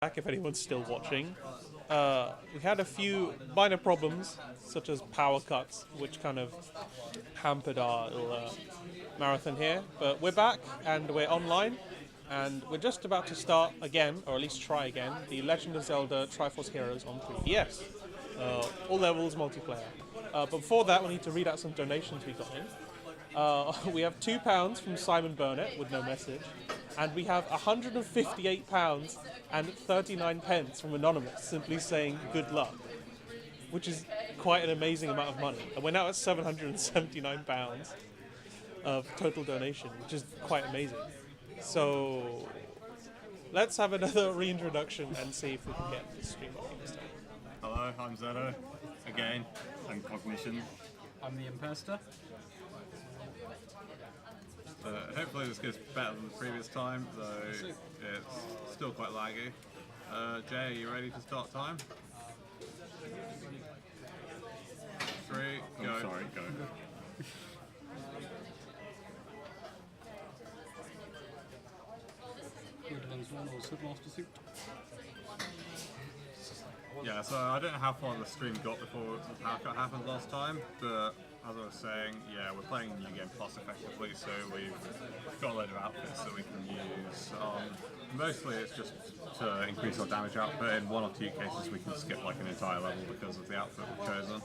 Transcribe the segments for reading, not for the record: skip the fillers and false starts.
Back if anyone's still watching. We had a few minor problems, such as power cuts, which kind of hampered our little marathon here. But we're back and we're online, and we're just about to start again, or at least try again, the Legend of Zelda Triforce Heroes on 3DS. All levels, multiplayer. But before that, we need to read out some donations we got in. We have £2 from Simon Burnett with no message, and we have £158 and 39 pence from Anonymous, simply saying good luck, which is quite an amazing amount of money. And we're now at £779 of total donation, which is quite amazing. So let's have another reintroduction and see if we can get the stream working this time. Hello, I'm zed0 again, and Cognition. I'm TheImpasta. Hopefully this goes better than the previous time, though it's still quite laggy. Jay, are you ready to start time? 3, go. Oh, sorry, go. Yeah, so I don't know how far the stream got before the power cut happened last time, but as I was saying, yeah, we're playing New Game Plus effectively, so we've got a load of outfits that we can use. Mostly it's just to increase our damage output. In 1 or 2 cases we can skip like an entire level because of the outfit we've chosen.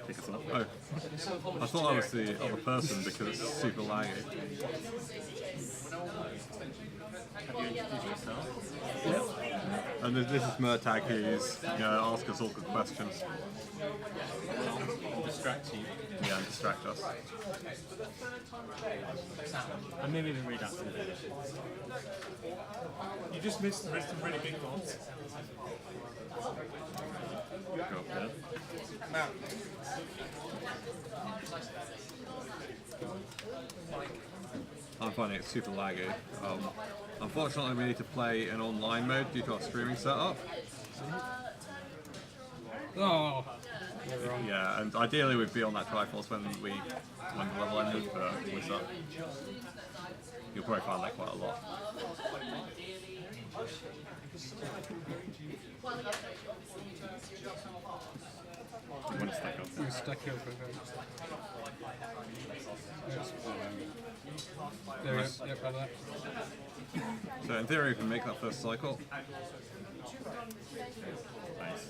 Pick us up. Oh, I thought I was the other person because it's super laggy. Have you introduced yourself? Yep. And this is Murtag, who's ask us all good questions. Distract you. Yeah, and distract us. And maybe even read out some videos. You just missed some really big ones. Go up there. I'm finding it super laggy. Unfortunately, we need to play in online mode due to our streaming setup. Oh! Yeah, and ideally we'd be on that Triforce when the level ended, but with that, you'll probably find that quite a lot. You want to stack up? You stack up for There we go. Yep, right there. So in theory, we can make that first cycle. Nice.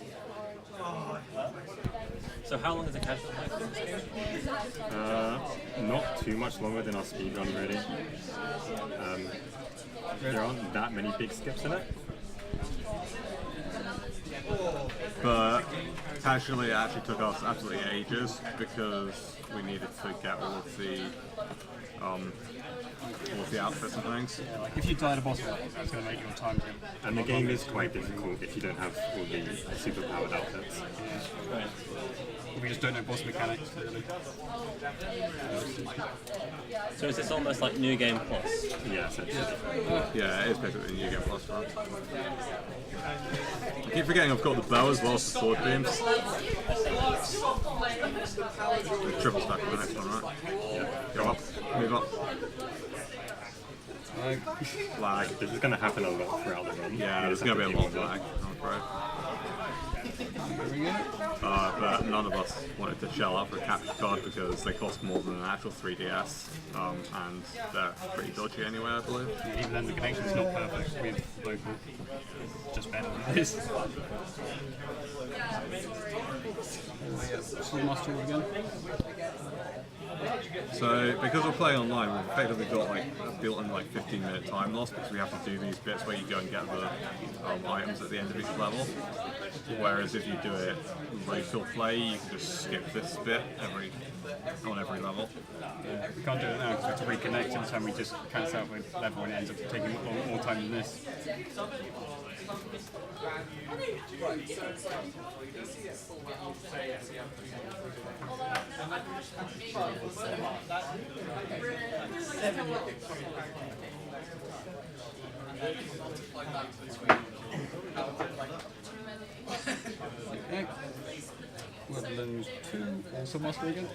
So how long is a casual hack in this game? Not too much longer than our speedrun, really. There aren't that many big skips in it. But casually, it actually took us absolutely ages because we needed to get all of the outfits and things. Yeah, like if you die at a boss fight, it's going to make your time jump. And the game is quite difficult if you don't have all the super powered outfits. Yeah. We just don't know boss mechanics, really. So is this almost like New Game Plus? Yeah, essentially. Yeah, it is basically New Game Plus for us. I keep forgetting I've got the bow as well as the sword beams. The triple stack for the next one, right? Yeah. Go up, move up. Lag. This is going to happen a lot throughout the run. Yeah, there's going to be a lot of lag, I'm afraid. But none of us wanted to shell out for a capture card because they cost more than an actual 3DS, and they're pretty dodgy anyway, I believe. Even then, the connection's not perfect with local. Just better than this. Sword Master again. So, because we're playing online, we've effectively got like a built-in 15-minute time loss because we have to do these bits where you go and get the items at the end of each level. Whereas if you do it local play, you can just skip this bit on every level. Yeah, we can't do it now because we have to reconnect every time we just cancel out with level and it ends up taking more time than this. 2 also master again.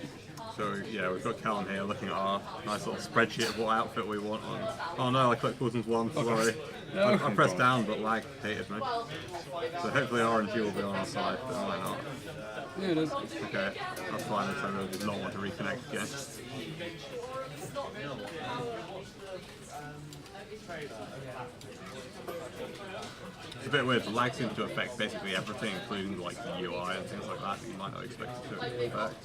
So yeah, we've got Callum here looking at our nice little spreadsheet of what outfit we want on. Oh no, I clicked buttons 1, sorry. No. I pressed down, but lag hated me. So hopefully RNG will be on our side, but it might not. Yeah, it is. Okay, that's fine, I really did not want to reconnect again. It's a bit weird, the lag seems to affect basically everything, including like the UI and things like that you might not expect it to affect.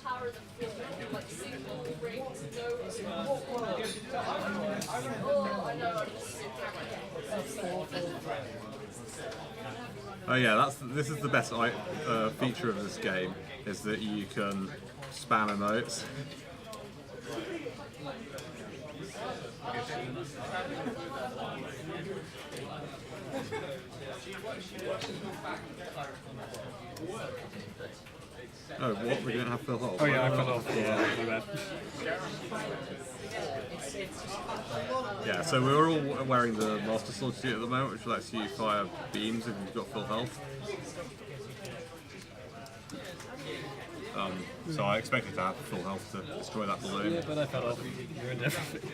Oh yeah, this is the best feature of this game, is that you can spam emotes. Oh, what? We didn't have full health? Oh yeah, I fell off. Yeah, my bad. Yeah, so we're all wearing the Master Sword suit at the moment, which lets you fire beams if you've got full health. So I expected to have full health to destroy that balloon. Yeah, but I fell off. You're in everything.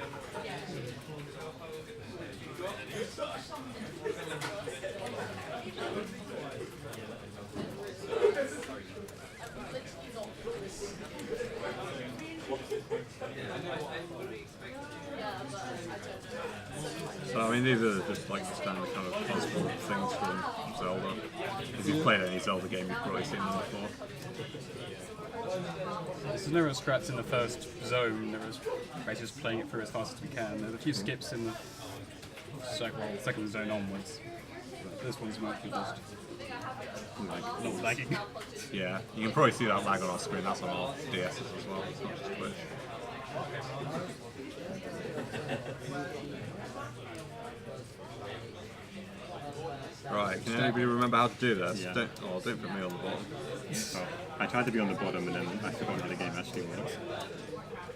So I mean, these are just like the standard kind of puzzle things from Zelda. If you've played any Zelda game, you've probably seen them before. There's no real scraps in the first zone. There was basically just playing it through as fast as we can. There's a few skips in the second zone onwards. But this one's mostly just like not lagging. Yeah, you can probably see that lag on our screen. That's on our DSs as well. It's not just Twitch. Right, can anybody remember how to do this? Yeah. Don't put me on the bottom. Oh, I tried to be on the bottom and then I forgot how the game actually works.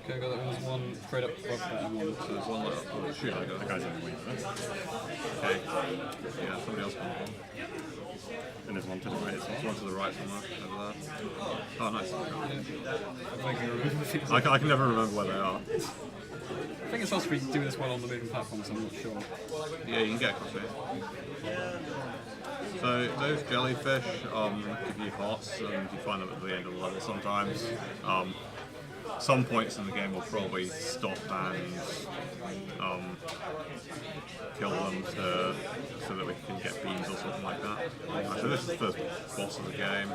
Okay, I got that one. There's one straight up above that and one. So there's one like, oh shoot, I got The it. guy's on the way first. Okay. Yeah, somebody else can one. And there's one to the right as There's well. one to the right somewhere, over there. Oh, nice. I think I remember things. I can never remember where they are. I think it's supposed to be doing this one on the moving platform, so I'm not sure. Yeah, you can get across here. So those jellyfish give you hearts, and you find them at the end of the level sometimes. Some points in the game will probably stop and kill them so that we can get beams or something like that. So this is the first boss of the game.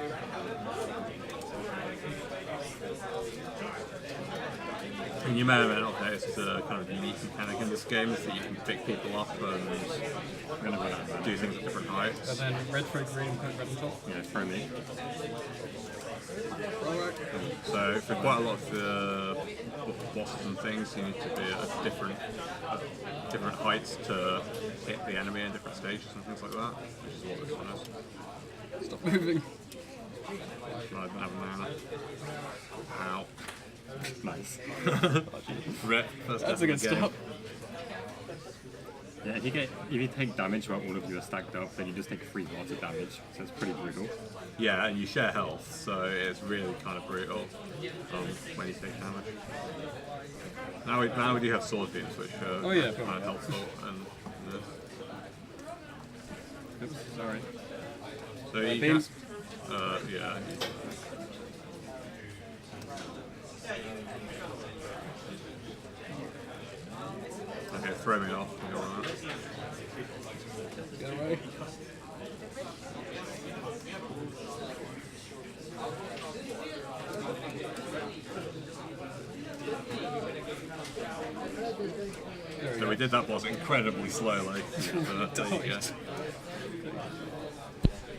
And you may or may not notice a kind of unique mechanic in this game is that you can pick people up and do things at different heights. And then red throw green and put red on top. Yeah, throw me. So for quite a lot of the bosses and things, you need to be at different heights to hit the enemy in different stages and things like that, which is what this one is. Stop moving. I didn't have mana. Ow. Nice. Rip. First That's death a good of the game. start. Yeah, if you take damage while all of you are stacked up, then you just take 3 lots of damage, so it's pretty brutal. Yeah, and you share health, so it's really kind of brutal when you take damage. Now we do have sword beams, which are Oh, yeah, kind of helpful. And Oops, sorry. so you Beams? yeah. Okay, throw me off. You're right. Get away. So we did that boss incredibly slowly. There you go.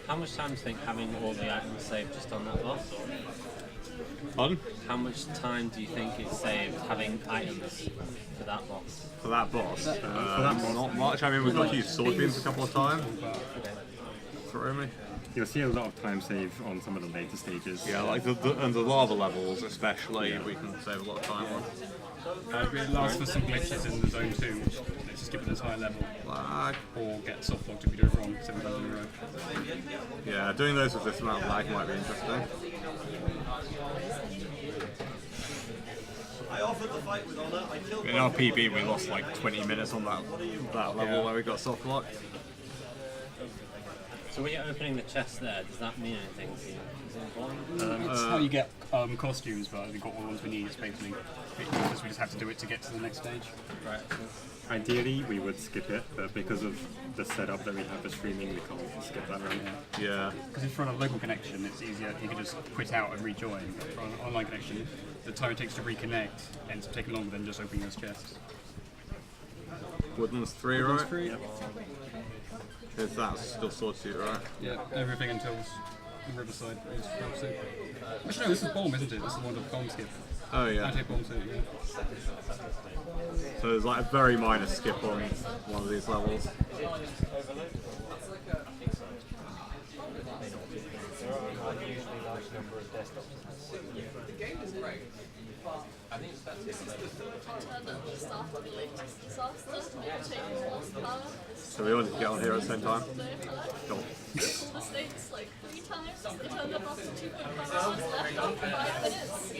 How much time do you think having all the items saved just on that boss? Pardon? How much time do you think it saved having items for that boss? For that boss? Not much. I mean, we've got to use sword beams a couple of times. Throw me. You'll see a lot of time save on some of the later stages. Yeah, like and the lava levels especially, we can save a lot of time on. It allows for some glitches in the zone 2, which lets you skip an entire level. Lag. Or get soft locked if you do it wrong 7 times in a row. Yeah, doing those with this amount of lag might be interesting. In our PB, we lost like 20 minutes on that level where we got soft locked. So when you're opening the chest there, does that mean anything to you? Is it important? It's how you get costumes, but we've got all the ones we need. It's basically because we just have to do it to get to the next stage. Right. Ideally, we would skip it, but because of the setup that we have for streaming, we can't skip that round. Yeah. Because if you're on a local connection, it's easier. You can just quit out and rejoin. But for an online connection, the time it takes to reconnect ends up taking longer than just opening those chests. Woodlands 3, right? Woodlands 3, yep. Because that's still sword suit, right? Yeah, everything until the Riverside is sword suit. Actually, no, this is bomb, isn't it? This is one of the bomb skip. Oh yeah. Anti bomb suit, yeah. So there's like a very minor skip on one of these levels. So we all need to get on here at the same time. Go on. The states like 3 times. They turned up after 2.5 hours left after 5 minutes.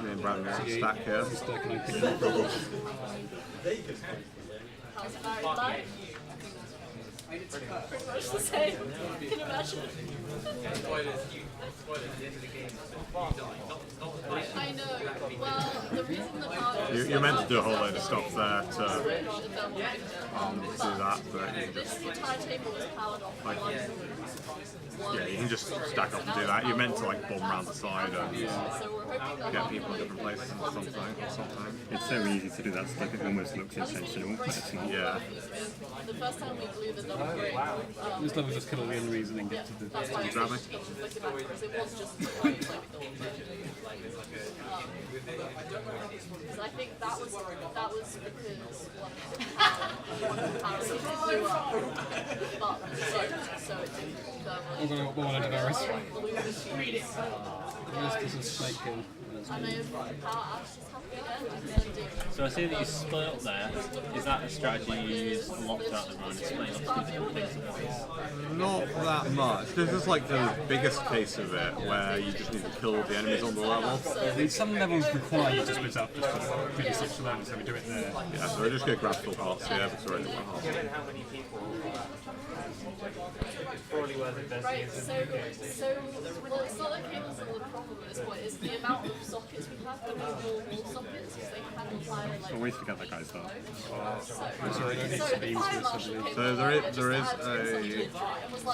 Me and Brandon are stack here. Can I pick up the How's married life? Pretty much the same. You can imagine. I know. Well, the reason the power You're meant to do a whole load of stuff there to do that, but you can just, this entire table was powered off by yeah, you can just stack up and do that. You're meant to like bomb around the side and so we're hoping that get people in different places and something. It's so easy to do that stuff, it almost looks intentional, but it's not. Yeah. the first time we blew the double grade, This level just kill all the enemies and then get to the... that's why You grab me? because it was just like we thought. Because I think that was because one of the power blew up, but so it didn't go What one into Varys? like, This is snake kill. I know power outage is happening again. I really do. So I see that you split up there. Is that a strategy you use a lot throughout the run? Is playing off 2 different things at once? Not that much. This is like the biggest case of it where you just need to kill the enemies on the level. I mean, some levels require you to split up just for 56 alone, so we do it there. Yeah, so we're just going to grab full parts here because we're only one half. Right, so well, it's not like cables are the problem at this point. It's the amount of sockets we have that are normal sockets because they can apply like. Always forget that guy's there. Sorry, don't need to beams for this, I believe. So there is a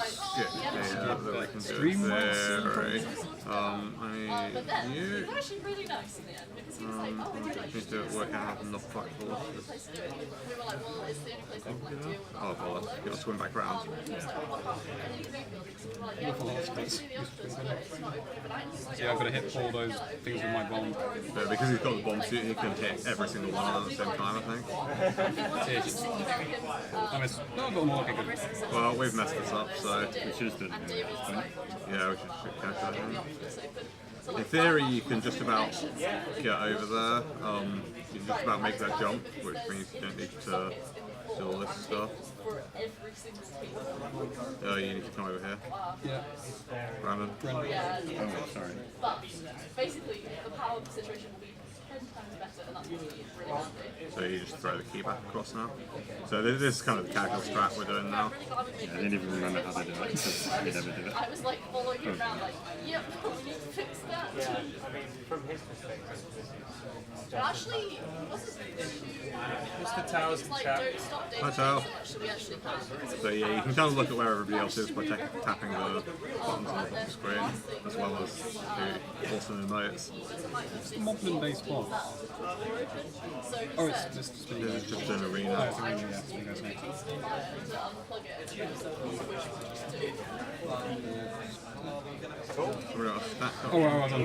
skip here that we can do in theory. But then You it was actually really nice in the end because he was like, oh, we do like need to work out how to knock back the place to do it. We were like, well, it's the only place I can like do it. Oh, well, let's get a swim back round. And he was like, well, what about? And then you can rebuild it. So we were like, yeah, well, we can do the octopus, but it's not open overnight. He's like, Yeah, I've got to hit all those things with my bomb. So because he's got the bomb suit, he can hit every single one of them at the same time, I think. I missed. No, I've got them all. Okay, good. Well, we've messed this up, so We should have done and it. David's like, yeah, we should calculate it. octopus open. So In like, theory, you can just about get over there. You can just about make that jump, which means you don't need to do all this stuff. for every single case. You need to come over here, Yeah. Brandon. Yeah, Oh, sorry. but basically the power situation will be 10 times better, and that's going to be really handy. So you just throw the key back across now. So this is kind of the casual strat we're doing now. Really glad we made I didn't even remember how to do it, because we never did it. I was like following him around, like, yep, we need to fix that. Yeah, I mean, from his perspective, this is But actually, he wasn't Mr. Towers in like, chat. don't stop dating Hi, so Tao. much, so we actually can. Because So yeah, you can kind of look at where everybody else is by tapping the buttons on the bottom of the screen, as well as the awesome emotes. Moblin based boss. So he Oh, it's said, just This spinning. is just an Oh, arena. it's a really, yeah, it's a really nice name. to unplug it and use it, which we just do. We're gonna stack up. Oh, I was on.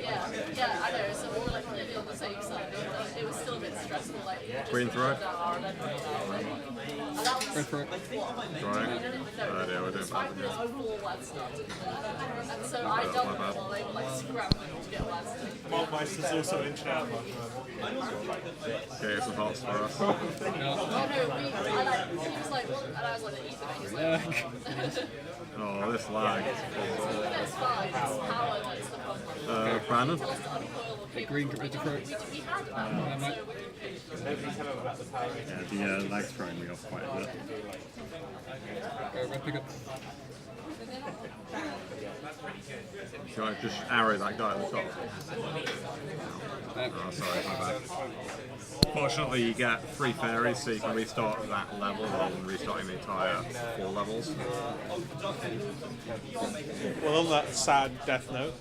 Yeah, I know. So we were like clearly on the same side. It was still a bit stressful, like Green throw. and that was Go for it. Right? Yeah, we're doing bad. There's 4 WASD started. And so I dumped them while they were like scrambling to get WASD. Maltmeister's also in chat. Okay, some hearts for us. Oh no, he was like, well, and I was like, he's like, Oh, this lag. that's fine, it's power that's the problem. Brandon? Tell us to uncoil or Hey, green, get ready for it. we had that, so we Yeah, the lag's throwing me off quite a bit. Go, red, pick up. Should I just arrow that guy at the top? Uh, Oh, sorry, my bad. Fortunately, you get 3 fairies, so you can restart that level rather than restarting the entire 4 levels. Well, on that sad death note,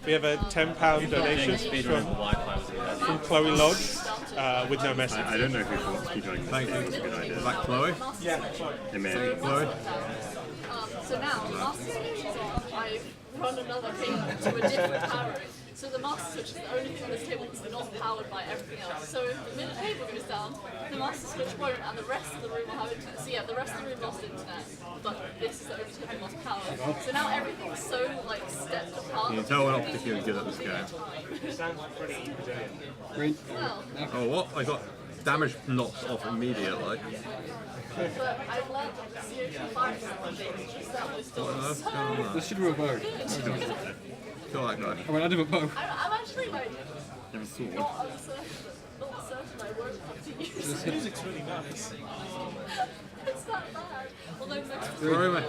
we have a £10 donation from Chloe Lodge with no message. I don't know who thought speedrunning was Thank you. a good idea. Is that Chloe? It may have been. Chloe? So now, master switches on, I've run another cable to a different power. So the master switch is the only thing on this table that's not powered by everything else. So if the minute cable goes down, the master switch won't, and the rest of the room will have internet. So yeah, the rest of the room lost internet, but this is the only time we lost power. So now everything's so like stepped apart. You can tell we're not particularly good at this game. green. Well, Oh, what? I got damage knocked off immediately. but I've learned that the CO2 fire things, just that was still What on earth's so going on This should do a bow. Kill that guy. Oh, wait, I did a bow. I'm actually like You have a sword. not certain I won't have to use it. Music's really nice. It's that bad. Although most of Where am I?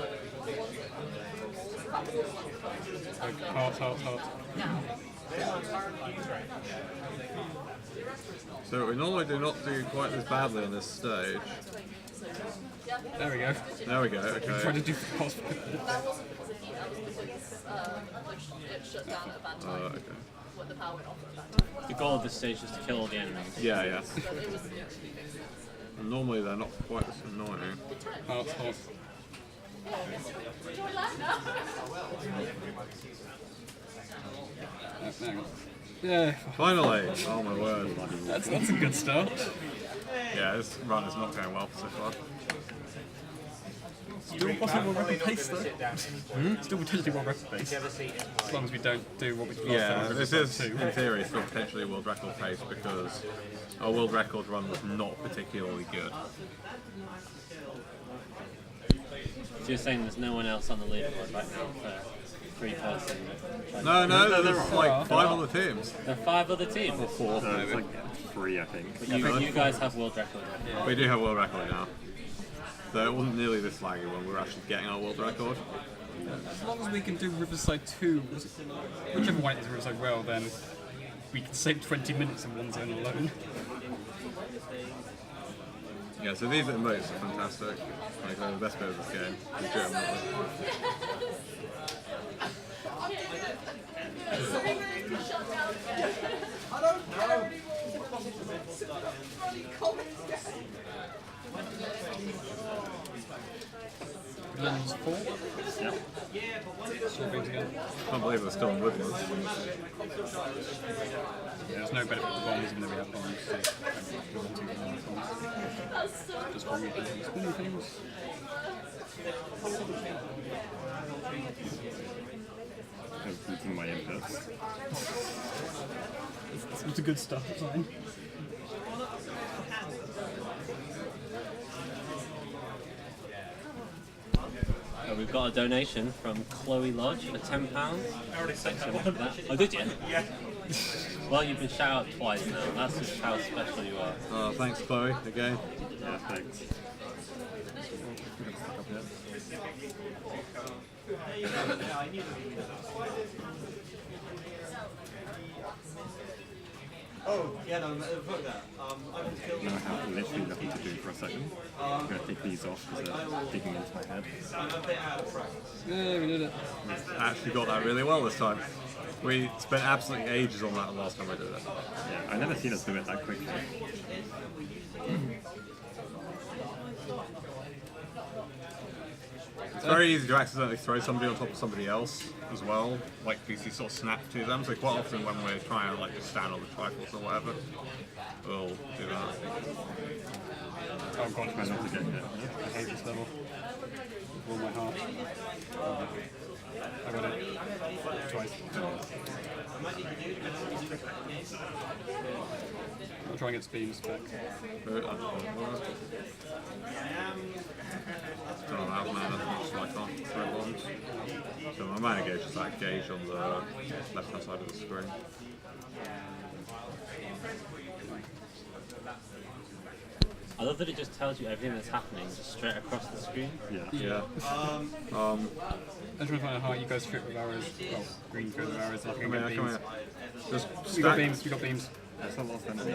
Heart. So we normally do not do quite this badly on this stage. There we go. There we go, Trying okay. to do fast. that wasn't because of heat, that was because it shut down at a bad time. Okay. When the power went off at a bad time. The goal of this stage is to kill all the enemies. Yeah, yeah. So it was actually fixed. And normally they're not quite this annoying. Heart. Enjoy that now. Hang on. Yeah, Finally! Oh my word. that's a good start. Yeah, this run is not going well so far. Still possible rapid pace though. Still potentially more rapid pace. As long as we don't do what we did last Yeah, time. this is, in theory, still potentially a world record pace because our world record run was not particularly good. So you're saying there's no one else on the leaderboard right now for 3-person? No, there's like 5 other teams. There are 5 other teams. It's like 3, I think. You guys have world record. We do have world record now. So it wasn't nearly this laggy when we were actually getting our world record. As long as we can do Riverside 2, whichever one it is Riverside well, then we can save 20 minutes in one zone alone. Yeah, so these emotes are fantastic. Like, they're the best bit of this game. Legitimately. Lens 4. Yeah. All things again. Can't believe we're still in Woodlands. Yeah, there's no benefit to bombs even though we have bombs. So just for me, spinning things. I'm eating my inputs. It's a good start sign. We've got a donation from Chloe Lodge for £10. I already sent that one. Oh, did you? Yeah. Well, you've been shout out twice now. That's just how special you are. Oh, thanks, Chloe, again. Yeah, thanks. Oh, yeah, no, fuck that. I want to kill Now I have literally nothing to do for a second. I'm going to take these off because they're digging into my head. I'm a bit out of practice. Yeah, we did it. Actually got that really well this time. We spent absolutely ages on that the last time we did it. Yeah, I've never seen us do it that quickly. It's very easy to accidentally throw somebody on top of somebody else as well, like because you sort of snap to them. So quite often when we're trying to like just stand on the triforce or whatever, we'll do that. Oh god, Try not to get hit. I hate this level. With all my heart. I got it twice. I'll try and get speeds back. Don't have mana, so I can't throw bombs. So my mana gauge is that gauge on the left hand side of the screen. I love that it just tells you everything that's happening just straight across the screen. Yeah. I'm trying to find out how you guys fit with arrows. Well, green fit with arrows. I think I got beams. Just We got stack. beams, we got beams. That's the last enemy.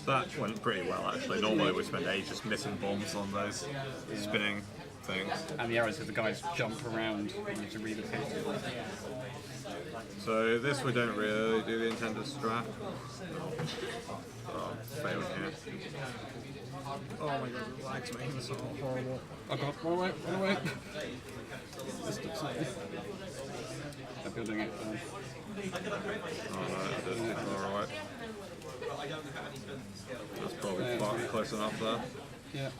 That went pretty well actually. Normally we spend ages missing bombs on those spinning things. And the arrows have the guys jump around and you have to relocate. So this we don't really do the intended strat. Oh, failed here. Oh my god, it lags me. This is horrible. Oh god, run away, run away! They're building it. Oh no, I didn't. Alright. That's probably quite close enough there. Yeah,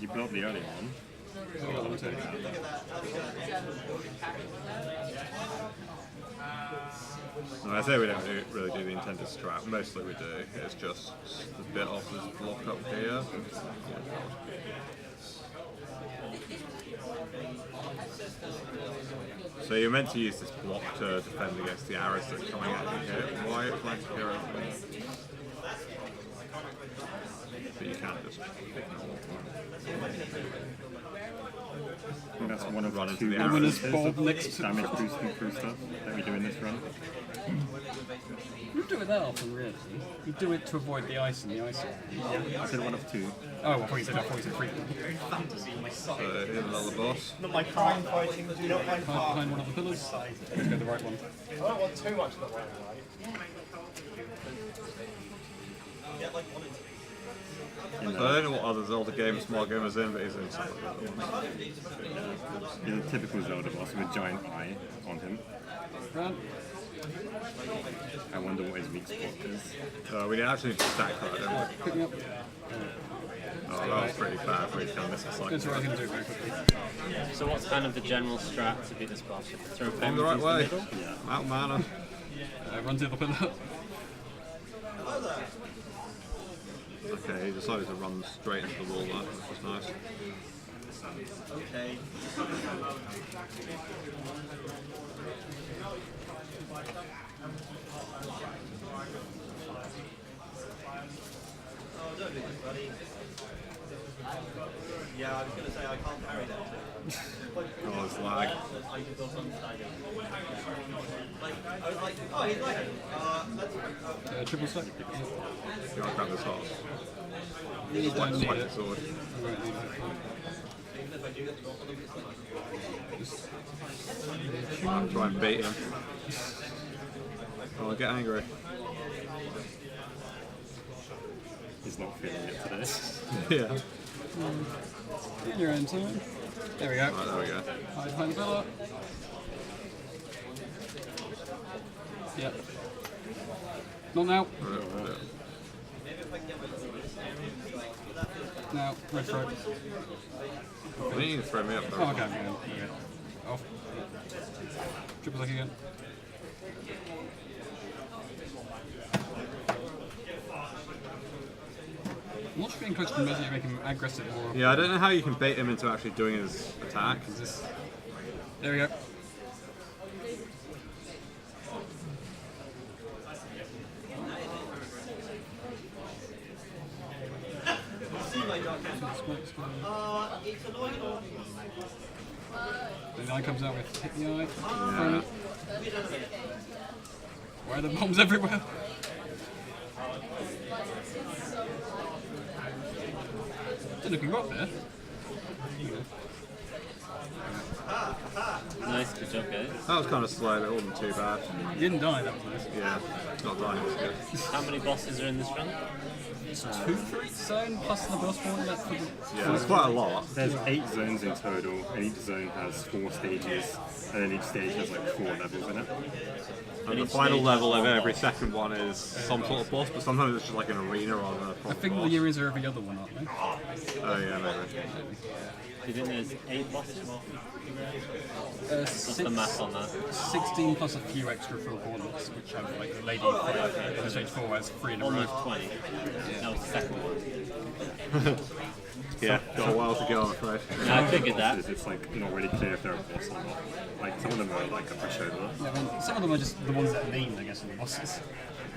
You blew up the early one. we got them too. No, I say we don't really do the intended strat. Mostly we do. It's just the bit off this block up here. So you're meant to use this block to defend against the arrows that are coming at you here. Why it flanks here? But you can't just ignore I think that's one of Run into two the And when arrows. it's Bob next to damage boosting crew stuff that we do in this run. We don't do it that often, really. We do it to avoid the ice and the ice. I said one of two. Oh, I thought you said three. So here's another boss. Not my crime fighting, do not my part. Behind one of the pillars. Let's go the right one. I don't want too much of the right, right? So I don't know what other Zelda games Margom is in, but he's in some of the other ones. He's a typical Zelda boss with a giant eye on him. Run. I wonder what his weak spot is. We didn't actually need to stack that, didn't we? Pick me up. Oh, that was pretty bad. We kind of missed a cycle. That's right, I can do it very quickly. So what's kind of the general strat to beat this boss? You throw In the right bombs way. into the middle? Out mana. Run to the pillar. Okay, he decided to run straight into the wall there, which was nice. Okay. Oh, don't do this, buddy. Yeah, I was going to say I can't carry that. Oh, it's lag. Like, I was like, oh, he's like, Triple stack. You want to grab this horse? You don't need Swipe it. the sword. You won't need it. Try and bait him. Oh, get angry. He's not feeling it today. Yeah. In your own time. There we go. Right, there we go. Hide behind the pillar. Yep. Not now. Now, red throat. You need to throw me up there. Oh, okay, I'm going. Off. Triple stack again. I'm not sure being close to the middle, you make him aggressive more. Yeah, I don't know how you can bait him into actually doing his attack. There we go. it's annoying. The eye comes out with hit the eye. Throw it. Why are the bombs everywhere? Don't look you up there. You go. Nice, good job, guys. That was kind of slow, but it wasn't too bad. You didn't die, that was nice. Yeah, not dying was good. How many bosses are in this run? It's 2 for each zone, plus the boss one left for the... Yeah, it's quite a lot. There's 8 zones in total, and each zone has 4 stages, and then each stage has like 4 levels in it. And the final level of every second one is some sort of boss, but sometimes it's just like an arena or a proper I think boss. the areas are every other one, aren't they? Oh yeah, maybe. Do you think there's 8 bosses? What's the math on that? 16 plus a few extra for gauntlets, which have like the lady for stage 4 has 3 in a row. Almost 20. That was the second one. Yeah, got a while to go, I'm afraid. Yeah, I figured that. It's like not really clear if they're a boss or not. Like some of them are like a pushover. Yeah, I mean, some of them are just the ones that are named, I guess, are the bosses.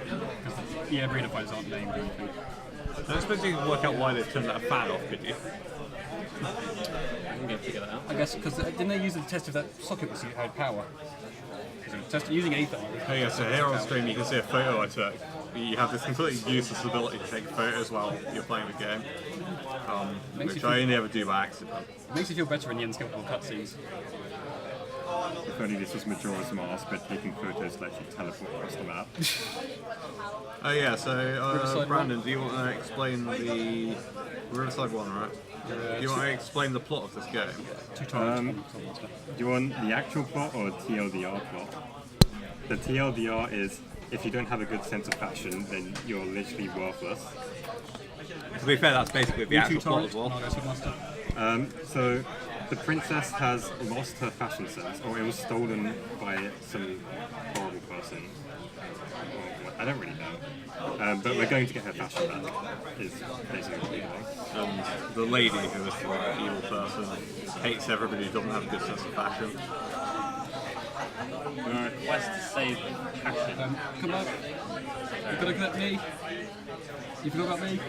Because the arena fighters aren't named or anything. I don't suppose you can work out why they turned that fan off, could you? I can go figure that out. I guess because didn't they use it to test if that socket was had power? Using ether. Oh yeah, so here on stream you can see a photo I took. You have this completely useless ability to take photos while you're playing the game, which I only ever do by accident. It makes you feel better in the unskippable cutscenes. If only this was Majora's Mask, but taking photos lets you teleport across the map. Oh yeah, so Riverside Brandon, do you want to explain the Riverside one, right? Do you want to explain the plot of this game? 2 times. Do you want the actual plot or TLDR plot? The TLDR is, if you don't have a good sense of fashion, then you're literally worthless. To be fair, that's basically the actual plot as well. So the princess has lost her fashion sense, or it was stolen by some horrible person. I don't really know. But we're going to get her fashion back, is basically what we're doing. The lady, who is the evil person, hates everybody who doesn't have a good sense of fashion. We're on a quest to save passion. Come back. You gotta get me. You forgot about me.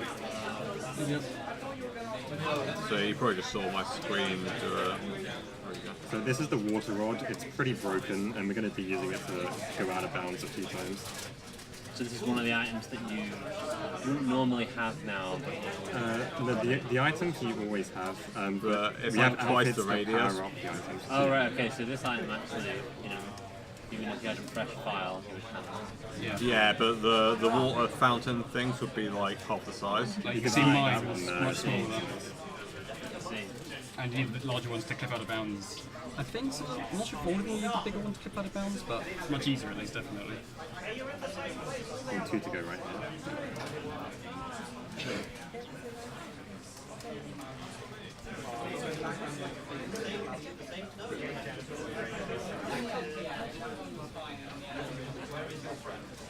Idiot. So you probably just saw my screen to So this is the water rod. It's pretty broken, and we're going to be using it to go out of bounds a few times. So this is one of the items that you wouldn't normally have now. The items you always have, but it's we like have twice outfits the that radius. power up the items. Oh right, okay. So this item actually, you know, even if you had a fresh file, it would have. Yeah, but the water fountain things would be like half the size. Like you can see mine that is one, much smaller. Let's see. And you need the larger ones to clip out of bounds. I think so. I'm not sure if all of them need the bigger one to clip out of bounds, but it's much easier at least, definitely. 2 to go right now.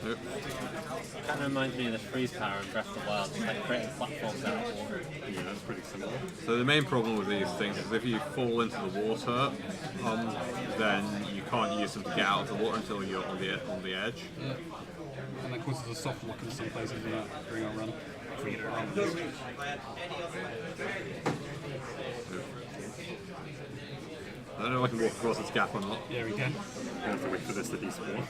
Nope. Kind of reminds me of the freeze power in Breath of the Wild. It's like creating platforms out of water. Yeah, that's pretty similar. So the main problem with these things is if you fall into the water, then you can't use them to get out of the water until you're on the edge. Yeah. And that causes a soft lock in some places during our run. If we get it around this. I don't know if I can walk across this gap or not. Yeah, we can. We have to wait for this to despawn.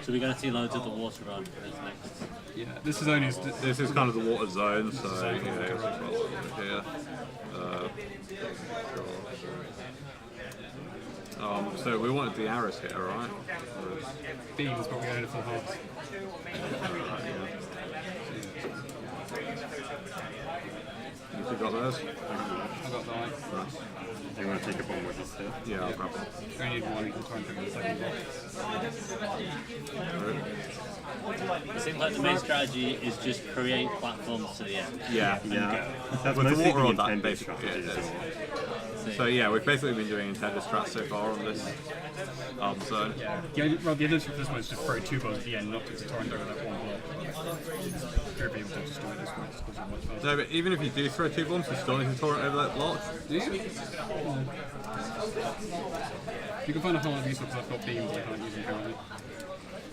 So we're going to see loads of the water run as next. Yeah, this is only... This is kind of the water zone, so yeah, it's well here. So we wanted the arrows here, right? beams, but we only had full hearts. You got those? I got mine. Do you want to take a bomb with us here? Yeah, I'll grab one. We only need one, you can try and pick up the second block. It seems like the main strategy is just create platforms to the end. Yeah, Yeah. That's With the mostly water on that, intended basically, strategy it as is. well. So yeah, we've basically been doing intended strats so far on this zone. The idea for this one is just throw two balls at the end, not to torrent over that one block. If you're able to just do it this way, it's because you're much faster. No, but even if you do throw 2 bombs, you still need to torrent over that block. Do you? You can find a whole lot of useful because I've got beams I can't use them currently.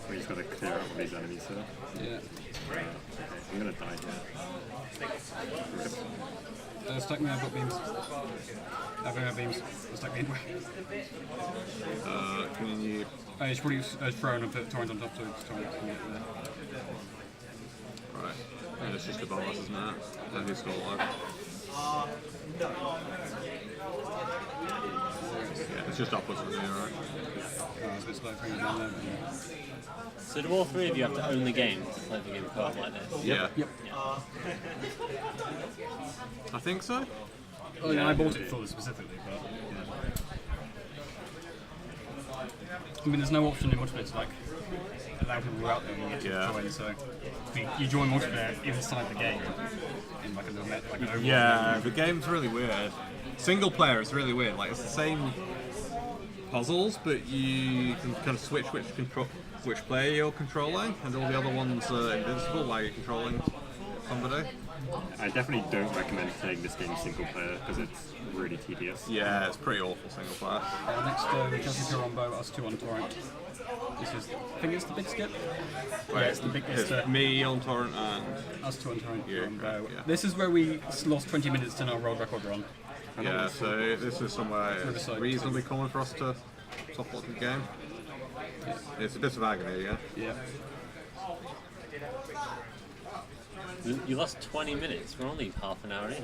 We just got to clear out all these enemies here. Yeah. I'm gonna die here. Stack me, I've got beams. I've got beams. Stack me anyway. Can you... I should probably throw and put torrent on top so it's torrent. Right. And it's just above us, isn't it? And he's still alive. Yeah, it's just upwards from here, right? It's a bit slow for you down there, but yeah. So do all three of you have to own the game to play the game co-op like this? Yeah. Yep. I think so. Oh yeah, I bought it for this specifically, but yeah. I mean, there's no option in multiplayer to like allow people who are out there and get to join. So you join multiplayer inside the game in like an overall. Yeah, the game's really weird. Single player is really weird. Like it's the same puzzles, but you can kind of switch which player you're controlling, and all the other ones are invincible while you're controlling somebody. I definitely don't recommend playing this game single player because it's really tedious. Yeah, it's pretty awful single player. Next, Chelsea Rombo, us two on torrent. This is, I think it's the big skip. Wait, Yeah, it's the big. it's me on torrent and us two on torrent. Yeah, Rombo. yeah. This is where we lost 20 minutes in our world record run. yeah. So this is somewhere it's Riverside. reasonably common for us to top lock the game. It's a bit of agony, yeah. Yeah. You lost 20 minutes. We're only half an hour in.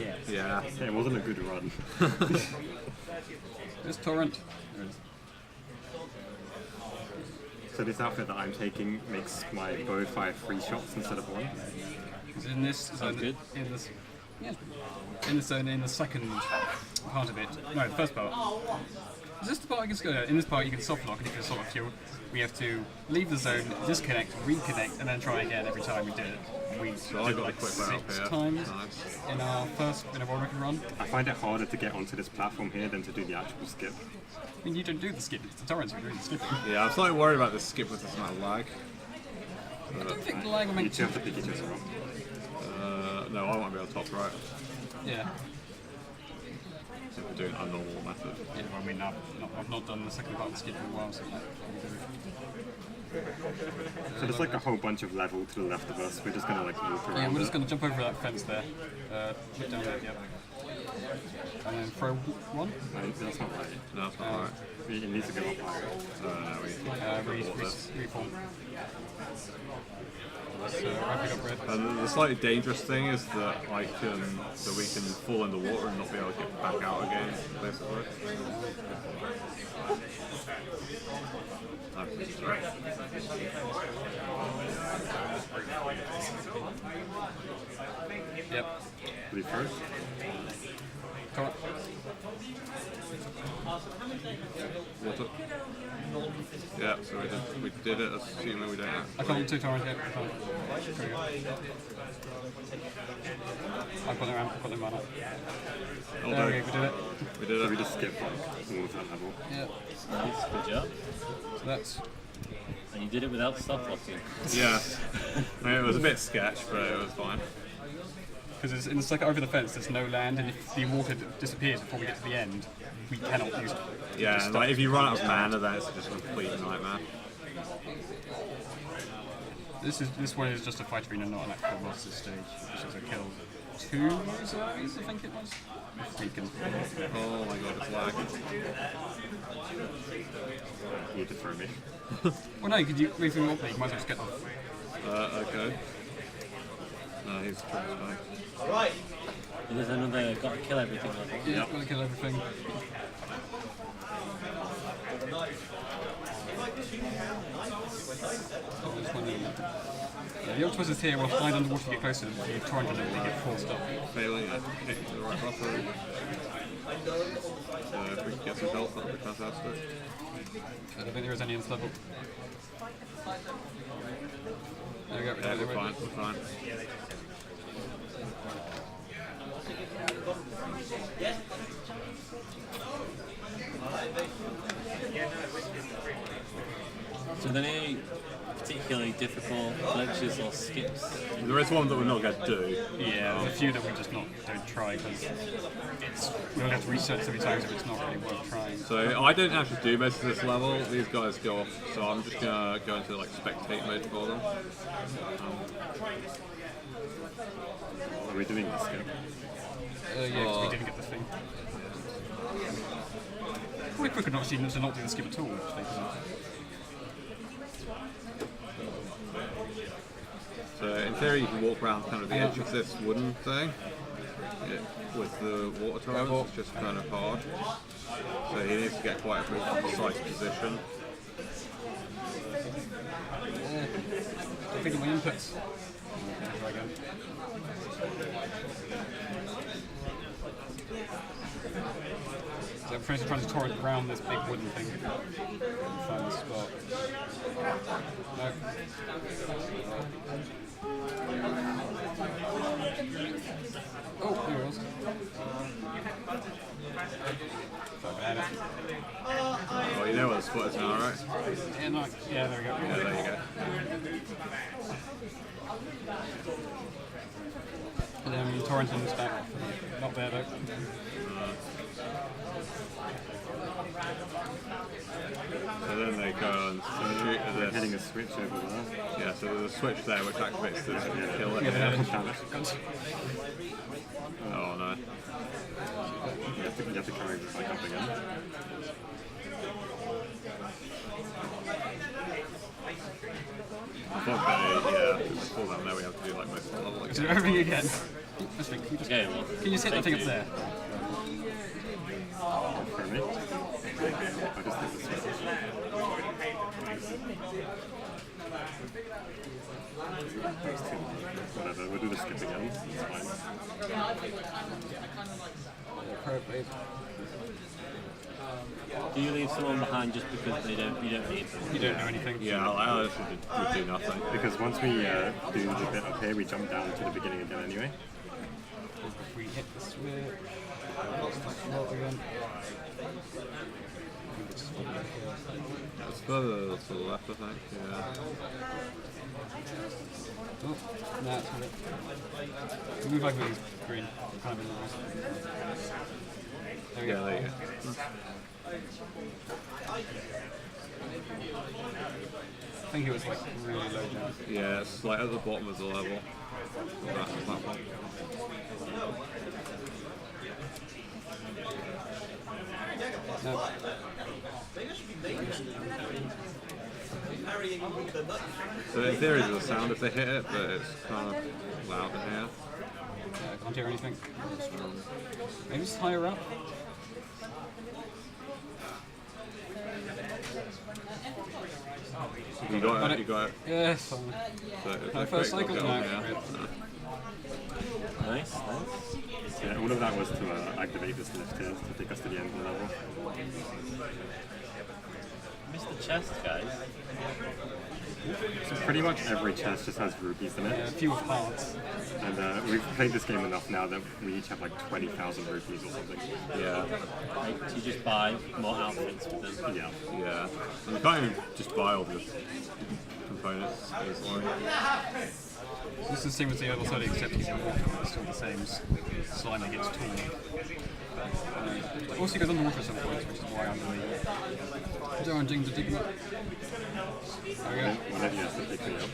Yeah. Yeah. Yeah, it wasn't a good run. There's torrent. There it is. So this outfit that I'm taking makes my bow fire 3 shots instead of 1. Is in this Sounds good. in this yeah. In the zone in the second part of it. No, the first part. Is this the part you can go? In this part you can soft lock, and if you're soft locked, we have to leave the zone, disconnect, reconnect, and then try again every time we did it. We So I did got like a quick way up 6 here. times Nice. in our Warwick run. I find it harder to get onto this platform here than to do the actual skip. I mean, you don't do the skip; it's the torrents who are doing the skipping. Yeah, I'm slightly worried about this skip with this amount of lag. I don't think the lag will You make two have to pick each other up. No, I won't be on top right. Yeah. If we're doing a normal method. Yeah, well, I mean, I've not done the second part of the skip in a while, so So there's like a whole bunch of level to the left of us. We're just gonna like walk around. yeah, we're it. just going to jump over that fence there. Look down there, yep. And then throw one. That's not right. No, that's not right. It needs to go up higher. No, we Reform. So wrap it up red. And the slightly dangerous thing is that we can fall in the water and not be able to get back out again, basically. Yep. Leave first. Come on. Water. Yeah, so we did it, assuming we don't have I can't do torrent yet. I can't. There we go. I've got them mana. all There we day. go, we did it. We did So we it. just skip like all of that level. Yeah. Nice, good job. So that's. And you did it without soft locking. Yeah. I mean, it was a bit sketch, but it was fine. Because it's in the second over the fence, there's no land, and if the water disappears before we get to the end, we cannot use it. Yeah, and like if you run out of mana, then it's just a complete nightmare. This one is just a fight arena, not an actual boss this stage. This is a kill 2 zombies, I think it was. If we can. Oh my god, it's lag. You to throw me. Well, no, if you want me, you might as well just get them. Okay. No, he's trying to die. Right. And there's another got to kill everything level. Yeah, gotta kill everything. Oh, there's one in there. Yeah, the octopus is here, we'll hide underwater to get closer, and if you try and get forced up. Failing at hitting the right button. So if we can get some health, that'll be fantastic. I don't think there is any in this level. There we go, Yeah, we're fine, we're fine. So are there any particularly difficult glitches or skips? There is one that we're not going to do. Yeah, there's a few that we just don't try because we'll have to research so many times if it's not really worth trying. So I don't actually do most of this level. These guys go off, so I'm just going to go into like spectate mode for them. Are we doing this skip? Yeah, because we didn't get the thing. Probably quicker not to not do the skip at all, actually. So in theory, you can walk around kind of the edge of this wooden thing. With the water torrents, it's just kind of hard. So he needs to get quite a precise position. Defeating my inputs. Try again. So I'm trying to torrent around this big wooden thing. Find the spot. No. Oh, there it was. Sorry about it. Oh, you know where the spot is now, right? Yeah, no, yeah, there we go. Yeah, there you go. And then torrenting this back. Not bad though. So then they go and shoot at this. Hitting a switch over there. Yeah, so there's a switch there which activates this to kill it. Yeah, Oh no. You have to carry this back up again. I thought yeah, before that now we have to do like most of the level So again. everything again. Can you just hit that thing up there? For me? I just hit the switch. Whatever, we'll do the skip again. It's fine. Perfect. Do you leave someone behind just because you don't need them? You don't know anything. Yeah, I would do nothing. Because once we do the bit up here, we jump down to the beginning again anyway. If we hit the switch, slot again. It's further to the left, I think. Yeah. Oh, no, it's good. We move like with green. Kind of in the There we Yeah, go. there you go. I think it was like really low down. Yeah, it's like at the bottom of the level. That platform. No. So in theory there's a sound if they hit it, but it's kind of loud in here. I can't hear anything. Maybe just higher up. You got it, you got it. Yes. So if My they're first quick, cycle? they'll No. get on here. Nice. Yeah, all of that was to activate this lift here to take us to the end of the level. Missed the chest, guys. So pretty much every chest just has rupees in Yeah, a it. few of hearts. And we've played this game enough now that we each have like 20,000 rupees or something. Yeah, Like, so you just buy more outfits with them. Yeah. yeah. And you can't even just buy all the components easily. This is the same as the other side, except he's it's still the same slime that gets torn. Also, he goes underwater at some points, which is why I'm really challenging to dig him up. There we go. Whenever you have to pick me up.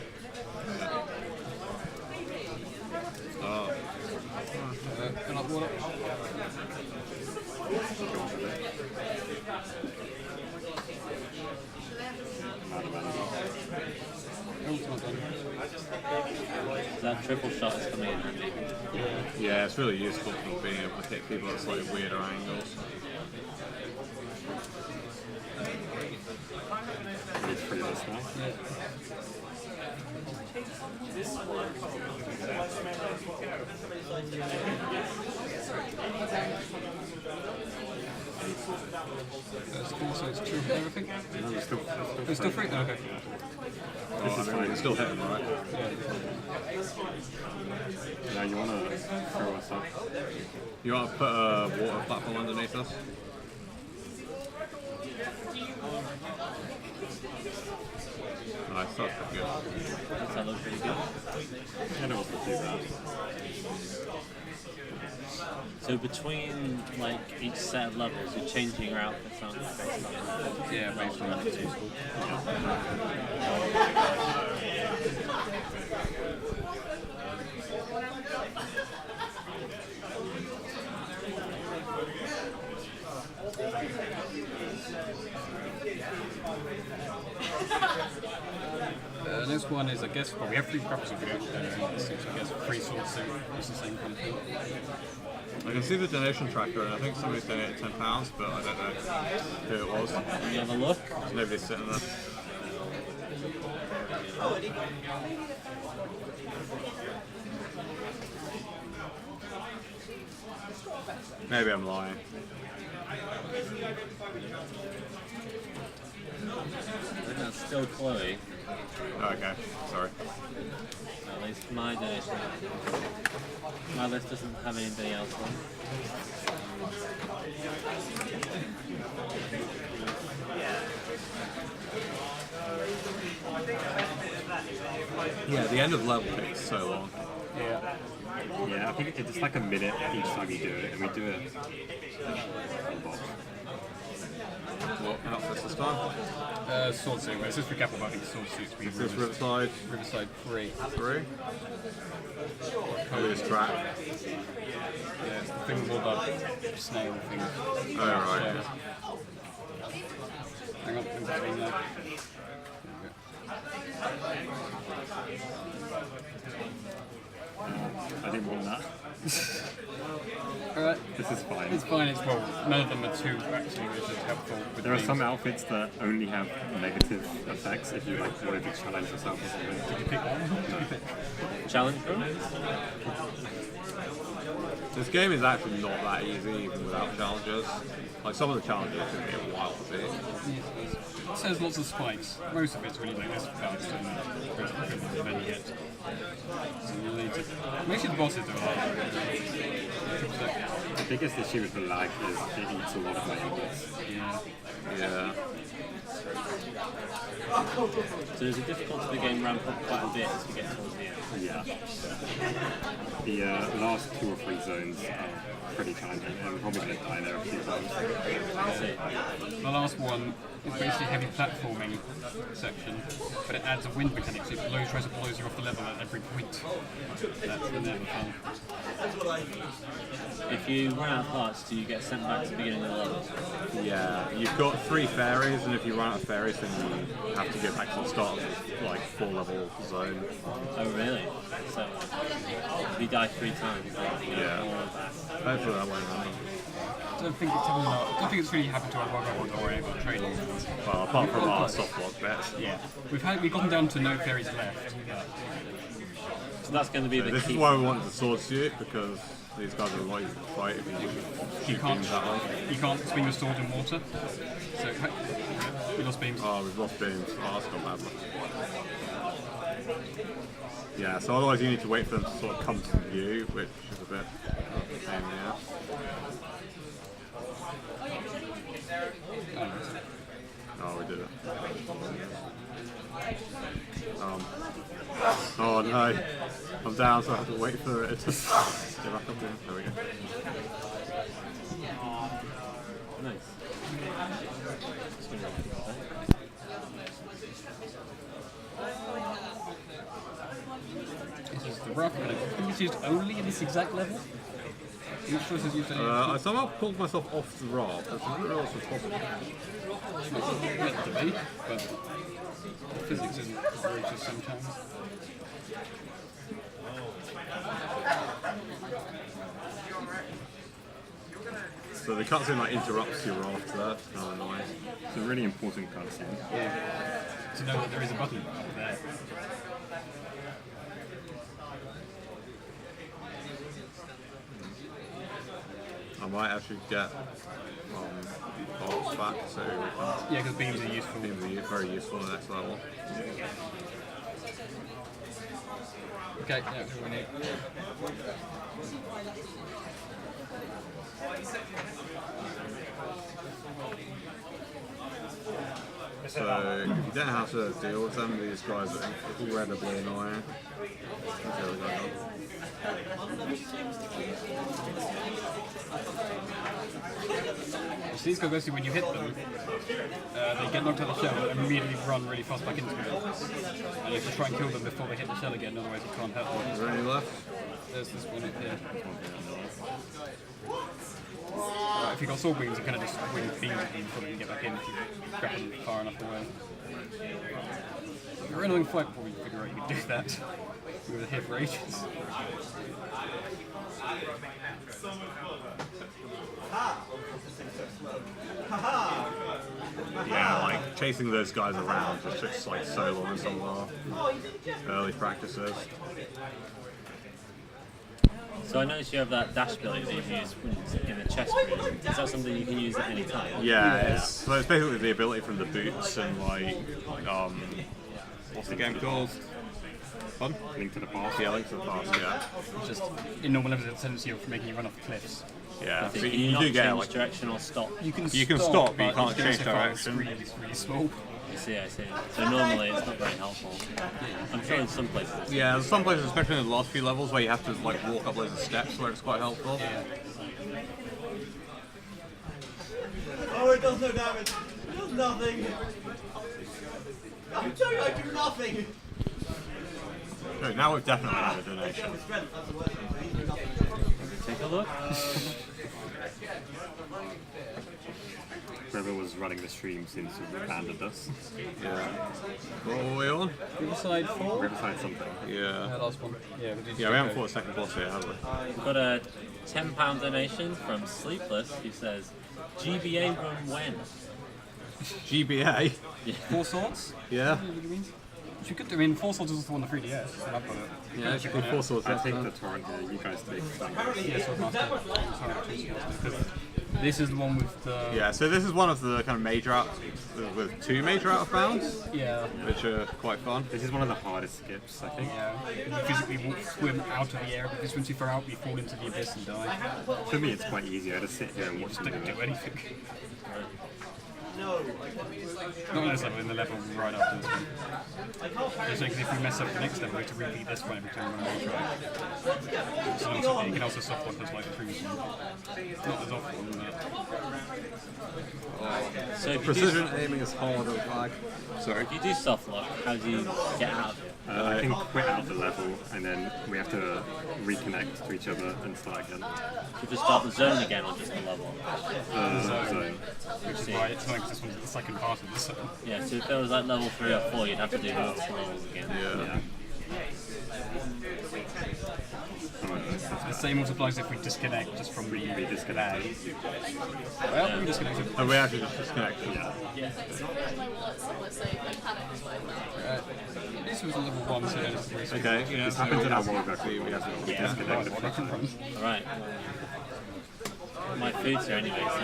Oh, Fill up water. Oh, it's not done. That triple shot is coming in handy. yeah, it's really useful for being able to hit people at slightly weirder angles. Need three of us now. Yeah. That's cool, so it's true for everything. No, we're still It's still free? Oh, okay. Oh, I mean, we can still hit them, right? Now you want to throw us up. You want to put a water platform underneath us? Nice, that's pretty good. Does that look pretty good? I don't want to do that. So between like each set of levels, you're changing your outfits, aren't you? Basically. Yeah, basically. That's useful. Next last one is, I guess, well, we have 3 scrappers of good, so I guess 3 sword suit is the same kind of thing. I can see the donation tracker, and I think somebody's donated £10, but I don't know who it was. Can you have a look? There's nobody sitting there. Maybe I'm lying. I think that's still Chloe. Oh, okay, sorry. At least my donation. My list doesn't have anybody else on. Yeah, the end of level takes so long. Yeah. Yeah, I think it's like a minute each time you do it, and we do it a lot. What outfits this time? Sword suit. Well, it's just for capital, but I think sword suits. We Is this Riverside Riverside 3. 3? Probably this track. Yeah, it's the thing with all the snail things. Oh, right. Yeah. Hang on, in between there. I didn't want that. Alright. This is fine. It's fine, it's well, none of them are too actually, which is helpful. With There are these. some outfits that only have negative effects if you like wanted to challenge yourself or something. Did you pick one? Did you pick? Challenge room? This game is actually not that easy even without challenges. Like some of the challenges took me a while to beat. It says lots of spikes. Most of it's really like this fast and many hits. So you need to. Actually, the bosses don't like The biggest issue with the lag is it eats a lot of my inputs. Yeah. Yeah. So there's a difficulty of the game ramp up quite a bit as we get towards the end. Yeah. The last 2 or 3 zones are pretty challenging, and we're probably going to die there a few times. That's it. The last one is basically a heavy platforming section, but it adds a wind mechanic, so it tries to blow you off the level at every point. That's never fun. If you run out of hearts, do you get sent back to the beginning of the level? Yeah. You've got 3 fairies, and if you run out of fairies, then you have to go back to the start of the, like 4-level zone. Oh really? So if you die 3 times, then you Yeah. all back. Hopefully that won't happen. I don't think it's really happened to our Warwick or any of our training. Well, apart from our soft lock bets. Yeah. We've gotten down to no fairies left. So that's going to be the This key. is why we wanted the sword suit, because these guys are a lot easier to fight if you shoot beams that way. You can't swing your sword in water. So we lost beams. Oh, we've lost beams. Oh, that's not bad. Yeah, so otherwise you need to wait for them to sort of come to view, which is a bit of a pain in the ass. Oh, we did it. Oh no, I'm down, so I have to wait for it to get back up there. There we go. Nice. This is the rough, but I think it's used only in this exact level. Each choice is used only. I somehow pulled myself off the raft. I didn't realise it was possible. It's not meant to be, but physics isn't great sometimes. So the cutscene like interrupts your raft there. It's kind of annoying. It's a really important cutscene. Yeah. To know that there is a button up there. I might actually get bolts back, so Yeah, because beams are useful. beams are very useful in the next level. Okay, yeah, that's what we need. So if you don't know how to deal with them, these guys are incredibly annoying. Let's see what we got on. So these guys, basically, when you hit them, they get knocked out of the shell and immediately run really fast back into it. And you have to try and kill them before they hit the shell again, otherwise you can't help them. Is there any left? There's this one up here. If you've got sword wings, you kind of just wing beam at him before you can get back in if you grab him far enough away. If you're in a long fight, probably figure out you can do that. We were here for ages. Yeah, like chasing those guys around just took like so long in some of our early practices. So I noticed you have that dash ability that you use in the chest room. Is that something you can use at any time? Yeah, so it's basically the ability from the boots and like, what's the game called? Fun? Link to the past. Yeah, Link to the Past, yeah. It's just, in normal levels, it's a tendency of making you run off cliffs. Yeah, so Can you not do get change like, direction or stop? you can stop, but you can't can change also find direction. It's really small. I see. So normally it's not very helpful. I'm sure in some places. Yeah, there's some places, especially in the last few levels, where you have to like walk up loads of steps where it's quite helpful. Oh, it does no damage. It does nothing. I'm telling you, I do nothing. So now we've definitely had a donation. Strength, that's the worst thing. So he's doing nothing. Take a look. Whoever was running the stream seems to have abandoned us. Yeah. What were we on? Riverside 4? Riverside something. Yeah. Last one. Yeah, We haven't fought a second boss yet, have we? We've got a £10 donation from Sleepless who says, GBA run when? GBA? Four Swords? Yeah. Which you could do. I mean, Four Swords is the one on the 3DS. And I've got it. Yeah, actually, Four Swords. I take the torrent here, you guys take Yeah, Swordmaster. Sorry, two Swords. Because this is the one with the... Yeah, so this is one of the kind of major out with two major out of bounds, Yeah. which are quite fun. This is one of the hardest skips, I think. Yeah. You physically swim out of the air, because once you throw out, you fall into the abyss and die. For me, it's quite easy. I just sit here and watch Just them don't do do it. anything. No. Not in this level, in the level right after this one. Just like if we mess up the next level, we have to repeat this one every time we run a try. So also, you can also soft lock us like the previous one. Not as often, but... So if you, Precision aiming is hard as like. Sorry. if you do soft lock, how do you get out of it? I can quit out the level, and then we have to reconnect to each other and start again. To just start the zone again or just the level? Zone. Which is why it's annoying because this one's the second part of the zone. Yeah, so if there was like level 3 or 4, you'd have to do multiple levels again. Yeah. The same also applies if we disconnect just from the disconnect. Well, we disconnected. And we actually just disconnected. Yeah. Where's my wallet somewhere safe? I panicked by This was a level 1, so it's very sweet. Okay, yeah. This happens in our world record. We have to disconnect. Alright. My food's here anyway, so I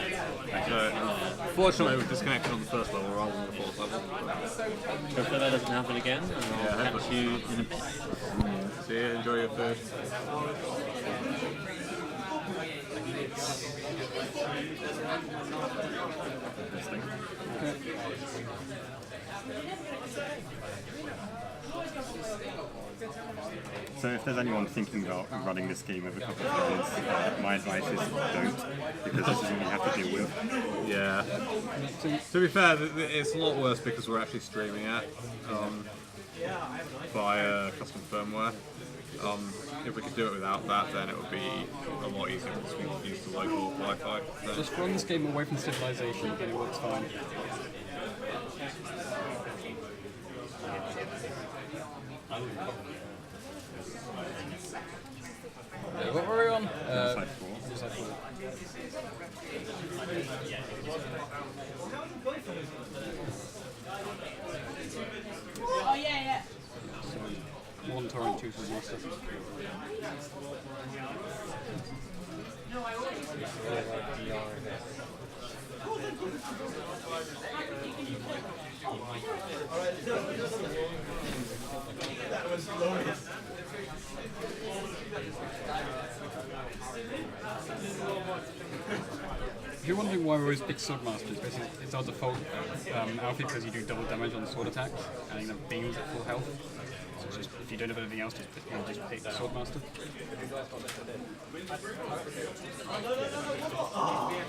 So, can fortunately, we've disconnected on the first level rather than the fourth level. hopefully that doesn't happen again, and I'll catch you in a bit. See you, enjoy your food. So if there's anyone thinking about running this game with a couple of friends, my advice is don't, because this is what you have to deal with. Yeah. To be fair, it's a lot worse because we're actually streaming it via custom firmware. If we could do it without that, then it would be a lot easier because we could use the local Wi-Fi. Then. Just run this game away from civilization and it works fine. What were we on? Side 4. Side 4. Oh, yeah. One torrent, two for master. If you're wondering why we always pick sword masters, basically it's our default outfit because you do double damage on sword attacks and then beams at full health. So it's just, if you don't have anything else, just pick swordmaster.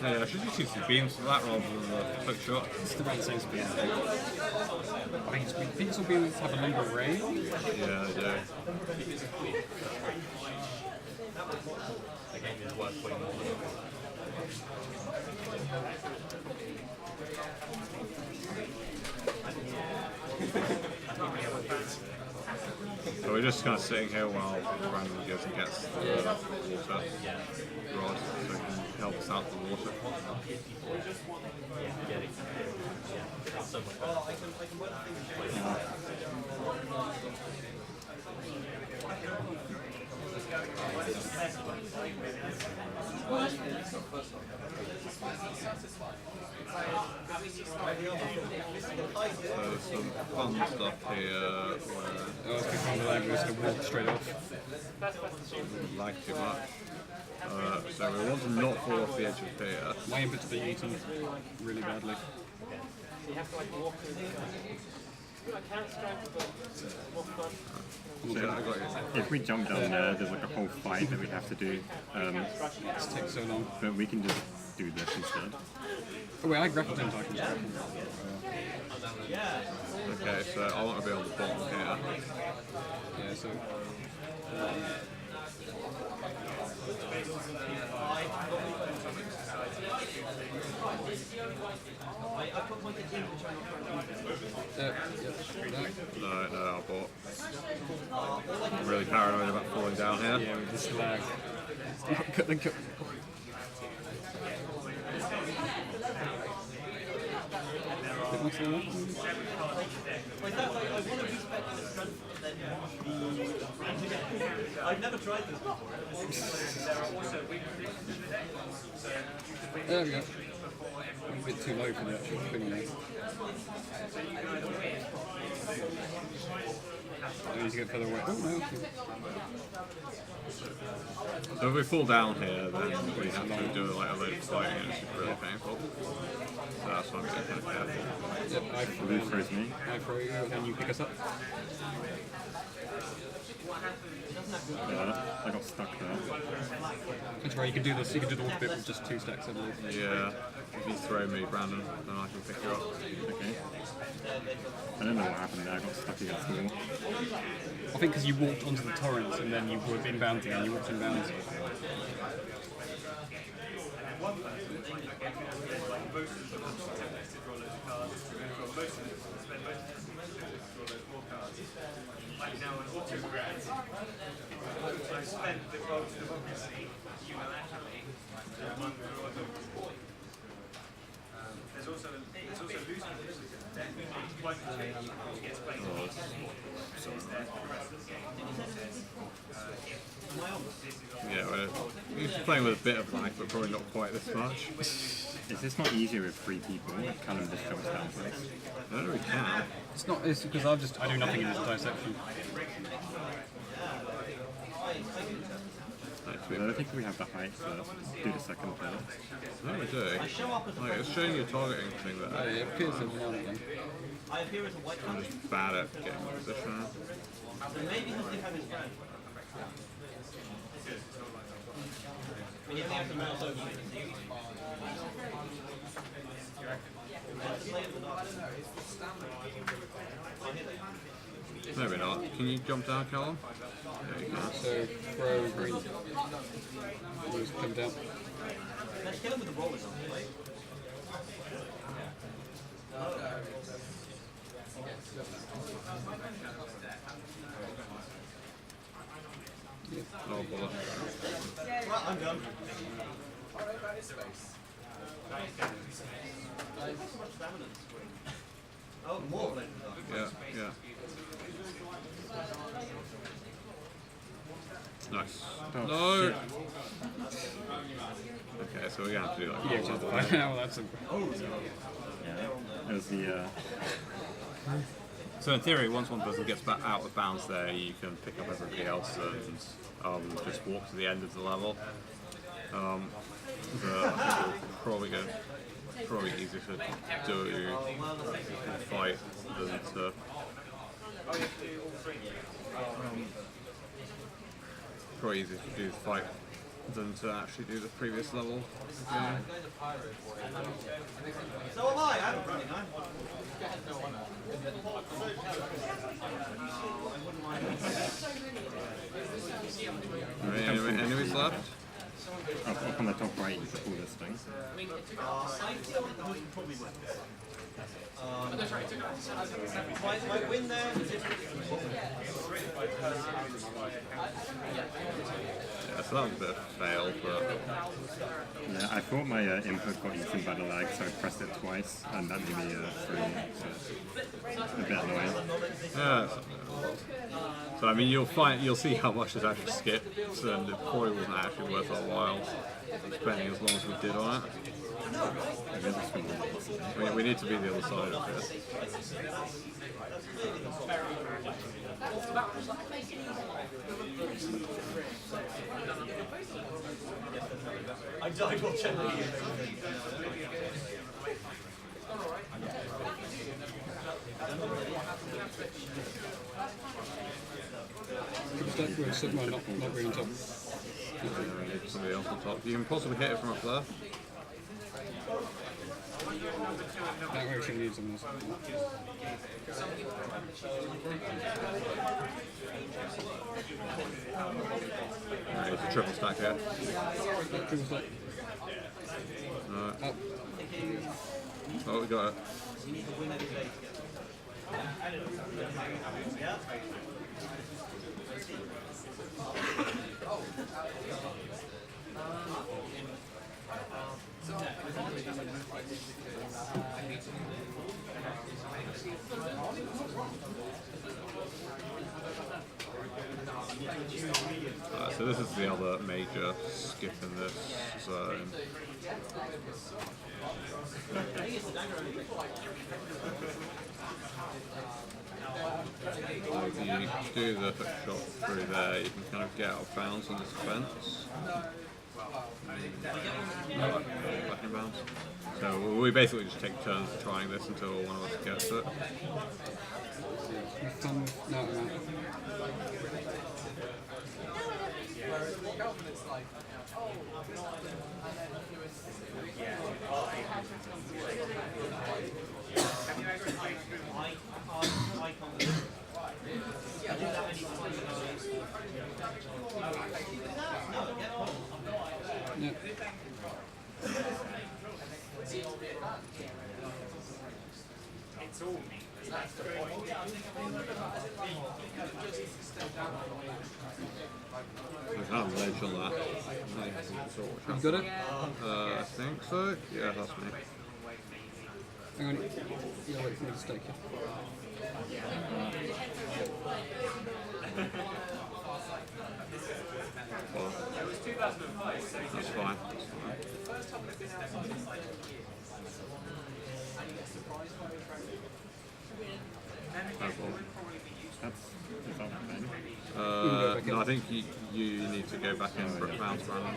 Yeah, I should just use the beams for that rather than the quick shot. It's about the same speed. I think pixel beams have a longer range. Yeah, they do. The game is worth way more than So we're just kind of sitting here while Brandon goes and gets the water rod so he can help us out with the water. So there's some fun stuff here where Oh, it's become the language to walk straight off. I like too much. So we want to not fall off the edge of here. My input's being eaten really badly. You have to like walk through the like counter strike, but more fun. So yeah, I got you. If we jump down there, there's like a whole fight that we have to do. This takes so long. But we can just do this instead. Oh wait, I grappled him, so I can just grapple. Okay, so I want to be on the bottom here. Yeah, so... No, I bought. I'm really paranoid about falling down here. Yeah, with this lag. I've never tried this before. There we go. I'm a bit too low for the actual thing there. I need to get further away. Oh no. So if we fall down here, then we have to do like a load of fighting and it's just really painful. So that's why I'm getting kind of careful. Yep, I throw Blue throws me. I throw you, and then you pick us up. I got stuck there. That's right, you can do this, you can do the water bit with just 2 stacks, I believe. Yeah, if you throw me, Brandon, then I can pick you up. Okay. I don't know what happened there, I got stuck against the wall. I think because you walked onto the torrent and then you were inbound again, you walked inbound. Yeah, we're used to playing with a bit of lag, but probably not quite this much. Is this not easier with 3 people? Callum just jumps down first. I don't know if we can. It's not, it's because I do nothing in this entire section. I don't think we have the height to do the second part. No, we do. Like, it's showing you a targeting thing Oh, there. yeah, it appears every now and again. I appear as a white I'm just bad at getting position. Maybe he'll think I'm his friend. And you think I can mouse over me? Maybe not. Can you jump down, Callum? Yeah, you can. So, throw green. Just come down. Let's kill him with the roller something, right? Oh, boy. Right, I'm done. Oh, more of it. Yeah, yeah. Nice. Oh, No! shit. Okay, so we're gonna have to do like Yeah, just find out, that's a... That was the, So in theory, once one person gets back out of bounds there, you can pick up everybody else and just walk to the end of the level. But I think we're probably easier to do a fight than to probably easier to do the fight than to actually do the previous level again. So am I haven't run it now. Any enemies left? Up on the top right, you put all this thing. I feel like the host probably wins. My win there is Yeah, so that was a bit of a fail, but Yeah, I thought my input got eaten by the lag, so I pressed it twice, and that made me through. So a bit annoying. yeah. So I mean, you'll see how much is actually skipped, and it probably wasn't actually worth our while spending as long as we did on it. I guess it's been really We need to be the other side of this. I died watching the Sigma not really on top. We need somebody else on top. You can possibly hit it from up there. That way we should use them. Right, it's a triple stack here. Triple stack. Up. Oh, we got it. So this is the other major skip in this zone. If you do the hook shot through there, you can kind of get out of bounds on this fence. Back in bounds. So we basically just take turns trying this until one of us gets it. No. Yeah. There's not a ledge on that. You got it? I think so. Yeah, that's me. Hang on. You gotta wait for me to stake it. Well, that's fine. Is that the thing? No, I think you need to go back in for a bounce round.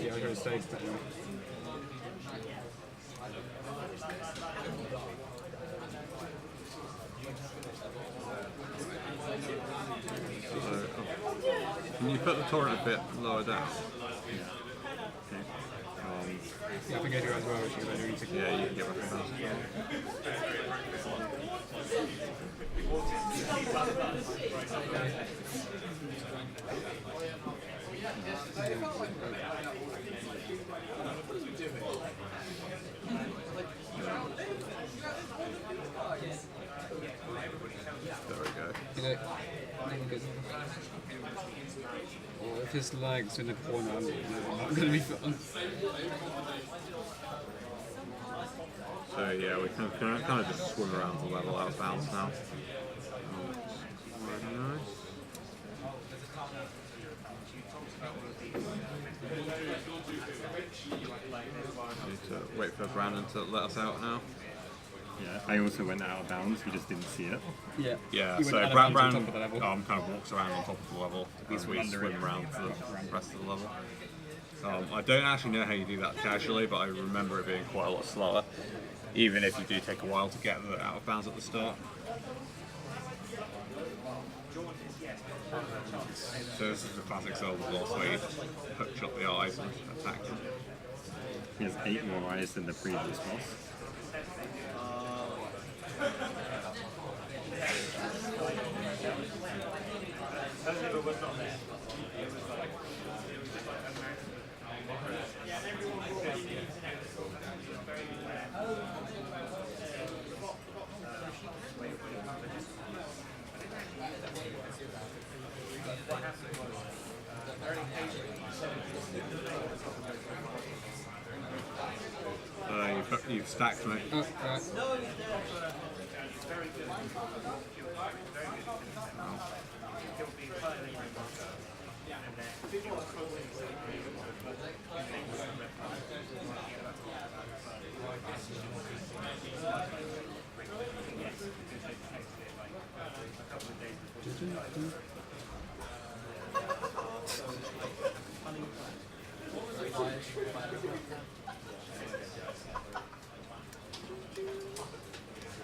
Yeah, I got a stage but anyway. So, can you put the torrent a bit lower down? Yeah, I can get here as well, which is very easy. Yeah, you can get back in bounce as well. There we go. You know, oh, if his legs in a corner, I'm not going to be fun. So yeah, we can kind of just swim around the level out of bounds now. Very nice. Need to wait for Brandon to let us out now. Yeah, I also went out of bounds, we just didn't see it. Yeah. Yeah, He went so out of bounds on Brandon top of the level. kind of walks around on top of the level as we under swim it. around the rest of the level. I don't actually know how you do that casually, but I remember it being quite a lot slower, even if you do take a while to get out of bounds at the start. So this is the classic Zelda boss where you hook shot the eyes and attack them. He has 8 more eyes than the previous boss. You've stacked me.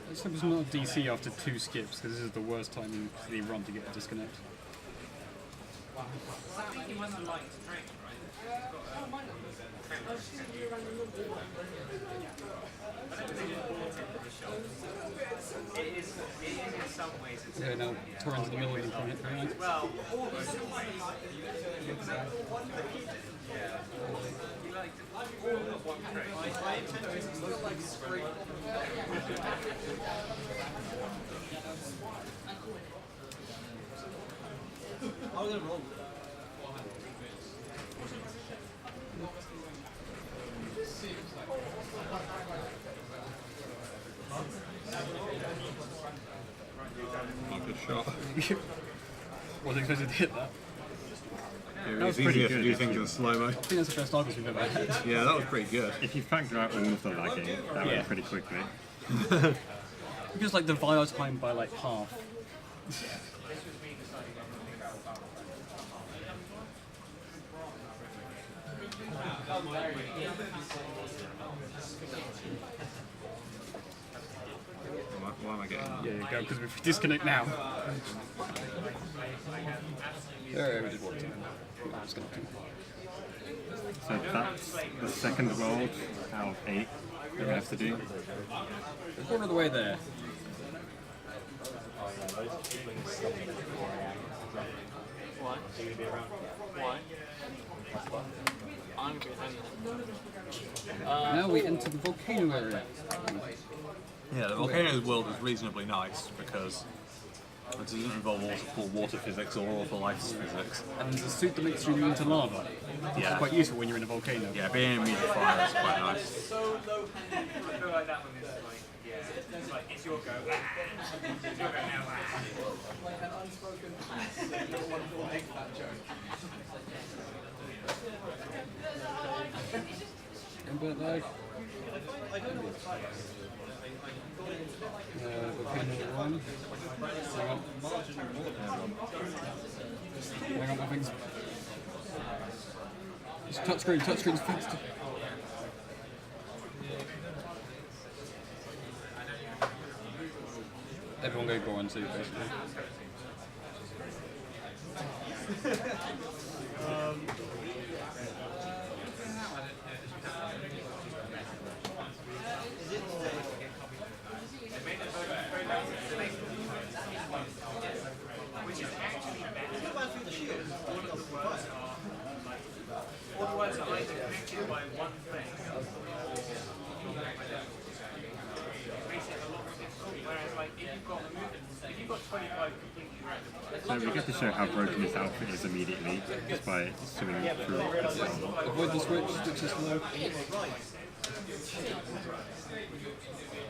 Let's hope it's not a DC after 2 skips, because this is the worst time in the run to get a disconnect. Okay, now Torrent's in the middle of the planet, very nice. I'm gonna roll. Not good shot. Wasn't expected to hit that. It was was pretty easier to good, do actually. things in slow-mo. I think that's the best Argus we've ever had. Yeah, that was pretty good. If you factor out all of the lagging, that Yeah. went pretty quickly. We just like divide our time by like half. Why am I getting that? Yeah, go, because if we disconnect now. Yeah, we did one time. I'm just gonna do. So that's the second world out of 8 that we have to do. There's one other way there. Why? Why? I'm going to be hanging. Now we enter the volcano area. Yeah, the Volcano's world is reasonably nice because it doesn't involve awful water physics or awful ice physics. And there's a suit that makes you immune to lava. Yeah. It's quite useful when you're in a volcano. Yeah, being immune to fire is quite nice. I feel like that one is like, yeah, it's like, it's your go. It's your go now. But like, volcano 1. Hang on, my things. It's touchscreen's fixed. Everyone go Goron too, basically. All the words are either connected by one thing, makes it a lot more difficult. Whereas, like, if you've got 25 completely random, So we get to show how broken this outfit is immediately, just by swimming through this level. Avoid the switch is slow.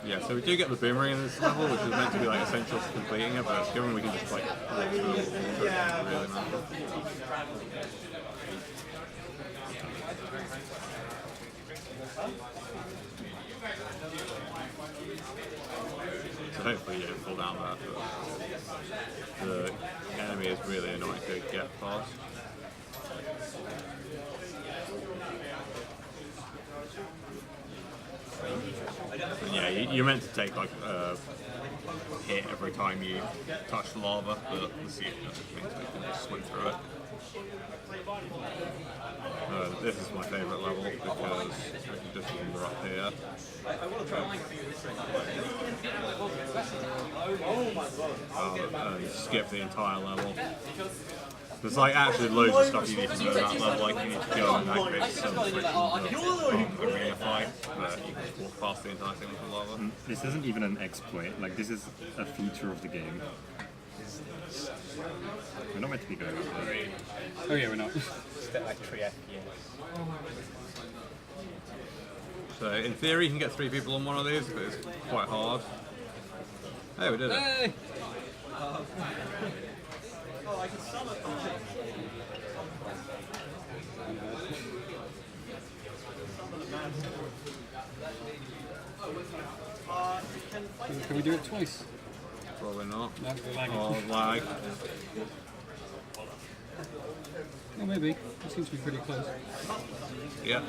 Yeah, so we do get the boomerang in this level, which is meant to be like essential to completing it, but given we can just like walk through it, it doesn't really matter. So hopefully you don't fall down that, but the enemy is really annoying to get past. And yeah, you're meant to take like hit every time you touch the lava, but the sea just means we can just swim through it. This is my favourite level because I can just wander up here. And skip the entire level. There's like actually loads of stuff you need to know about level, like you need to go and activate some switch and arena fight, but you can just walk past the entire thing with the lava. This isn't even an exploit, like this is a feature of the game. We're not meant to be going up there. Oh yeah, we're not. Step like 3 FPS. So in theory you can get 3 people on one of these, but it's quite hard. Hey, we did it. Hey! Oh, I can summon. Can we do it twice? Probably not. No, we're lagging. Oh, lag. Oh, maybe. It seems to be pretty close. Yeah.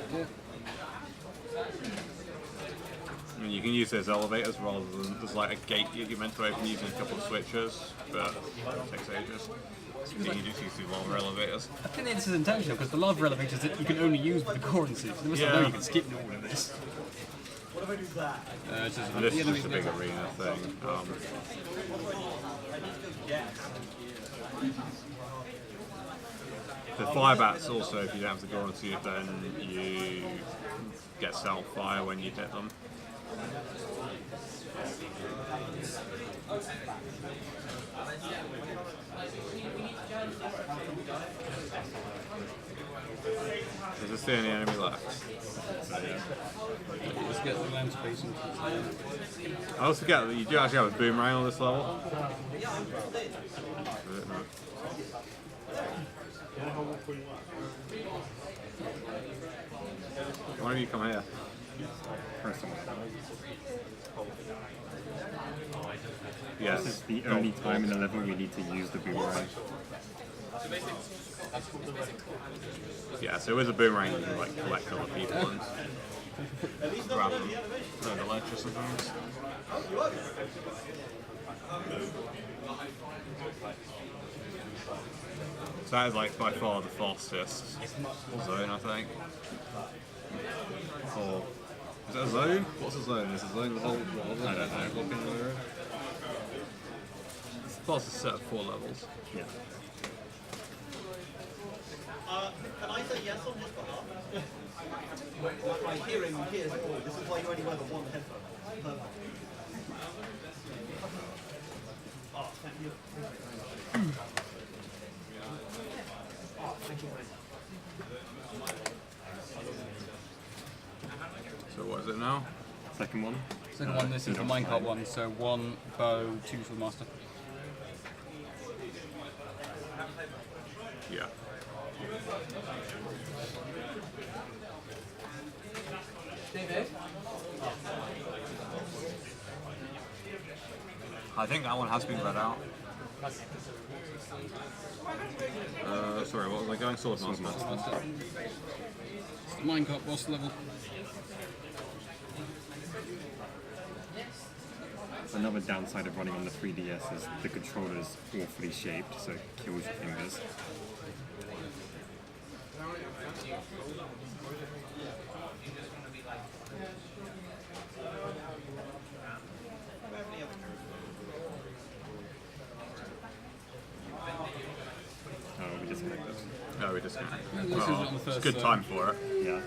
I mean, you can use those elevators rather than there's like a gate you're meant to open using a couple of switches, but it takes ages. So you just use the lava elevators. I think this is intentional because the lava elevators that you can only use with the currency. So they must know you can skip all of this. What if I do that? And this is just a big arena thing. The fire bats also, if you don't have the currency, then you get self-fire when you hit them. Is this the only enemy left? Let's get the land space into I always forget that you do actually have a boomerang on this level. Why don't you come here? First of all. Yes. This is the only time in the level we need to use the boomerang. Yeah, so with a boomerang you can like collect other people and grab them over the ledge or something. So that is like by far the fastest zone, I think. Or is that a zone? What's a zone? Is a zone the whole level? I don't know. It's the fastest set of 4 levels. Yeah. Can I say yes on his behalf? My hearing hears it all. This is why you only wear the one headphone. Perfect. Oh, thank you. Oh, thank you. So what is it now? Second one. Second one, this is the minecart one, so 1 bow, 2 for the master. Yeah. I think that one has been read out. Sorry, what was I going? Sword Master. It's the minecart boss level. Another downside of running on the 3DS is the controller's awfully shaped, so it kills your fingers. Oh, we disconnect this. No, we just can't. This is on the It's first, a good time for it. Yeah.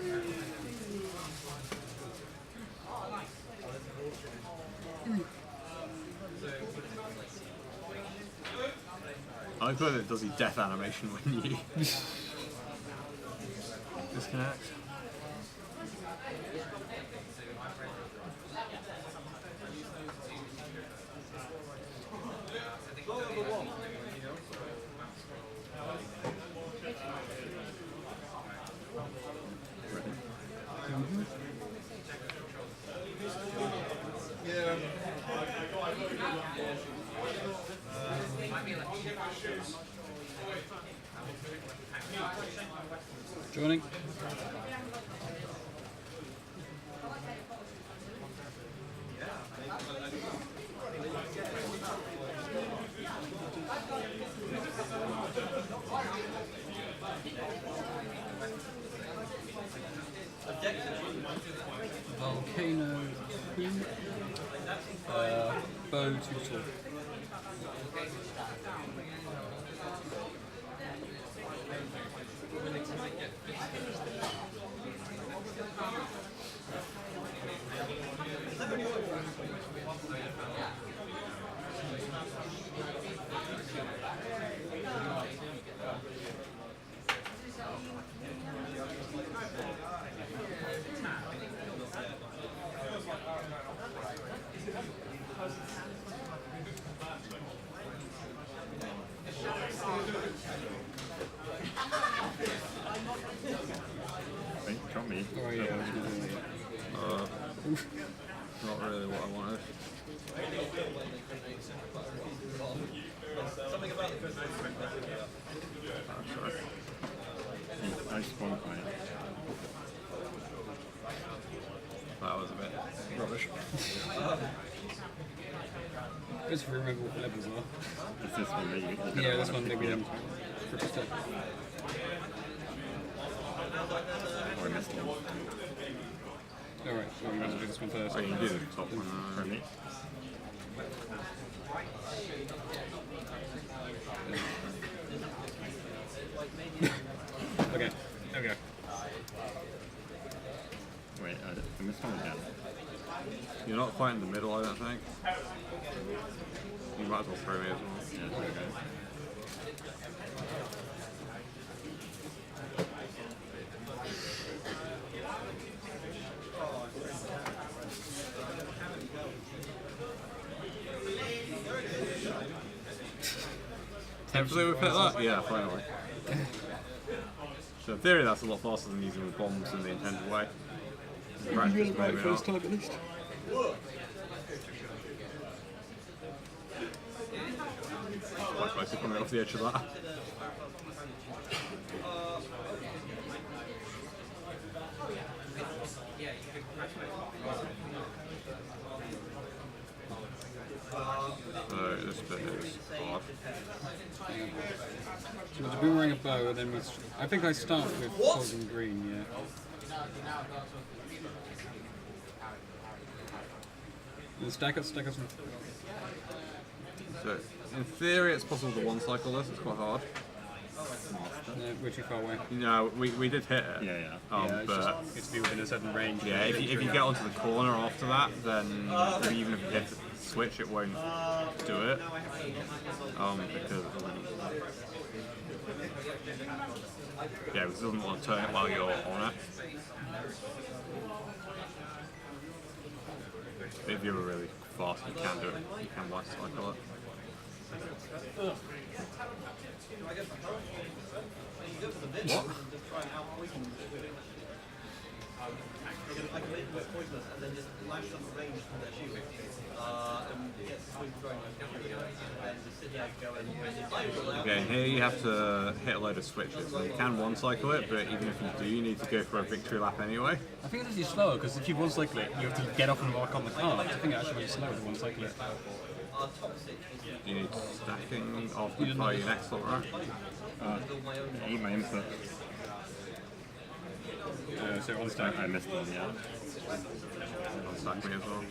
I like that it does the death animation when you disconnect. Joining. Volcano, Queen, bow, 2 sword. Wait, got me. Oh yeah, Not really what I wanted. Oh, sorry. I spawned by it. That was a bit rubbish. just remember what the levels are. Is this one that you Yeah, this one that we haven't. Oh, I missed one. Alright, so we might as well do this one first. Oh, you can do the top one. For me. Okay, there we go. Wait, I missed one again. You're not quite in the middle, I don't think. You might as well throw me as well. Yeah, okay. Hopefully we've hit that? Yeah, finally. So in theory that's a lot faster than using the bombs in the intended way. In practice, maybe not. time at least. Quite close to coming off the edge of that. So this bit is hard. So it's a boomerang, a bow, and then I think I start with gold and green, yeah. And stack us. So in theory it's possible to one cycle this, it's quite hard. We're too far away. No, we did hit it. Yeah, yeah. Yeah, But it's to be within a certain range. yeah, if you get onto the corner after that, then even if you hit the switch, it won't do it. Because yeah, because it doesn't want to turn it while you're on it. If you're really fast, you can do it. You can life cycle it. What? I can make them pointless and then just lash them range from their shield and get swing throwing and just sit there going. Okay, here you have to hit a load of switches. You can one cycle it, but even if you do, you need to go for a victory lap anyway. I think it's actually slower because if you one cycle it, you have to get off and walk on the card. I think it actually makes it slower to one cycle it. You need stacking after you fire your next lot, right? Eat my input. So on stack. I missed one, yeah. Stack me as well.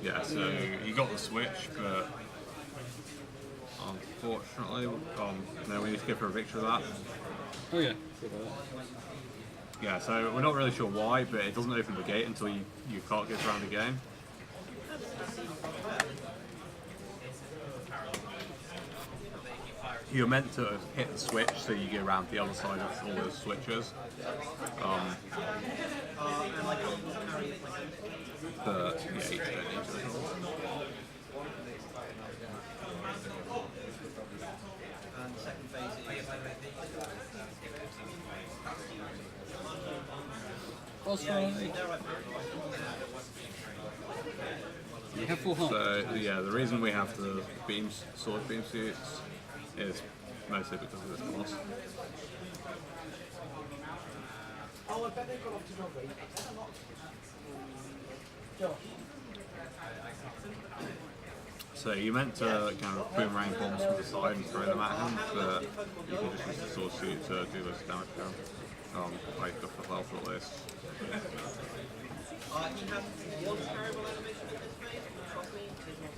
Yeah, so you got the switch, but unfortunately, no, we need to go for a victory of that. Oh yeah. Yeah, so we're not really sure why, but it doesn't open the gate until your cart goes around again. You're meant to hit the switch so you go around the other side of all those switches. But yeah, you just don't need to. And the second phase is You have full heart. So yeah, the reason we have the sword beam suits is mostly because of this boss. Oh, I bet they've gone off to Norway. I better not. Josh. So you meant to kind of boomerang bombs from the side and throw them at him, but you can just use the sword shoot to do less damage to him. I go for health at least. He has one terrible animation in his face, but trust me, he's not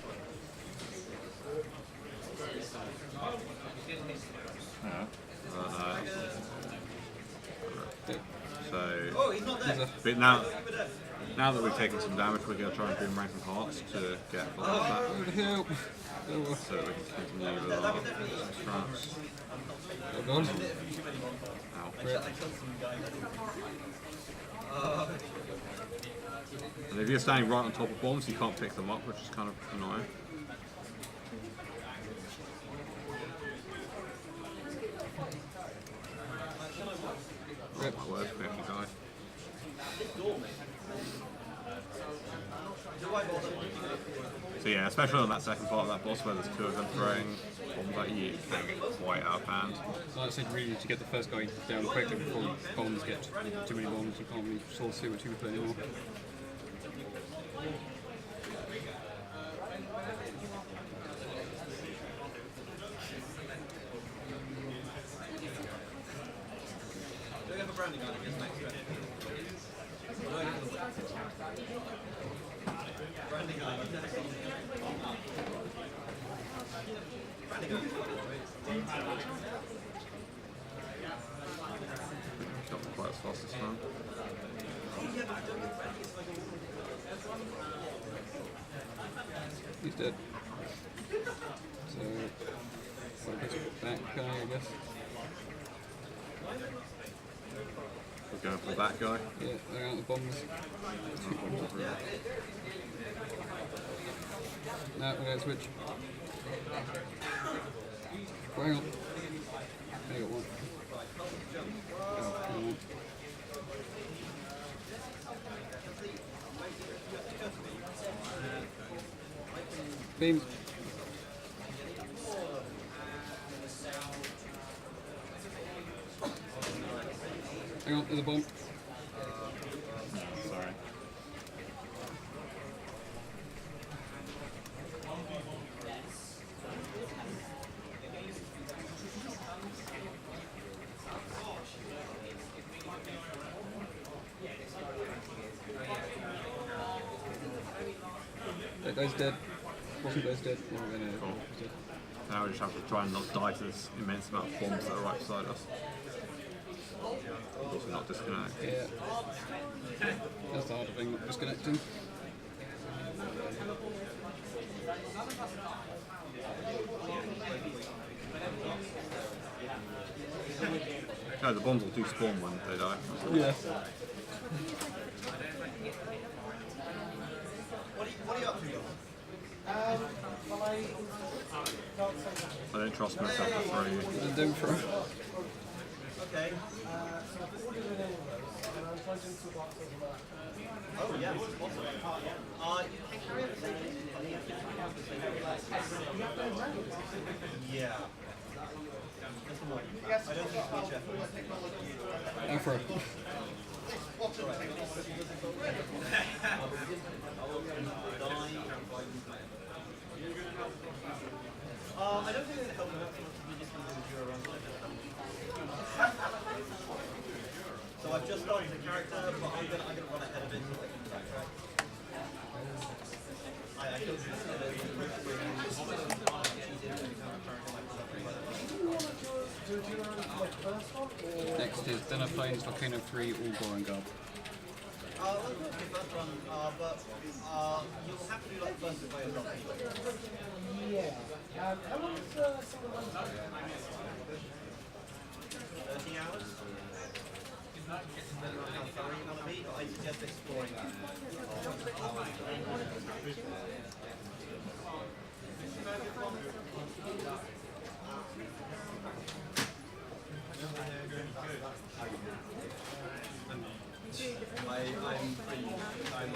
So, oh, he's not there. but now that we've taken some damage, we're going to try and boomerang some hearts to get full health back. Help! So we can continue with our strats. Oh god. Ow. And if you're standing right on top of bombs, you can't pick them up, which is kind of annoying. Rip. My word, we actually died. So yeah, especially on that second part of that boss where there's two of them throwing bombs at you, it can get quite out of hand. Like I said, really, to get the first guy down quickly before bombs get too many bombs, you can't really source through with 2 people anymore. Not quite as fast as fun. He's dead. So, well, I guess back guy, I guess. We're going for that guy. Yeah, they're out the bombs. No, we're gonna switch. Hang on. I got one. Oh, come on. Beams. Hang on, there's a bomb. Sorry. That guy's dead. Wasn't guy's dead. No, no, no. Cool. He's dead. Now we just have to try and not die to this immense amount of bombs that are right beside us. Also not disconnect. Yeah. That's the harder thing, disconnecting. No, the bombs will do spawn when they die. Yeah. What are you up to, Josh? Well, I can't say that. I don't trust myself to throw you. Don't throw. Okay. So I've ordered an invoice, and I'm trying to do 2 boxes of that. Oh, yeah, this is possible. You can carry over safety. Yeah. I don't think it's much effort. Afro. I don't think it's helping out so much as we just want to do a run. So I've just started the character, but I'm gonna run ahead of it so I can backtrack. I don't think Next is Dinner Plains, Volcano 3, all Goron Garb. let's do the first run, but you'll have to do like the first bit by yourself. Yeah. How long is some of the ones? 30 hours. Depending on how thorough you want to be, but I suggest exploring that. I'm pretty. I'm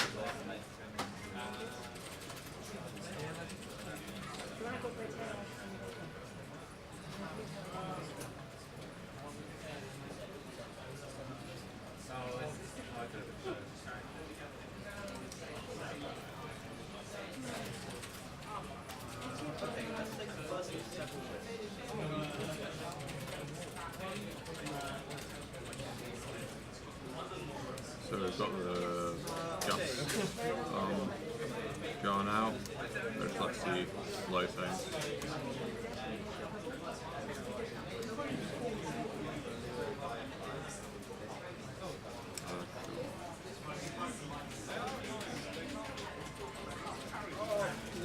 So we've got the gas going out, which lets you slow things.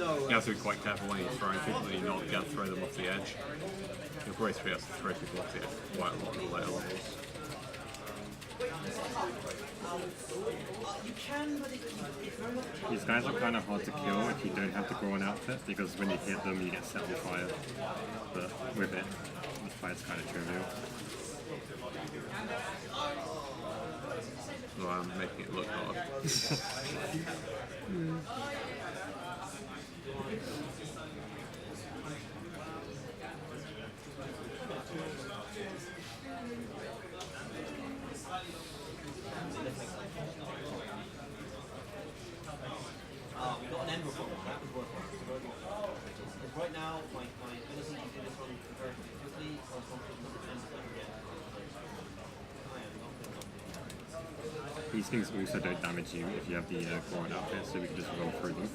You have to be quite careful when you're throwing people that you're not going to throw them off the edge. You'll probably have to throw people off the edge quite a lot in the later levels. These guys are kind of hard to kill if you don't have to grow an outfit, because when you hit them you get set on fire. But with it, the fight's kind of trivial. So I'm making it look hard. We've got an end report. That was working. Because right now, my innocent is doing this one comparatively quickly. So I'm confident number 10 is never get. I am not going to. These things also don't damage you if you have the grown outfit, so we can just roll through them.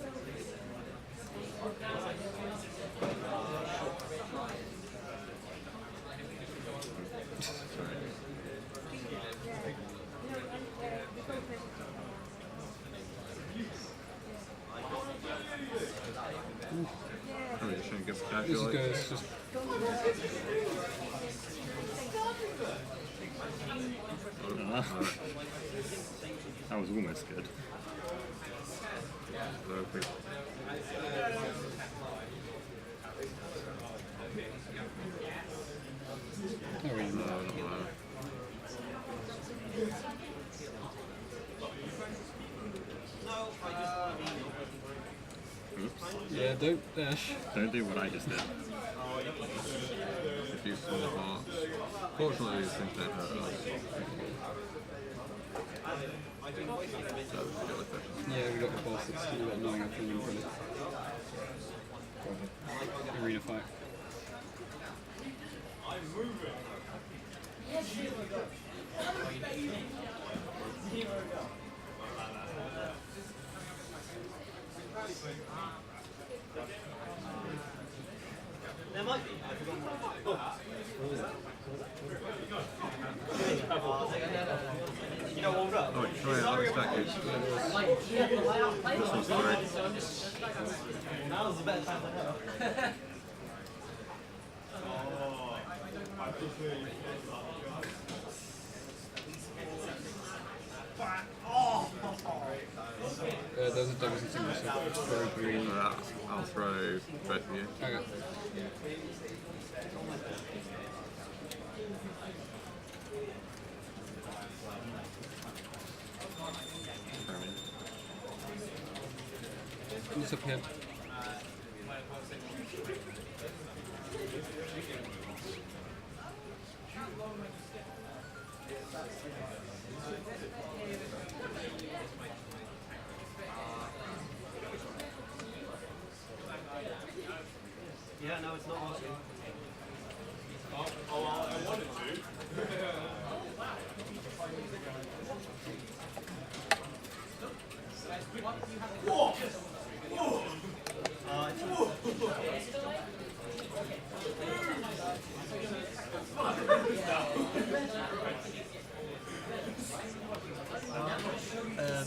Oh, you shouldn't give This casual. goes just. That was almost good. There we go. Oops. Yeah, don't dash. Don't do what I just did. If you small hearts. Fortunately, these things don't hurt us. So, deal with it. Yeah, we got the boss that's still annoying up in front of arena fight. There might be. I forgot what. You know, warmed up. Oh, wait, try another stack. This one's great. Now is the better time than ever. Those are doubles and singles, so very green. I'll throw both of you. Okay. It's up here. Yeah, no, it's not working. I wanted to.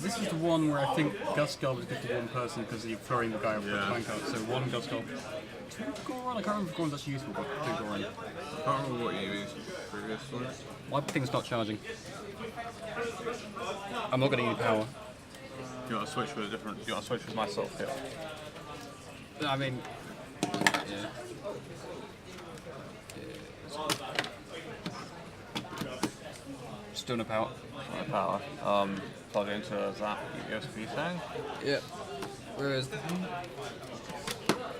This is the one where I think Gust Gull was good to one person because you're throwing the guy over the Minecart. So one Gust Gull, two Goron. I can't remember if Goron's actually useful, but two Goron. I can't remember what you used previously. My thing's not charging. I'm not getting any power. You got to switch with a different. You got to switch with myself here. I mean, yeah. Still no power. My power. Plug into that USB thing. Yep. Where is the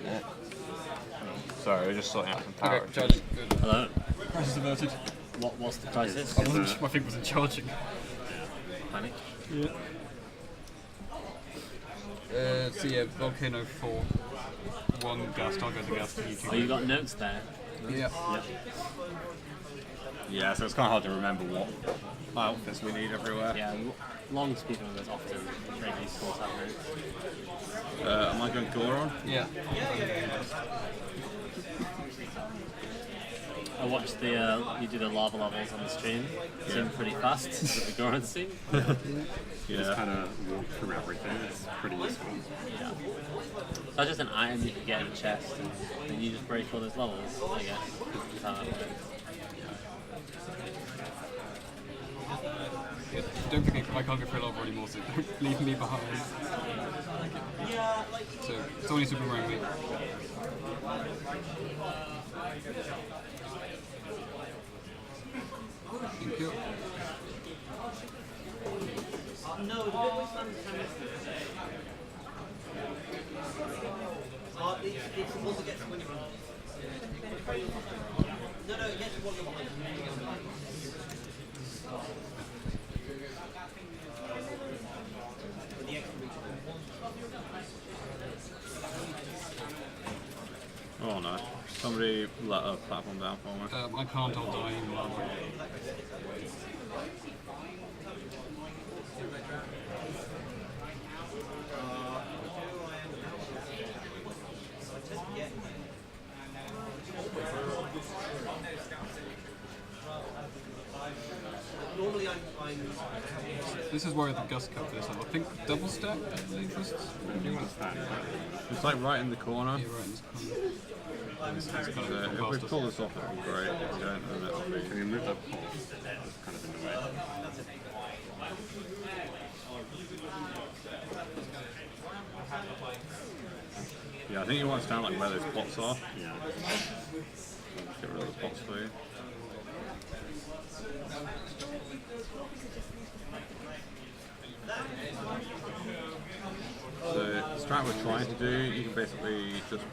Yeah. Sorry, we're just sorting out some power. Okay, charging. Good. Hello. Crisis averted. What's the crisis? I wasn't sure my thing wasn't charging. Panic. Yeah. So yeah, Volcano 4. One gas, I'll go to gas to you two. Oh, you got notes there. Yeah. Yep. Yeah, so it's kind of hard to remember what outfits we need everywhere. Yeah, long speedrun is often very useful to have notes. Am I going Goron? Yeah. I watched you do the lava levels on the stream. It seemed pretty fast with the Goron scene. Just kind of walk through everything. It's pretty useful. Yeah. So that's just an item you can get in a chest, and then you just break all those levels, I guess. That's how that works. Don't forget, I can't go through lava anymore, so don't leave me behind. So, someone needs to boomerang me. Thank you. No, the bit where you stand is kind of it's the one that gets when you're on. No, it gets one you're behind. With the extra reach. Oh no. Somebody let a platform down for me. I can't, I'll die in lava. Normally I'm This is where the gust cut this. I think double stack exists. If you want to stand, It's like right in the corner. Yeah, right in this corner. This is kind So of if we past us. pull this off, it would be great. If we don't, then it'll be. can you move that pole? It's kind of in the way. Yeah, I think you want to stand like where those pots are. Yeah. Just get rid of the pots for you. So the strat we're trying to do, you can basically just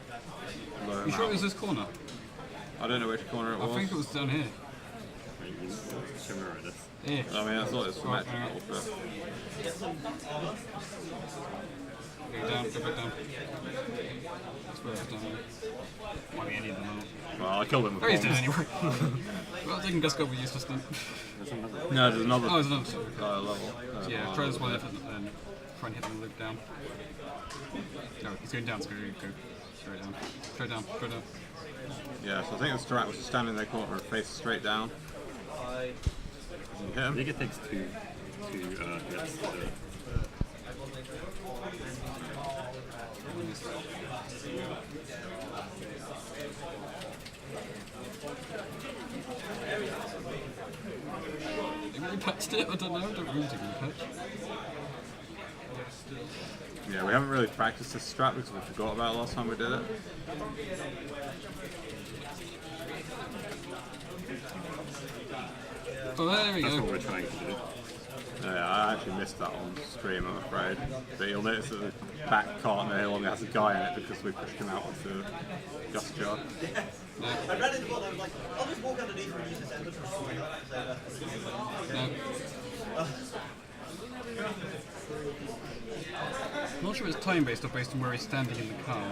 blow them You sure it out. was this corner? I don't know which corner it was. I think it was down here. Shimmer at this. Yeah. I mean, I thought it was Right, symmetrical, but Go down, go back down. That's where it's down there. Might be any of them. well, I killed him with Oh, he's dead bombs. anyway. Well, they can just go with useless then. No, there's another Oh, there's another two. level. Yeah, try this one and try and hit the loop down. No, he's going down, so go straight down. Straight down, straight down. Yeah, so I think the strat was to stand in their corner and face straight down. You hit I him? think it takes two hits to do it. Maybe we patched it, I don't know, I don't really think we patched. Yeah, we haven't really practiced this strat because we forgot about it last time we did it. Oh, there we That's what go. we're trying to do. Yeah, I actually missed that on stream, I'm afraid. But you'll notice that the back cart in the hill only has a guy in it because we pushed him out with the gust jar. I read it and I was like, I'll just walk underneath and use this end. No. I'm not sure it's time-based or based on where he's standing in the car.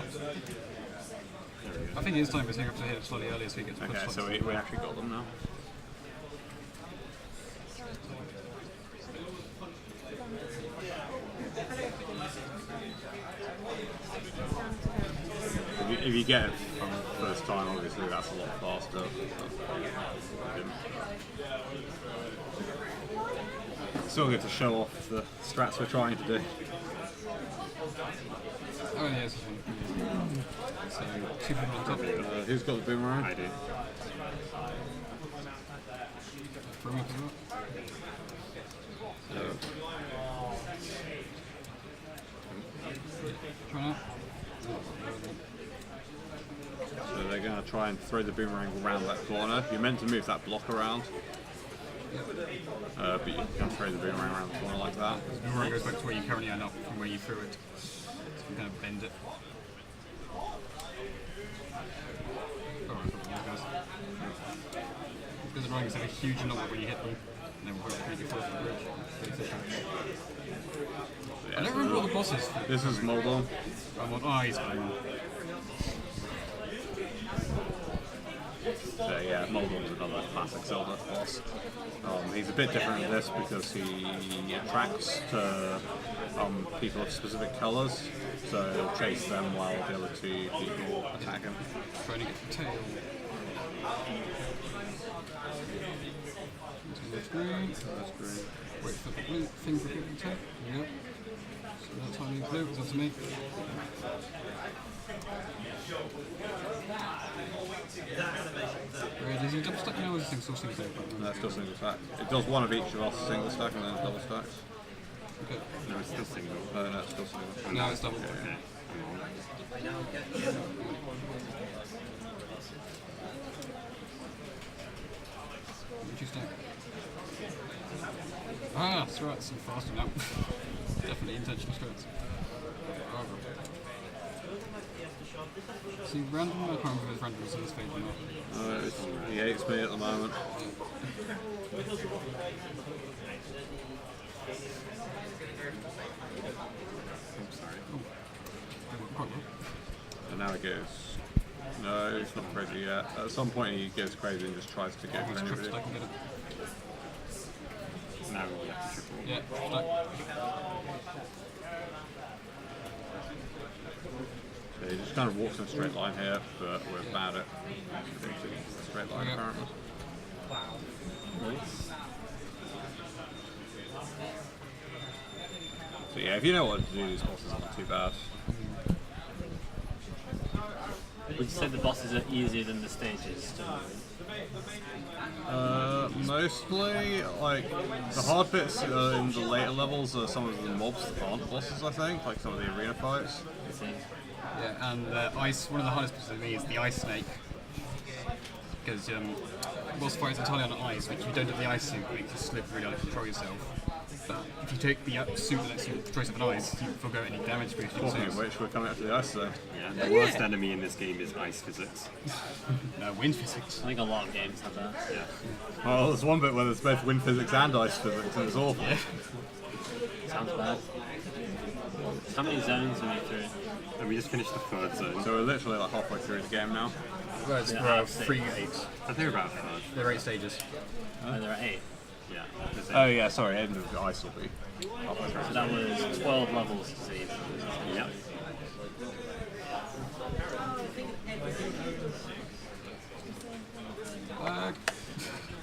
I think it is time-based, you have to hit it slightly earlier so he gets pushed. Okay, so we actually got them now. If you get it from the first time, obviously that's a lot faster. Still good to show off the strats we're trying to do. Oh yeah, this one. So, two people on top. Who's got the boomerang? I do. Bring up as well. Try now. So they're going to try and throw the boomerang around that corner. You're meant to move that block around, but you can throw the boomerang around the corner like that. The boomerang goes back to where you currently are, not from where you threw it. So you can kind of bend it. Alright, these guys. These guys are running a huge number when you hit them, and then we'll go pretty close to the bridge. I don't remember all the bosses. This is Moldon. Oh, he's fine. So yeah, Moldorm's another classic Zelda boss. He's a bit different in this because he attracts to people of specific colours, so he'll chase them while the other two people attack him. Trying to get the tail. That's green. That's green. Wait for the blue thing for people to take. Yep. So that's how you blue, it's up to me. Right, is he double stack now or is this thing still single stack? No, it's still single stack. It does one of each of us single stack and then double stacks. Okay. No, it's still single. No, it's still single. Now it's double. Okay. Would you stack? Ah, strats and faster now. Definitely intentional strats. See, random, I can't remember if it's random in this phase or not. He hates me at the moment. I'm sorry. Quite well. And now he goes. No, it's not crazy yet. At some point he goes crazy and just tries to get Let's rid triple of stack and get it. Now we have to triple. Yeah, stack. So he just kind of walks in a straight line here, but we're bad at predicting a straight line Yeah. apparently. Nice. So yeah, if you know what to do, these bosses aren't too bad. Would you say the bosses are easier than the stages? Mostly, like, the hard bits in the later levels are some of the mobs that aren't bosses, I think, like some of the arena fights. I see. Yeah, and one of the hardest bits for me is the ice snake. Because boss fights entirely on ice, which if you don't have the ice suit, it makes you slip really hard to control yourself. But if you take the suit that lets you choice of an ice, you forgo any damage boost. Talking of which, we're coming up to the ice zone. Yeah, the worst enemy in this game is ice physics. No, wind physics. I think a lot of games have that. Yeah. Well, there's one bit where there's both wind physics and ice physics, and it's awful. Yeah. Sounds bad. How many zones are we through? And we just finished the third zone. So we're literally like halfway through the game now. Well, it's Yeah, 3 8. I think we're about a third. There are 8 stages. Oh, there are 8. Yeah. there's Oh eight. yeah, sorry, end of the ice will be. So that was 12 levels to see. Yeah.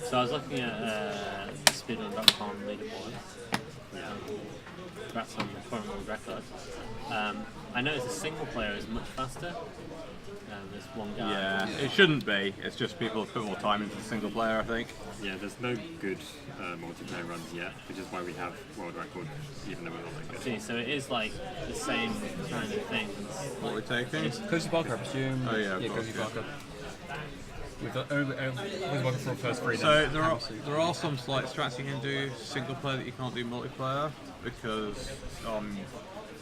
So I was looking at speedrun.com leaderboard. That's on the current world record. I noticed the single player is much faster. There's one guy. Yeah, it shouldn't be. It's just people have put more time into the single player, I think. Yeah, there's no good multiplayer runs yet, which is why we have world record, even though we're not that good. See, so it is like the same kind of thing. What are we taking? Cozy Barker, I presume. Oh, yeah, of Yeah, course, Cozy yeah. Barker. We've got Cozy Barker for the first 3 So then. there are some slight strats you can do single player that you can't do multiplayer because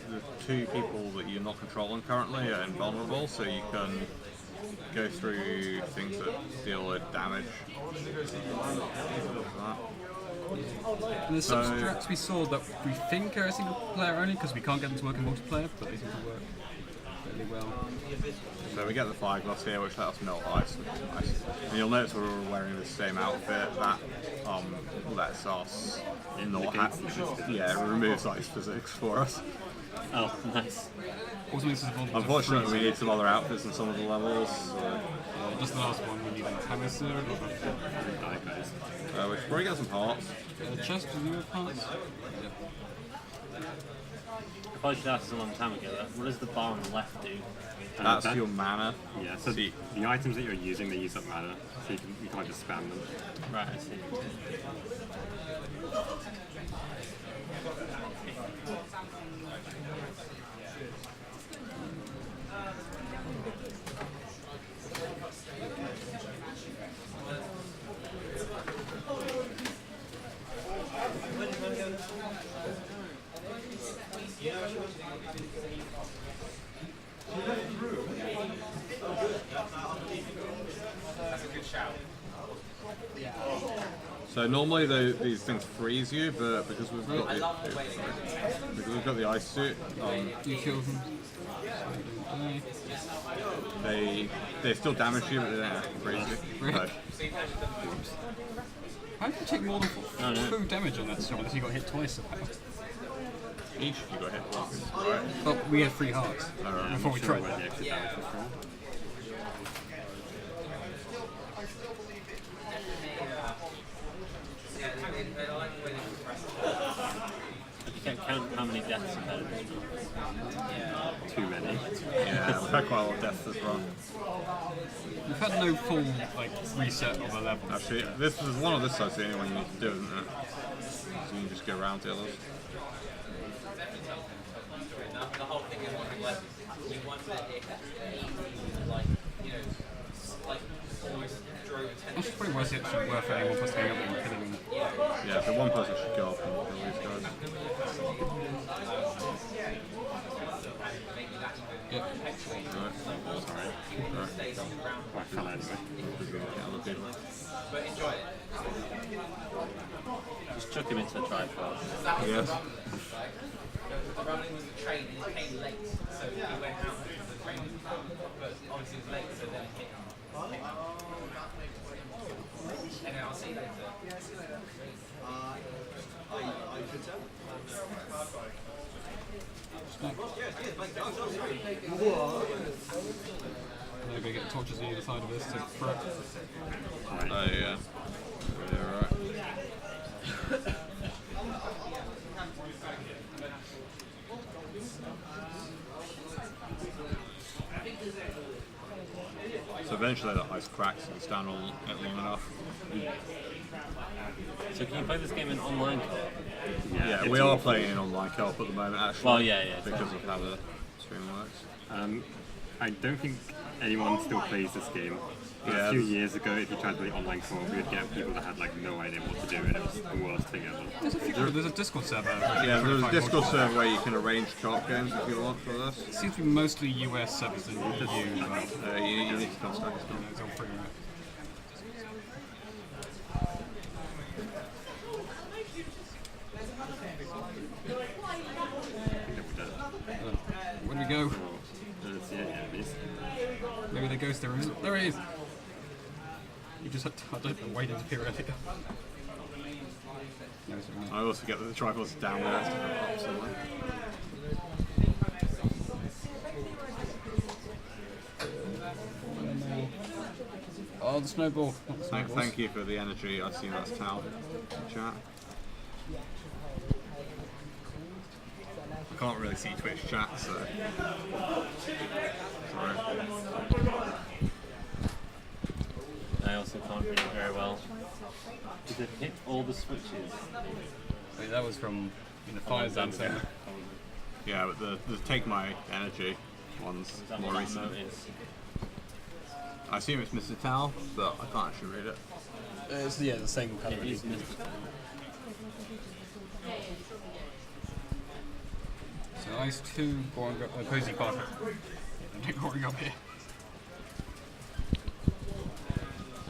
the two people that you're not controlling currently are invulnerable, so you can go through things that deal with damage. And there's some strats we saw that we think are single player only because we can't get them to work in multiplayer, but they seem to work fairly well. So we get the fire gloves here, which let us melt ice, which is nice. And you'll notice we're all wearing the same outfit. That lets us not have. Yeah, it removes ice physics for us. Oh, nice. Also makes us vulnerable to Unfortunately, we freezing. need some other outfits in some of the levels, Just the last one, we need a hammer sword or a Diagnosed. we should probably get some hearts. chest with new parts. I probably should ask this a long time ago. What does the bar on the left do? That's that- your mana. Yeah, so the items that you're using, they use up mana, so you can't just spam them. Right, I see. So normally these things freeze you, but because we've got the ice suit, You kill them. they still damage you, but they don't have to freeze you. Really? No. How did you take more than full damage on that sword unless you got hit twice somehow? Each you got hit once. Right. Well, we had 3 hearts before we tried where that. the extra damage was from. You can't count how many deaths you've had. Too many. Yeah, we've had quite a lot of deaths as well. We've had no full reset of a level. Actually, this is one of this side's the only one you need to do, isn't it? So you can just go around the others. That's probably why it's actually worth anyone plus going up there and killing them. Yeah, so one person should go up and kill these guys. Yep. Right. Sorry. Right. I fell anyway. Yeah, other people. Just chuck him into the triforce. Yes. Running was a train and he came late, so he went out because the train was come, but obviously it was late, so then he hit him. And then I'll see you later. I'm going to get the torches on either side of this to throw it. Oh yeah. Yeah, right. So eventually that ice cracks and it's down long enough. So can you play this game in online co-op? Yeah, we are playing in online co-op at the moment actually. Well, yeah. Because of how the stream works. I don't think anyone still plays this game. Yeah, A few years ago, if you tried to play online co-op, we would get people that had no idea what to do, and it was the worst thing ever. There's a Discord server. Yeah, there's a Discord server where you can arrange co-op games if you want for this. It seems to be mostly US servers than EU. You need to contact us. It's all free, right? Where do we go? Let's see it, enemies. Maybe the ghost there is. There he is! You just had to, I don't know, wait to appear earlier. No, it's not. I always forget that the triforce is down there instead of up somewhere. Oh, the snowball. Not the snowballs. Thank you for the energy. I've seen that's Tal in chat. I can't really see Twitch chat, so sorry. I also can't read it very well. Did it hit all the switches? Wait, that was from the fire zone. So. Yeah, but the take my energy one's Is that more what that recent. note is? I assume it's Mr. Tal, but I can't actually read it. It's the same colour. It is Mr. So ice 2, boring up, cozy carpet. Yeah, boring up here.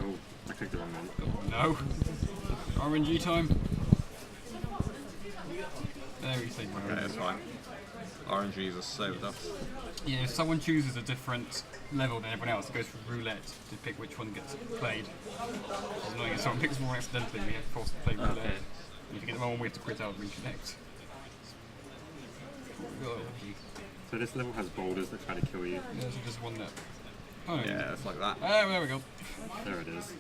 Oh, I clicked the wrong one. No. RNG time. There we say. Okay, it's fine. RNGs are saved up. Yeah, if someone chooses a different level than everyone else, it goes through roulette to pick which one gets played. It's annoying if someone picks more accidentally, we have to force to play roulette. Okay. And if you get the wrong way to quit out, reconnect. Oh, So this level has boulders that try to kill you. yeah, so just one that. Oh, Yeah, it's like that. Oh, there we go. There it is.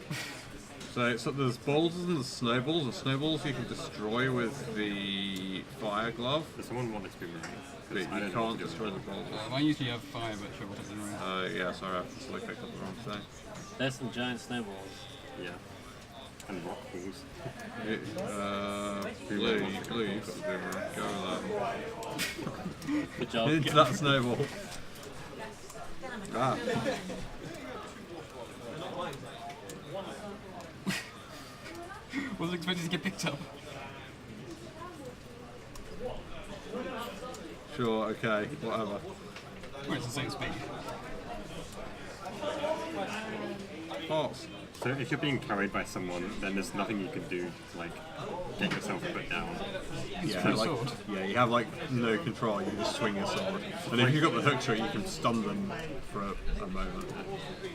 So there's boulders and there's snowballs. The snowballs you can destroy with the fire glove, Does someone want this to be moving? but you can't destroy the boulders. I usually have fire, but sure, what doesn't around. Yeah, sorry, I've just picked up the wrong thing. There's some giant snowballs. Yeah. And rock balls. Blue, you've got the boomerang. Go Good job. into that snowball. Ah. Wasn't expecting to get picked up. Sure, okay, whatever. Well, it's the same speed. Horse. So if you're being carried by someone, then there's nothing you can do to like get yourself put down. Yeah, Free like, sword. yeah, you have like no control. You can just swing your sword, and if you've got the hook to it, you can stun them for a moment.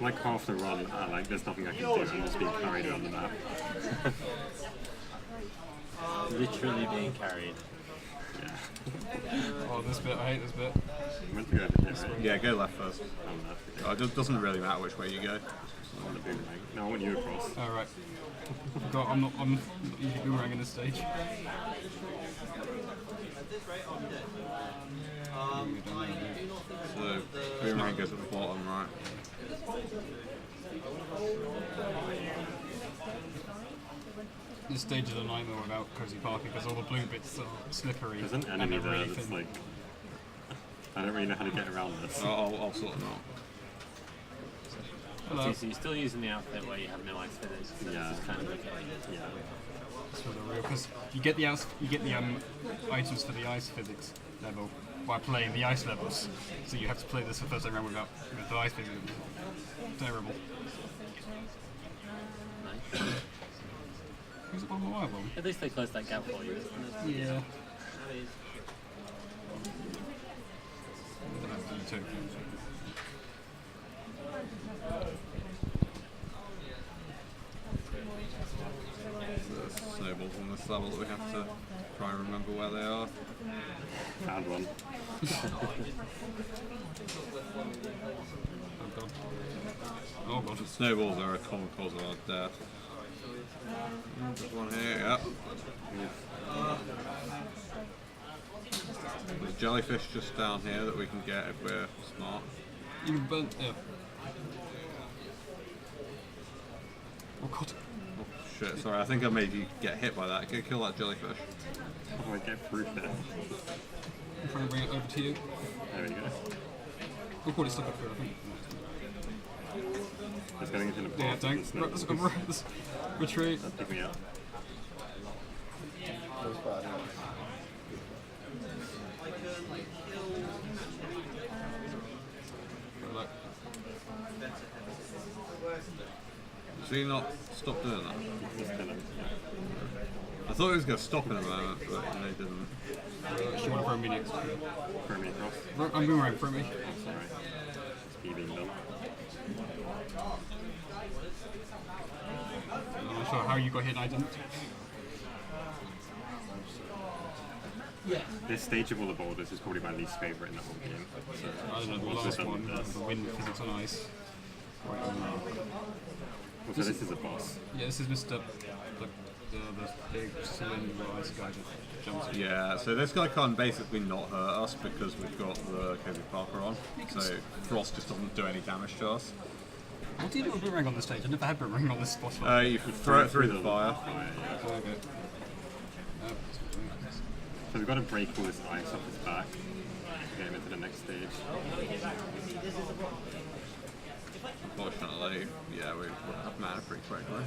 Like half the run, like there's nothing I can do. I'm just being carried around the map. Literally being carried. Oh, this bit, I hate this bit. I'm meant to go over here, right? Yeah, go left first. I'm left. It doesn't really matter which way you go. I want the boomerang. No, I want you across. Alright. God, I'm not using boomerang in this stage. So boomerang goes at the bottom, right? This stage is a nightmare without cozy parking because all the blue bits are slippery. There's an and enemy they're there really that's thin. like... I don't really know how to get around this. I'll sort them out. Hello. So you're still using the outfit where you have no ice feathers. Yeah. It's kind of like, Yeah. That's for the real, because you get the items for the ice physics level by playing the ice levels. So you have to play this the first time around with the ice physics. Terrible. Who's up on the wire bomb? at least they closed that gap for you. Yeah. There's snowballs on this level that we have to try and remember where they are. Found one. Oh god. Oh god. Snowballs are a common cause of our death. There's one here, yep. There's jellyfish just down here that we can get if we're smart. You burnt. Yeah. Oh god. Oh shit, sorry, I think I made you get hit by that. Go kill that jellyfish. How do I get through there? I'm trying to bring it over to you. There we go. Oh god, it's stuck up here, I think. It's getting into the Yeah, path don't. of the snow. Let's retreat. Pick me up. Look. So you not stop doing that? Just kind of, I thought he was going to stop in a moment, but no, he didn't. She want to throw me next. throw me across. I'm boomerang, throw me. Sorry. It's me being dumb. I'm not sure how you got hit and I didn't. This stage of all the boulders is probably my least favourite in the whole game. So, I don't know, the once last we're done one, with this. the wind physics on ice. Also, this is a boss. Yeah, this is Mr. The big cylinder ice guy that jumps in. Yeah, so this guy can't basically not hurt us because we've got the Kobe Parker on. So Frost just doesn't do any damage to us. What do you do with boomerang on this stage? I've never had boomerang on this spot. You throw it through the fire. Oh, yeah. Okay. So we've got to break all this ice off his back to get him into the next stage. Unfortunately, yeah, we have mana pretty quickly.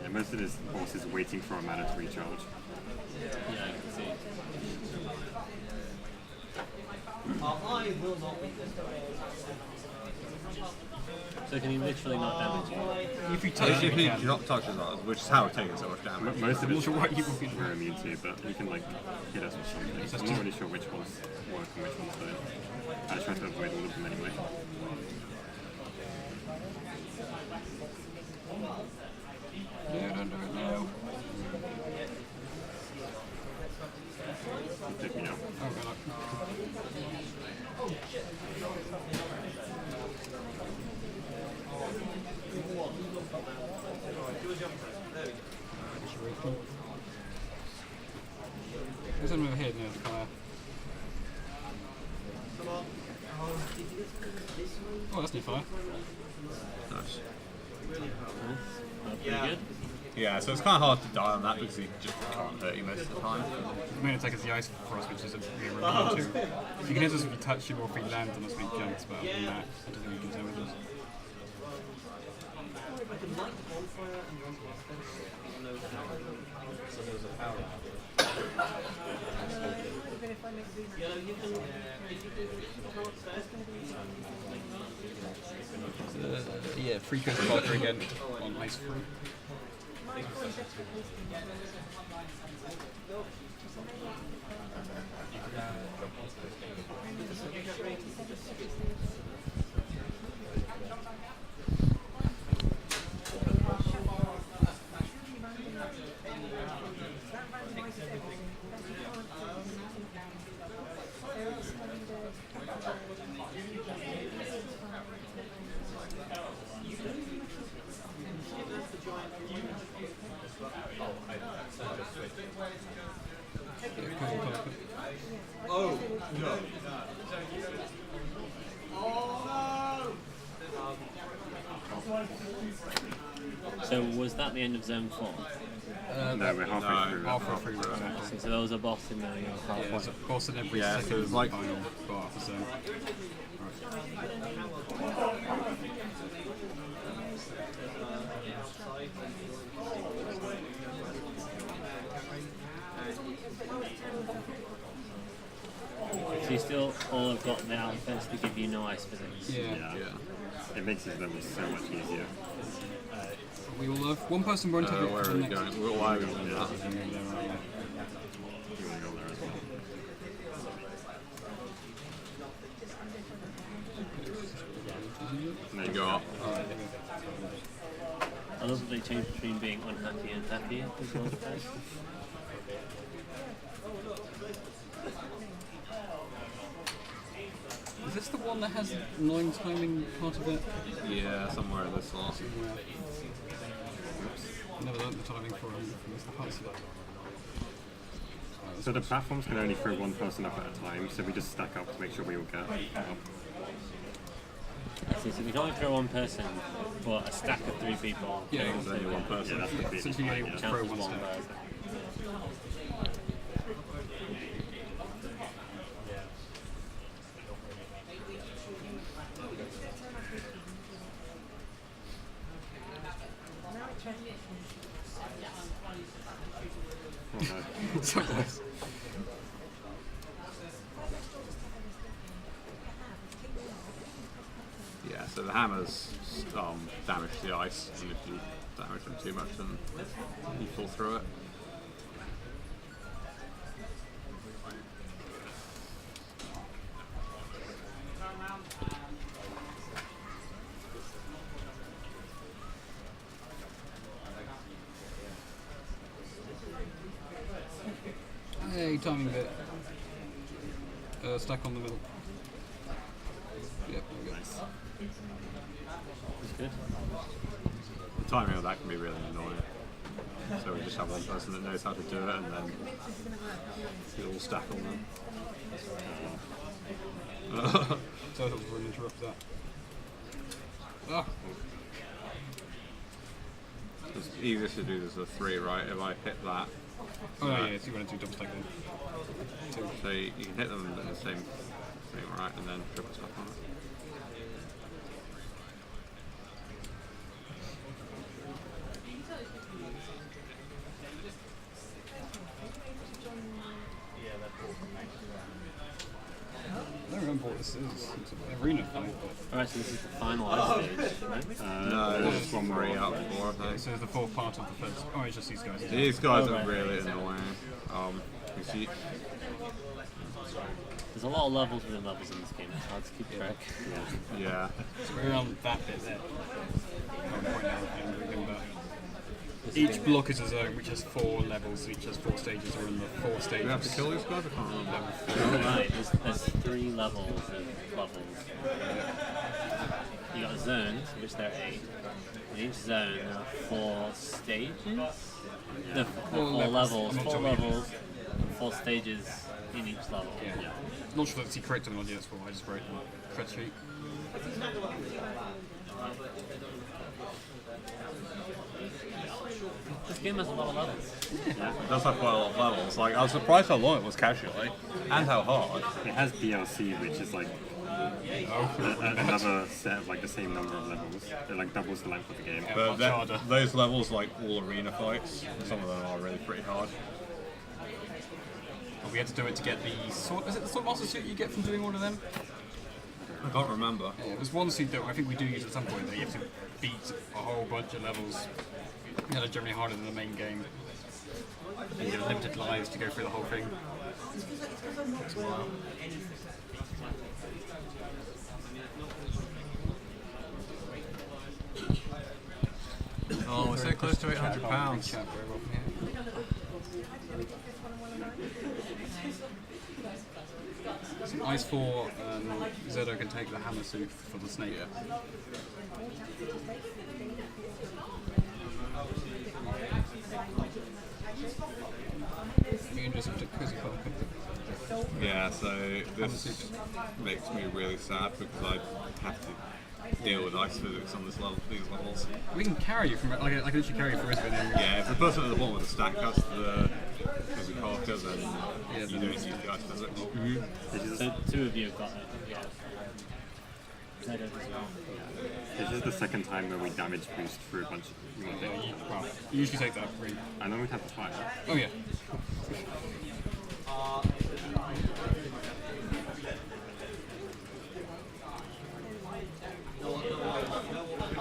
Yeah, most of this boss is waiting for a mana to recharge. Yeah, I can see. I will not be this So can he literally not damage you? If you touch If it, he you can. not touches us, which is how we're taking so much damage. Most of I'm it not sure what you will be we're immune to, but he can like hit us with something. I'm not really sure which ones work and which ones don't. I try to avoid all of them anyway. Yeah, don't do it now. Pick me up. Oh, good luck. There's one over here near the fire. Oh, that's near fire. Nice. Pretty good. Yeah, so it's kind of hard to die on that because he just can't hurt you most of the time. The main attack is the ice for us, which is a really hard too. You can hit us if you touch him or if he lands on us when he jumps, but other than that, I don't think you can damage us. I can light the bonfire and run past them, even though so there's a power. You know, you can power spare. Yeah, free coast Barker again on ice free. So was that the end of Zone 4? No, we're halfway through. Halfway through. So there was a boss in there, you're halfway. Yeah, there's a boss in every Yeah, so second it's like- final bar of the zone. So you still all have got the outfits to give you no ice physics. Yeah. Yeah. It makes these levels so much easier. We will have one person won't have it Where for are the we next. going? Why are we doing that? You want to go there as well. There you go. I love that they changed between being unhappy and happy as well. Is this the one that has line timing part of it? Yeah, somewhere in this lot. I never learned the timing for the parts of it. So the platforms can only throw one person up at a time, so we just stack up to make sure we all get up. So we can only throw one person, but a stack of 3 people. Yeah, There's only one Yeah, person. that's the big essentially only Counts throw as one one step. person. Oh, no. So close. Yeah, so the hammers damage the ice, and if you damage them too much, then you fall through it. Hey, timing bit. Stack on the middle. Yep, there we go. That's good. The timing of that can be really annoying. So we just have one person that knows how to do it, and then we all stack on them. So I thought we were interrupt that. Ah, It's easiest to do this as a 3, right? If I hit that, oh yeah, so you want to do double stack then. so you can hit them in the same thing, right? And then triple stack on it. I don't remember what this is. It's an arena fight. Alright, so this is the final ice stage, right? No, there's just one more out of 4, I think. So it's the fourth part of the first. Oh, it's just these guys. These guys Oh, are right. really annoying. You see, There's a lot of levels within levels in this game. It's hard to keep track. yeah. So we're on that bit there. One point now, and we think that each block is a zone which has 4 levels, each has 4 stages. We're in the 4 Do stages. we have to kill these guys? I can't remember. Oh, right, there's 3 levels of levels. You got zones, which there are 8. In each zone there are 4 stages? No, 4 levels, I'm not 4 sure. levels, and 4 stages in each level. Yeah. Not sure that's the correct terminology, that's what I just wrote on the spreadsheet. This game has a lot of levels. It does have quite a lot of levels. Like, I was surprised how long it was casually, and how hard. It has DLC, which is like another set of like the same number of levels. It like doubles the length of the game. But much harder. those levels, like all arena fights, some of them are really pretty hard. We had to do it to get the sword. Is it the sword master suit you get from doing all of them? can't remember. Yeah, there's one seed that I think we do use at some point that you have to beat a whole bunch of levels that are generally harder than the main game. And you have limited lives to go through the whole thing. Takes a while. Oh, we're so close to £800. Some Ice 4 zed0 can take the hammer suit for the snake. Be interesting to cozy Falcon. Yeah, so this makes me really sad because I have to deal with ice physics on this level, these levels. We can carry you from like I can literally carry you for Brisbane. Yeah, if the person at the bottom of the stack has the Volcano, then you don't use the ice physics. So 2 of you have got it. Yeah. zed0 as well. This is the second time where we damage boost for a bunch of Well, you usually take that free. I know we'd have to fire. Oh yeah.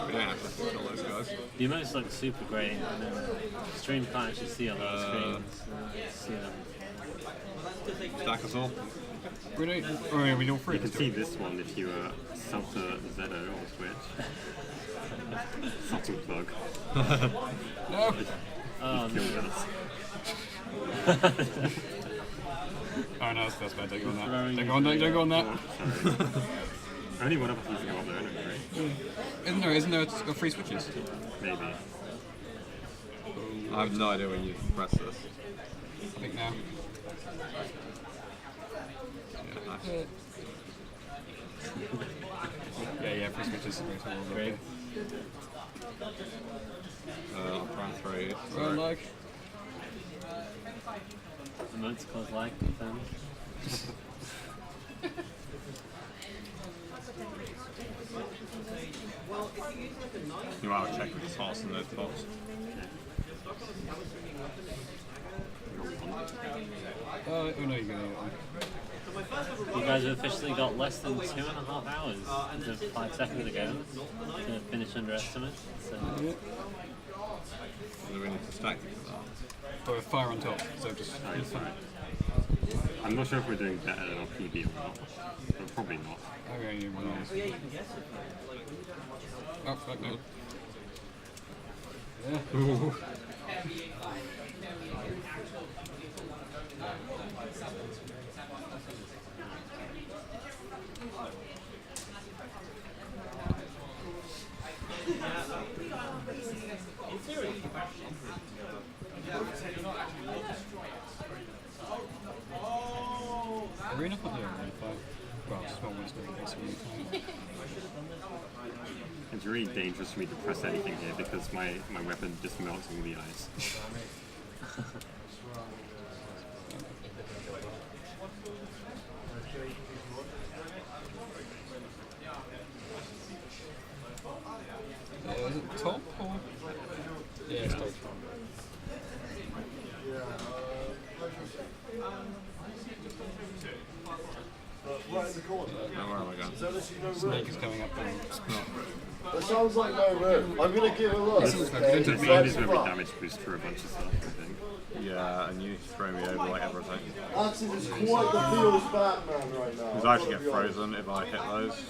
We don't have to kill those guys. The emotes look super great, and then stream can't actually see on the screens. See them. Stack us all. We don't. Oh yeah, we don't free. You can see this one if you sub to zed0 on Twitch. Subtle plug. No. Oh no. Killed us. Oh no, that's bad. Don't go on that. Don't go on that. Don't go on that. Sorry. Only one of us needs to go up there anyway, right? Isn't there free switches? Maybe. I have no idea when you can press this. I think now. Yeah, free switches. Great. I'll try and throw you. Well, like. Emotes cause like confirmed. You might have to check with the source in those bots. Oh no, you're gonna. You guys have officially got less than 2.5 hours as of 5 seconds ago to finish underestimate. So. Do we need to stack you for that? For fire on top, so just. Fine. I'm not sure if we're doing better on PB or not, but probably not. Okay, you know. Oh, fuck no. Yeah. Ooh. Arena? Yeah, Arena 5. Well, small one's doing basically. It's really dangerous for me to press anything here because my weapon just melts all the ice. Is it top or? Yeah, it's top. Right in the corner. Now where am I going? So that you know Snake is coming up. That sounds like no room. I'm going to give a look. This looks like okay? it The didn't main is That's where we rough. damage boost for a bunch of stuff, I think. Yeah, and you throw me over like everything. Actually, there's quite the feels Batman right now. Because I actually get frozen if I hit those.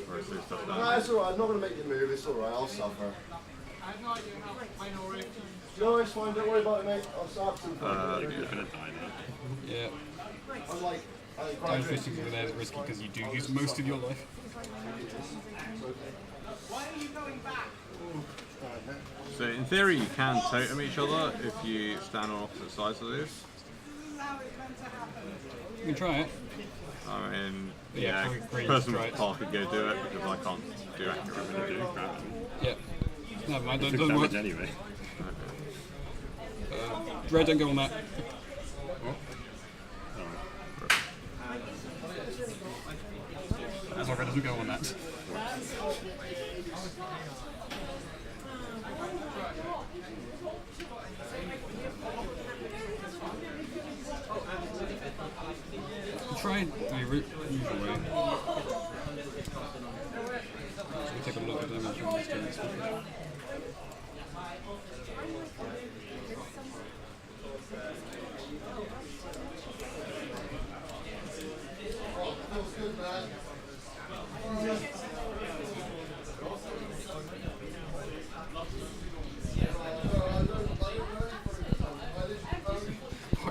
Or if there's stuff Nah, down. it's alright. I'm not going to make you move. It's alright. I'll suffer. No, it's fine. Don't worry about it, mate. I'll start to. You're gonna die now. Yeah. I'm like. Time fishing over there is risky because you do use most of your life. So in theory you can totem each other if you stand on opposite sides of these. You can try it. I mean, Yeah, yeah, great, person right. with Park could go do it because I can't do accurate I'm gonna do grab him. Yeah. Never mind, Took doesn't work. damage anyway. Red, don't go on that. That's why Red doesn't go on that. Try the usual way. So we take a lot of damage from this turn.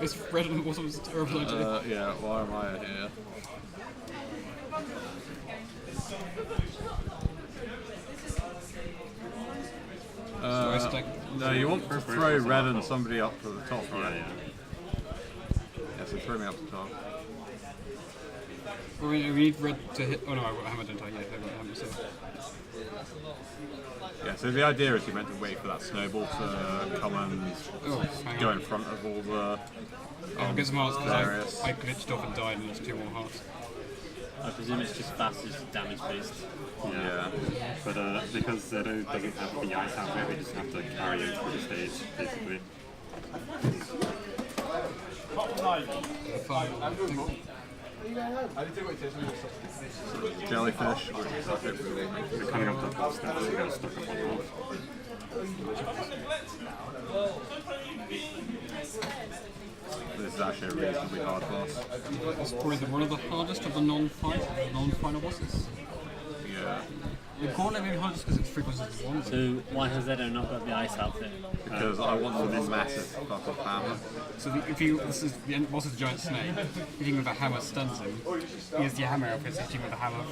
Is red and water was a terrible idea. Yeah, why am I here? No, you want to throw red and somebody up to the top, right? Yeah, so throw me up to the top. Well, we need red to hit. Oh no, I've got hammer, don't I? Yeah, I've got hammer, so. Yeah, so the idea is you're meant to wait for that snowball to come and go in front of all the I'll get some hearts areas. because I glitched off and died and lost 2 more hearts. I presume it's just fastest damage based. Yeah. But because zed0 doesn't have the ice hammer, we just have to carry him through the stage, basically. Jellyfish. We're coming up to the top steps, we got stuck up on half. This is actually a reasonably hard boss. It's probably one of the hardest of the non-final bosses. Yeah. The gauntlet may be hard just because it's 3 bosses to 1. So why has zed0 not got the ice outfit? Because I want this massive fuck-off hammer. So this is the boss is a giant snake. Hitting with a hammer stuns him. He has the hammer outfit, so hitting with a hammer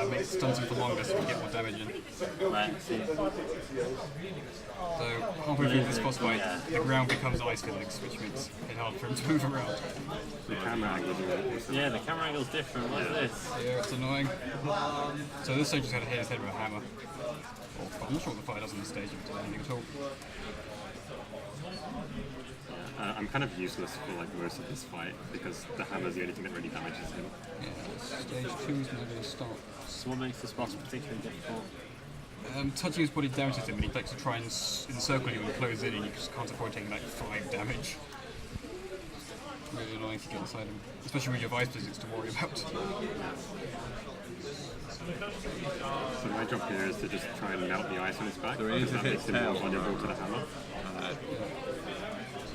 makes stuns him for longer so we get more damage in. Right, see. So halfway through this boss fight, the ground becomes ice physics, which makes it hard for him to move around. The camera angle is really awesome. Yeah, the camera angle's different. What's this? Yeah, it's annoying. So this stage just had to hit his head with a hammer. I'm not sure what the fire does on this stage, if it does anything at all. I'm kind of useless for like most of this fight because the hammer's the only thing that really damages him. Yeah, stage 2 is never going to stop. So what makes this boss particularly difficult? Touching his body damages him, and he likes to try and encircle you and close in, and you just can't afford taking like 5 damage. Really annoying to get inside him, especially when you have ice physics to worry about. So my job here is to just try and melt the ice on his back So we need because to that hit makes him more tail. vulnerable to the hammer.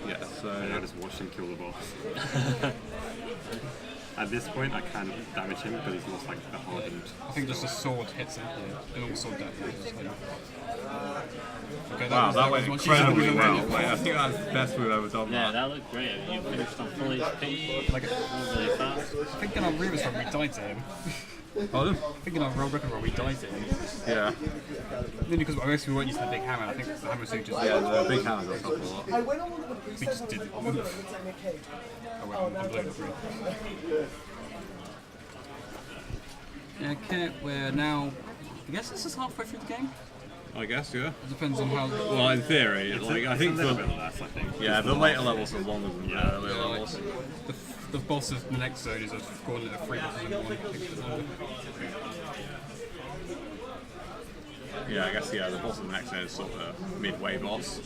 Yeah, And I so just watch him kill the boss. At this point, I can't damage him because he's lost like the hardened. I think just a sword hits him, and all sword damages him. Okay, wow, that went much easier than incredibly we well. intended. Wait, I think that's the best we've ever done. Yeah, that. that looked great. You finished on full HP, Like, really fast. I think in our Remus run we died to him. Pardon? I think in our Roll Record run we died to him. Yeah. Only because I guess we weren't using the big hammer. I think the hammer suit just Yeah, the big hammer does help a lot. we just didn't move. I went unbelievable. Okay, we're now. I guess this is halfway through the game. I guess, yeah. It depends on how. Well, in theory, like I think a little the bit less, I think. yeah, the later levels are longer than the earlier levels. The boss of the next zone is a gauntlet of 3 bosses in one. Yeah, I guess the boss of the next one is sort of a midway boss.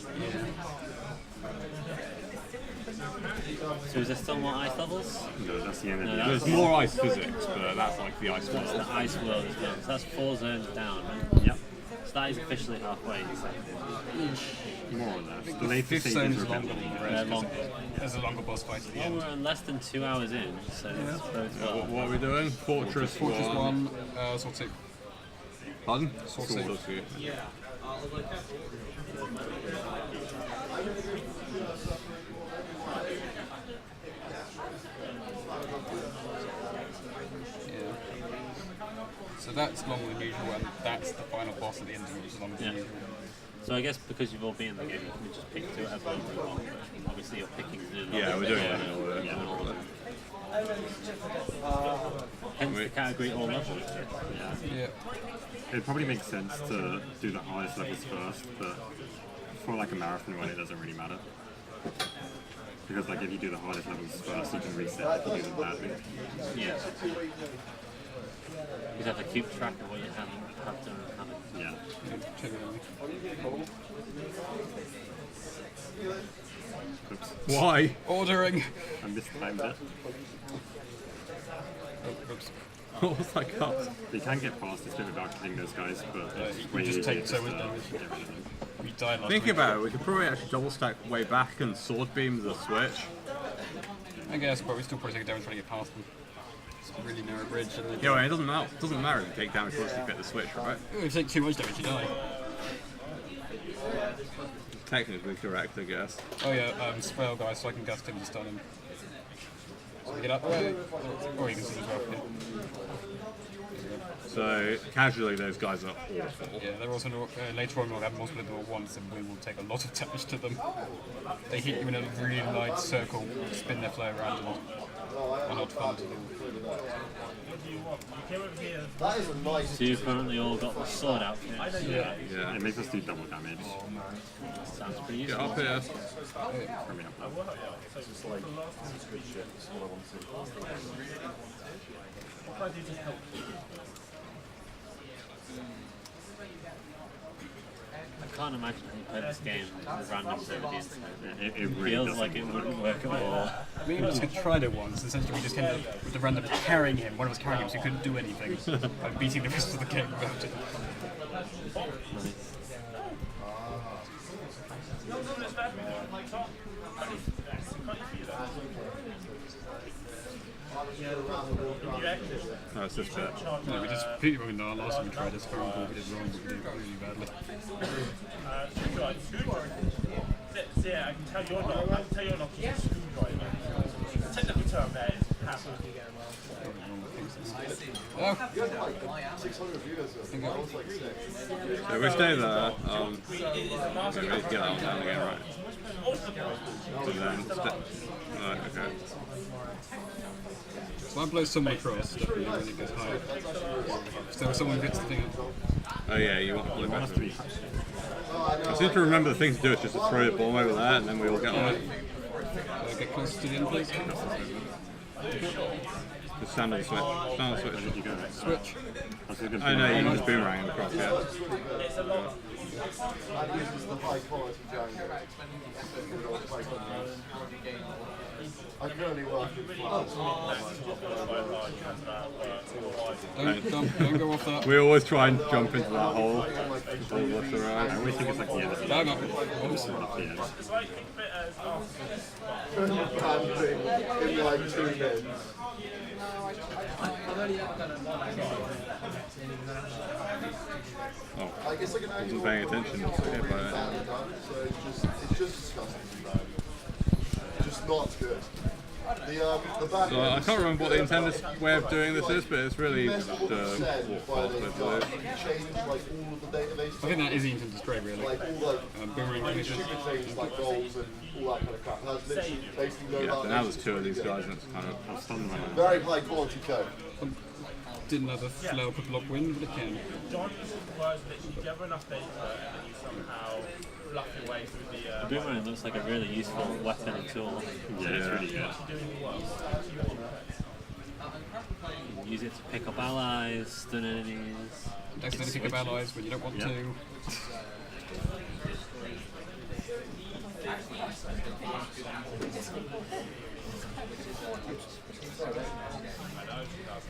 So is there still more ice levels? No, that's the end of No, the that's- There's more ice physics, but that's like the ice The world. ice world as well. So that's 4 zones down, right? Yep. So that is officially halfway. More or less. The The later 5th zone stages is are a longer bit than the longer. rest. Long. There's a longer boss fight at the Well, end. we're less than 2 hours in, so this bodes well. What are we doing? Fortress 1, Sword 2. Pardon? Sword Sword 2. 2. So that's longer than usual, and that's the final boss at the end, which is longer than Yeah. usual. So I guess because you've all been in the game, you can just pick to whatever order you want. But obviously you're picking the Yeah, we're doing it in order. Yeah, in order. Hence the category all levels. Yeah. Yeah. It probably makes sense to do the hardest levels first, but for like a marathon run, it doesn't really matter. Because like if you do the hardest levels first, you can reset if you do them badly. Yeah. You have to keep track of what you have done and haven't. Yeah. Oops. Why? Ordering! I mistimed it. Oh, oops. What was that cost? You can get past this bit without killing those guys, but it's You way just easier take so much to damage. get rid of them. We died last Thinking week. about it, we could probably actually double stack way back and sword beam the switch. I guess, but we still probably take damage trying to get past them. It's a really narrow bridge, isn't it? Yeah, well, it doesn't matter. It doesn't matter if you take damage once you get the switch, right? If you take too much damage, you die. Technically correct, I guess. Oh yeah, spell guys, so I can gust him to stun him. So we get up there, or you can see as well. Yeah. So casually, those guys are awful. Yeah, they're also later on we'll have multiple level ones and we will take a lot of damage to them. They hit you in a really light circle, spin their flow around and are not fun to do. That is a nice. So you've currently all got the sword outfit. Yeah. Yeah. It makes us do double damage. Sounds pretty Get useful. up here. From me up there. I can't imagine how you play this game with random over the internet. It really Feels doesn't. like it wouldn't work at all. We just tried it once, essentially we just ended up with the random carrying him, one of us carrying him so he couldn't do anything. By beating the rest of the game without it. No, it's this bit. No, we just completely wrong in our last time we tried this, we did wrong, but we did it really badly. Yeah, I can tell you're not. I can tell you're not a screwdriver. The technical term there is hassle. Oh, 600 viewers. I was like 6. So we stay there. Don't really get that one down again, right? So then, right, okay. so I blow someone across, definitely when it goes higher. So someone gets the thing up. Oh yeah, you want It wants to be. I seem to remember the thing to do is just to throw the bomb over there and then we all get on it. Get closer to the end, please. Just stand on the switch. Stand on the switch. You go. Switch. That's a good Oh no, you can just boomerang him across, yeah. That uses the high quality Django. I can only work with flowers. Don't go off that. We always try and jump into that hole. Just all left or I right. always think it's like the end of the No, no. end. Camping in like 2 minutes. Oh, I guess I can wasn't paying attention. It's okay, but so it's just disgusting bad. Just not good. The back so I can't remember what the intended way of doing this is, but it's really just said walk by past the it. guy, change like all of the database I think that is the intended straight, really. like all like Boomerang finishes. stupid things like goals and all that kind of crap. It has literally basically no Yeah, so now value. there's 2 of these guys and it's kind of... I'll stun them right now. Very high quality code. Didn't have a flow up a block wind, but it can. John was that you gather enough data and you somehow bluff your way through the. The boomerang looks like a really useful weapon and tool. Yeah, it's really good. You can use it to pick up allies, stun enemies. Accidentally pick up allies when you don't want Yeah. to.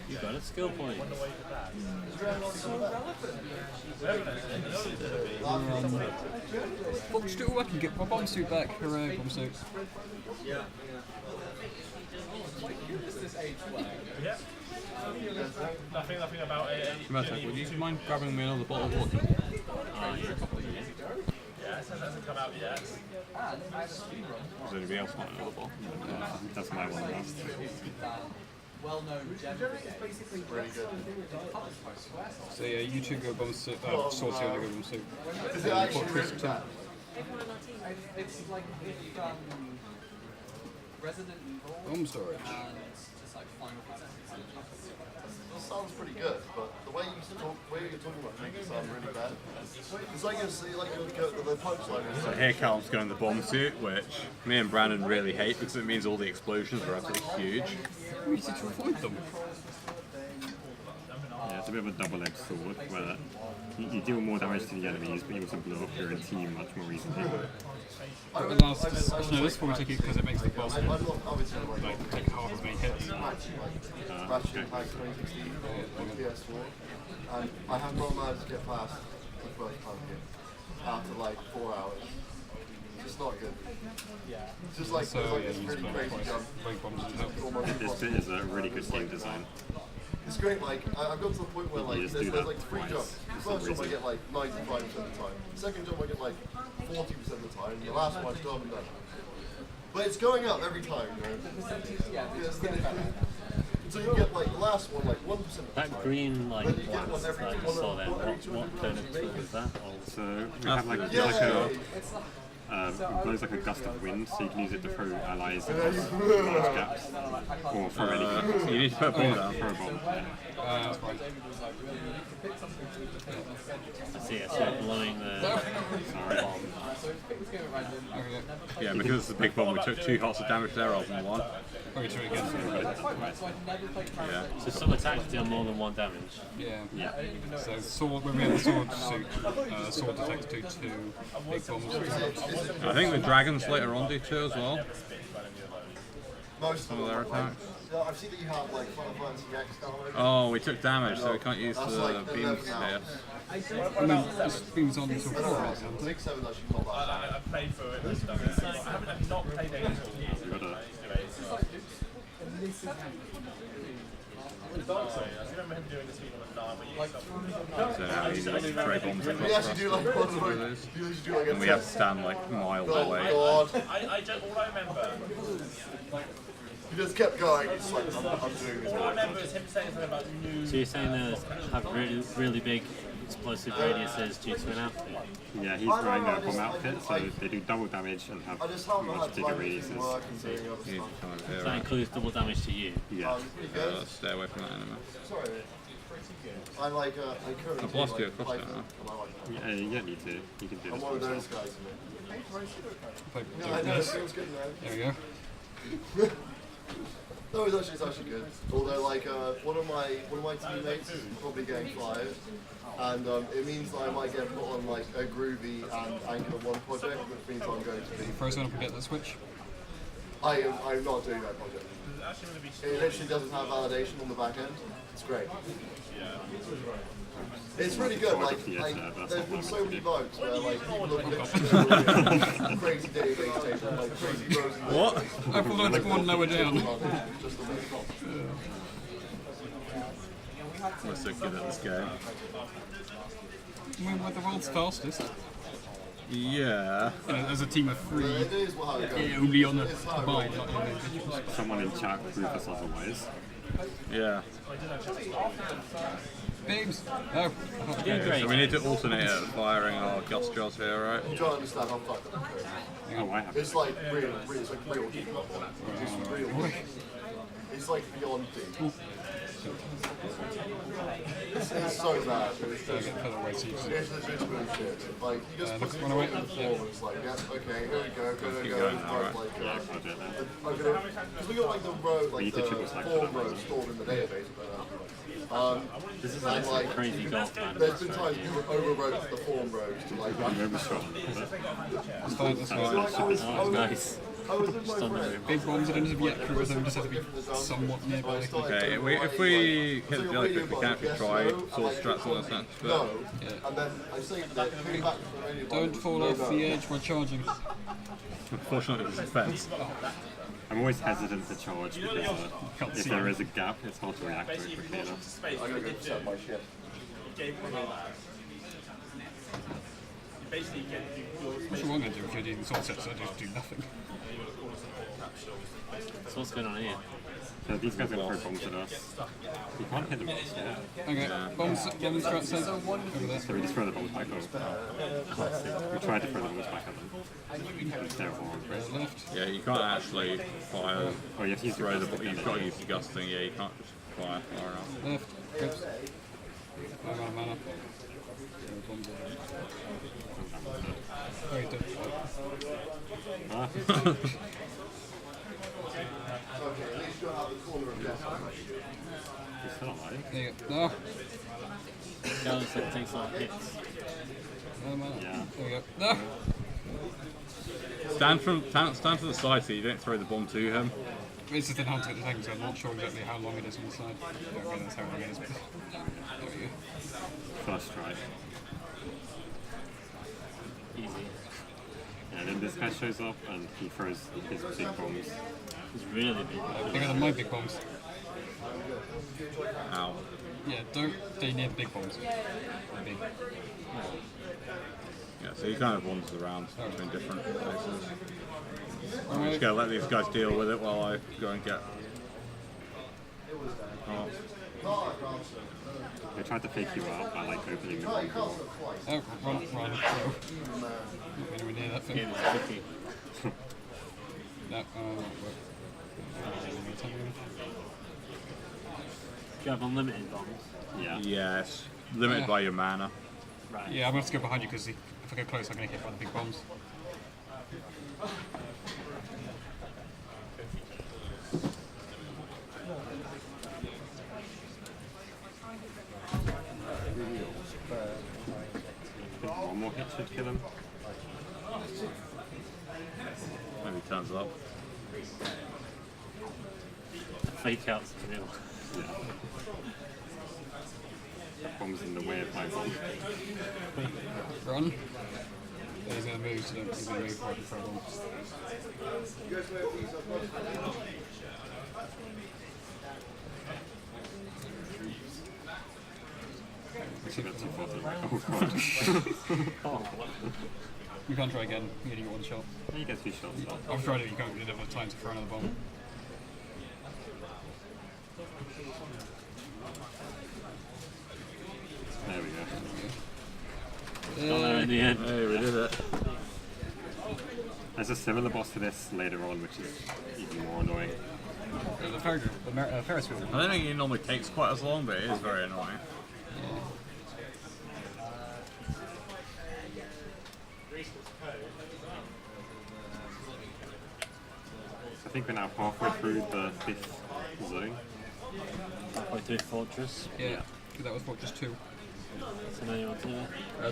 You got a skill point. Bomb still, I can get my bomb suit back. Hooray, bomb suit. Nothing about it. Matic, would you mind grabbing me another bottle of water? Yeah, it hasn't come out yet. Does anybody else want another bottle? That's my one last. So yeah, you two go bomb suit. Sword two, I go bomb suit. Is it actually Chris really too. bad? It's like if Resident Evil Bomb storage. and just like Final Fantasy. That sounds pretty good, but the way you're talking about makes it sound really bad. It's like you see, like the punchline is So here Calum's going the bomb suit, which me and Brandon really hate because it means all the explosions are absolutely huge. We need to avoid them. Yeah, it's a bit of a double-edged sword where you deal more damage to the enemies, but you also blow up your own team much more easily. No, this one we take it because it makes the boss I'm not obviously like like take half as many hits. Ratchet and Clank 2016 on PS4, and I have not managed to get past the first pumpkin after like 4 hours. It's just not good. It's just like, So it's like yeah, this you really spent crazy twice. jump. Break bombs as well. Almost This bit is a really good game design. It's great, like, I've got to the point where, like, You just there's do that like 3 twice jumps. The for some first jump I reason. get like 95% of the time. The second jump I get like 40% of the time. And the last one I still haven't done. But it's going up every time, you know? Yes, so you get like the last one, like 1% of the That time. green like Then you get plants one every that I one just saw of- there, one every what 200 kind of tool is that? Or So we have like, Yeah. like it blows like a gust of wind, so you can use it to throw allies across large gaps, or throw anything. You need to put a bomb down. Throw a bomb. That's fine. I see it, so blowing the bomb. Okay. Yeah, because it's a big bomb, we took 2 hearts of damage there rather than 1. Okay, try it again. Yeah. So some attacks deal more than 1 damage. Yeah. So sword, when we had the sword suit, sword detects 2 big bombs. I think the dragons later on do too as well. Most Some of their attacks. Yeah, I've seen that you have like Final Fantasy X downloaded. Oh, we took damage, so we can't use That's the like beams 11 here. hours. I mean, this beams on until 4 hours, isn't it? 6, 7 actually not that bad. I've played for it and stuff. I haven't not played it at all. You gotta Dark Souls, I remember him doing this on a 9, but So now you need to throw bombs We across actually do like one of through like, those. you usually do like a And we have to test. stand like miles Oh away. god. I don't, all I remember, He just kept going, it's like, I'm doing this. all I remember is him saying something about new. So you're saying those have really big explosive radiuses due to an outfit? Yeah, he's wearing a bomb outfit, so they do double damage and have I just haven't much had bigger time to radiuses. work and doing other You need stuff. to come over So here, that right? includes double damage to you. Yeah. Pretty good. Let's stay away from that enemy. Sorry, mate. I like, I currently I've do, lost like, you across Python, there, and I like that. Yeah, you don't need to. You can do I'm this one of by those yourself. guys, isn't it? Play Yeah, I know, it feels good, man. There we go. No, it's actually good. Although, like, one of my teammates is probably getting fired, and it means that I might get put on like a Groovy and Angular 1 project, which means I'm going to be. First one up and get the switch. I'm not doing that project. It literally doesn't have validation on the back end. It's great. It's really good. Like there's been so many bugs where like people have literally crazy database data, like crazy rows. What? I thought I'd spawn lower down. Just the way. We're so good at this game. We're the world's fastest. Yeah. As a team of 3, It is how it goes. only on the It's how it combined, goes. not individuals. Someone in chat prove us otherwise. Yeah. Beams! Oh, Great. So we need to alternate it firing our gust jaws here, right? I'm trying to understand how fucked up it is. Oh, I have. It's like real, it's like real deep. It's real. It's like beyond deep. It's so bad. It's just, further away so you can it's just bullshit. Like, you just put look, it run on away. the form, it's like, yeah, okay, here we go, go. going, It's alright. like, Yeah, I'll do that. because we got like the row, like need to the triple select form that. rows stored in the database. This is And like, crazy golf, man. there's been times you overwrote the form rows to like. I'm overshot. It's fine, that's So fine. like, I was Oh, nice. I was with my friend. Big bombs, I don't have to be accurate, they just have to be somewhat nearby. Okay, if we hit the jellyfish, we can actually try sword strats on this next bit. No, and then I saved it, came back from the radio. Don't fall off the edge while charging. Unfortunately, it's defense. I'm always hesitant to charge because Can't if see there it. is a gap, it's hard to react to it quickly enough. I gotta go set my shit. What's wrong with you if you're doing sword sets? I just do nothing. So what's going on here? So these guys are going to throw bombs at us. You can't hit them with this yet. Okay, bombs strat says over there. So we just throw the bombs back over. We tried to throw the bombs back at them. They're horrible. Left. Yeah, you can't actually fire. Oh, you have to use the Throw rest of the. You've got to use the gusting. Yeah, you can't just fire far enough. Left. Oops. I'm out of mana. Bombs are very Ah. Okay, at least you'll have the corner of death. He's still alive. There you go. No. That looks like it takes a lot of hits. No mana. Yeah. There we go. No. Stand to the side so you don't throw the bomb to him. It's just an to get the thing, so I'm not sure exactly how long it is on the side. Okay, that's how long it is. There we go. First try. Easy. And then this guy shows up and he throws his big bombs. It's really big. Bigger than my big bombs. Ow. Yeah, don't stay near the big bombs. Maybe. Yeah, so he kind of wanders around between different places. I'm Alright. just gonna let these guys deal with it while I go and get. Oh, They tried to fake you out by like opening the wrong door. Oh, run, throw. Not anywhere near that thing. Game is tricky. No, Do you have unlimited bombs? Yeah. yes, limited by your mana. Right. yeah, I'm gonna have to go behind you because if I go close, I'm gonna get hit by the big bombs. I think one more hit should kill him. Maybe turns up. Fake outs kill. Yeah. Bombs in the way of my bomb. Run. Yeah, he's gonna move, so he's gonna move right in front of him. Actually, got too far to the right. Oh god. You can't try again, you only get one shot. You get 2 shots. I've tried it, you can't get enough time to throw another bomb. There we go. Got there in the end. Hey, we did it. There's a similar boss to this later on, which is even more annoying. The Ferris wheel. I don't think it normally takes quite as long, but it is very annoying. I think we're now halfway through the 5th zone. Halfway through Fortress. Yeah, that was what, just 2. So now you want to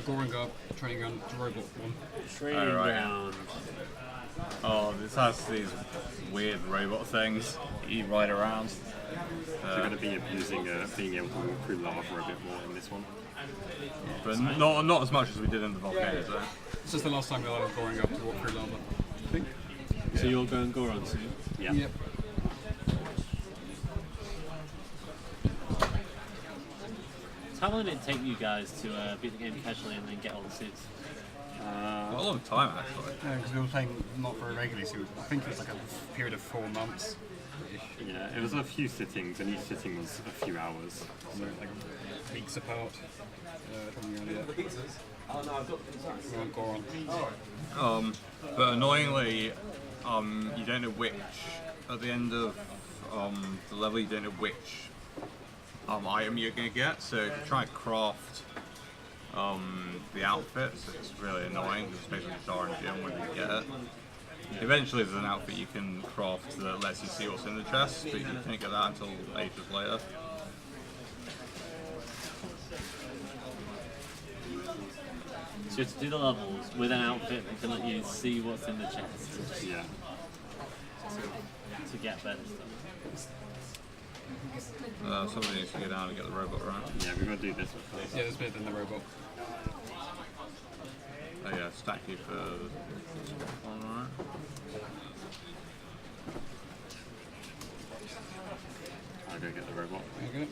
Goringa, training ground, robot one. training Oh, right. ground. Oh, this has these weird robot things that you ride around. You're going to be abusing being able to walk through lava a bit more in this one. But not as much as we did in the volcano zone. It's just the last time we allowed Goringa to walk through lava. I think. So you're going Goron soon? Yeah. Yep. So how long did it take you guys to beat the game casually and then get all the suits? Quite a long time, actually. Yeah, because we were playing not very regularly, so I think it was like a period of 4 months. Yeah, it was a few sittings, and each sitting was a few hours. So like weeks apart. From the idea. Oh no, I've got We want Goron. But annoyingly, you don't know which, at the end of the level, you don't know which item you're going to get, so if you try and craft the outfits, it's really annoying, it's basically just RNG when you get it. Eventually there's an outfit you can craft that lets you see what's in the chest, but you can't get that until ages later. So you have to do the levels with an outfit that can let you see what's in the chest Yeah. to get better stuff. Somebody needs to go down and get the robot right. Yeah, we're going to do this one first. Yeah, there's better than the robot. Oh yeah, stack you for alright. I'll go get the robot. Okay.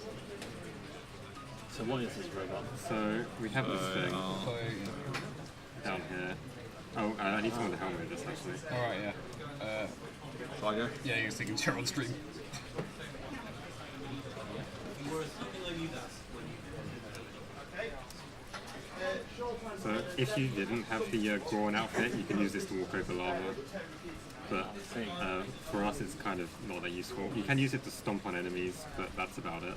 So what is this robot? So we have this thing So, down here. Oh, I need someone to help me with this actually. alright, yeah. Shall I go? Yeah, you're thinking share on stream. So if you didn't have the Goron outfit, you can use this to walk over lava. But for us, it's kind of not that useful. You can use it to stomp on enemies, but that's about it.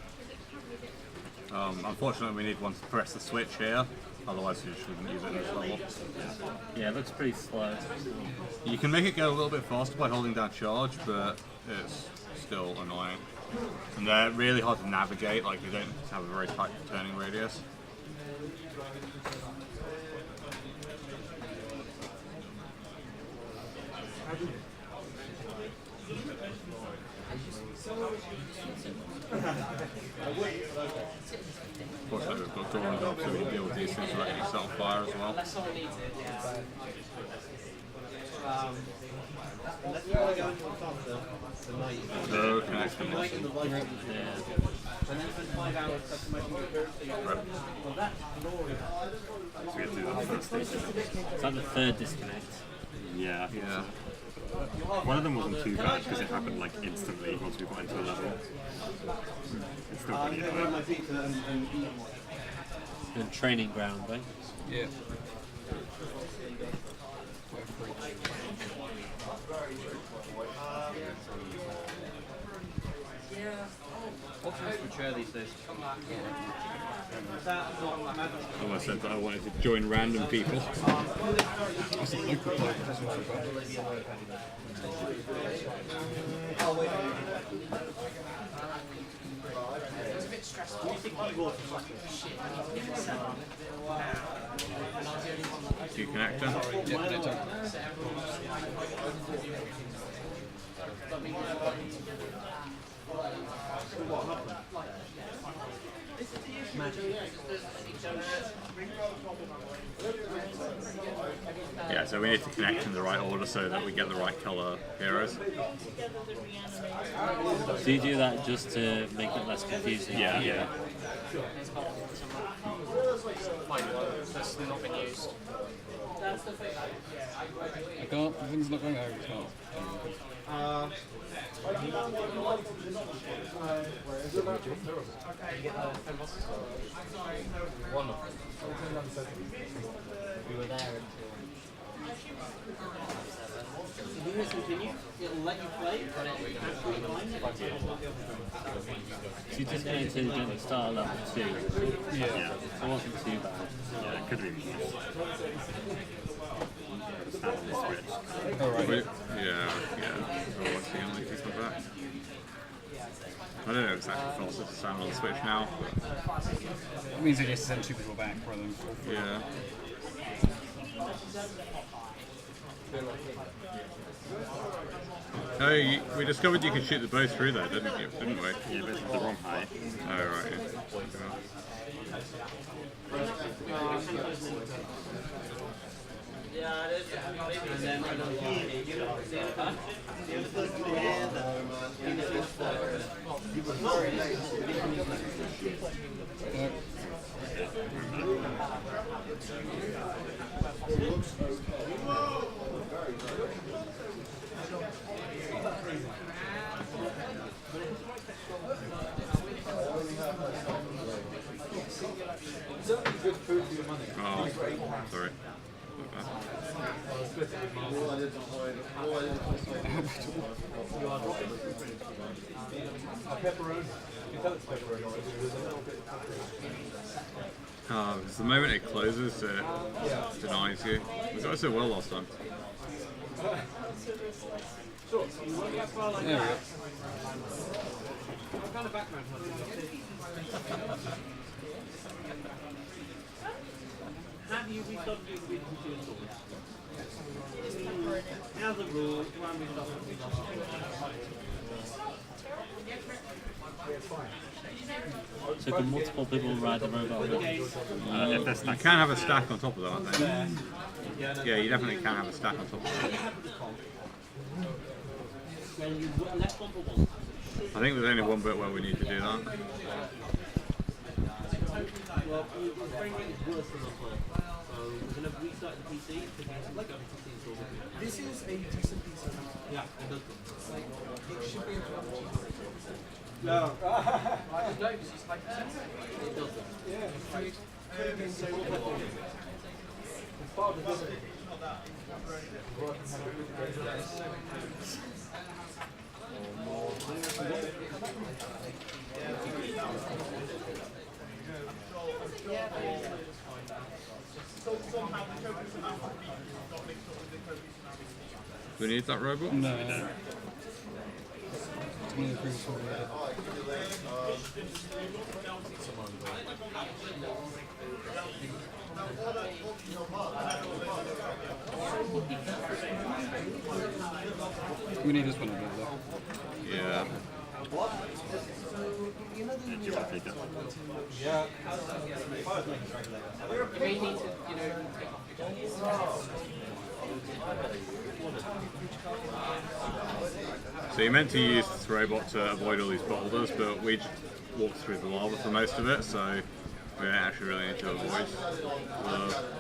Unfortunately, we need one to press the switch here, otherwise you just wouldn't use it in this level. Yeah, it looks pretty slow. You can make it go a little bit faster by holding down charge, but it's still annoying. And they're really hard to navigate, like you don't have a very tight turning radius. Fortunately, we've got Dawn up, so we can deal with these things without getting set on fire as well. That's all we need to, yeah. Let's probably go into the night. No connection. Night and the light. And then spend 5 hours customizing the curve. Well, that's glorious. So we have to do that first thing. Is that the third disconnect? Yeah, I think Yeah. so. One of them wasn't too bad because it happened like instantly once we got into a level. It's still pretty Grab annoying. my pizza and eat one. And training ground, right? Yeah. What's the chair these days? I said that I wanted to join random people. Do you connect her? Yeah, they don't. Yeah, so we need to connect in the right order so that we get the right colour heroes. So you do that just to make it less confusing? Yeah. That's not been used. I can't, the thing's not going over, it's not. We were there until. If you continue, it'll let you play, but it's absolutely fine. So you disconnected at the start of level 2? Yeah. So it wasn't too bad. Yeah, it could have been worse. Stand on the switch. Oh, right. Yeah. Oh, what's the only piece of that? I don't know exactly if it's stand on the switch now. It means they just send 2 people back rather than 4. Yeah. Oh, we discovered you could shoot the bow through there, didn't we? Yeah, but it's the wrong height. Oh, right. Yeah, it is. And then I don't Oh, sorry. Because the moment it closes, it denies you. We got it so well last time. There we go. Have you restarted your computer storage? As a rule, when we So can multiple people ride the robot? If they're You can have a stack on top of that, I think. Yeah, you definitely can have a stack on top of that. I think there's only one bit where we need to do that. Well, the frame rate is worse than offline. So we're going to restart the PC. This is a decent piece of. Yeah, it does come. It should be able to. No. I just know because it's like. It does. Yeah. Could have been so clever. The father doesn't. Do we need that robot? No. We don't. It's one of the previous ones we did. We need this one a bit though. Yeah. Do you want to take it? Yeah. You may need to, you know, take off So you meant to use this robot to avoid all these boulders, but we just walked through the lava for most of it, so we don't actually really need to avoid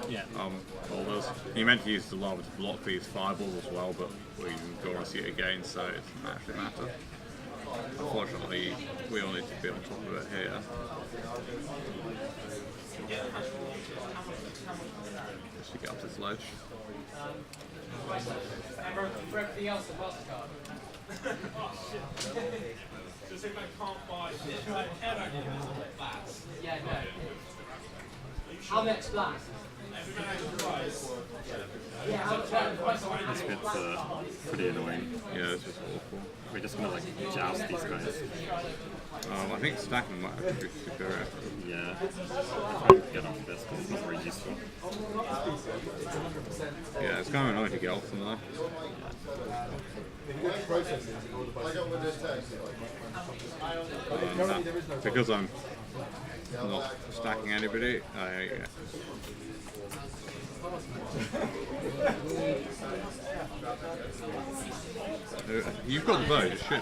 the boulders. You meant to use the lava to block these fireballs as well, but we go on to see it again, so it doesn't actually matter. Unfortunately, we all need to be on top of it here. Just to get up this ledge. for everything else, the MasterCard. Just if I can't buy Yeah, no. How much glass? Yeah, how much This bit's pretty annoying. Yeah, this is awful. We're just gonna like joust these guys. I think stacking might actually be superior. Yeah. I'm trying to get off this because it's not very useful. Yeah, it's kind of annoying to get off them though. Because I'm not stacking anybody, I hate it. You've got the bow, just shoot.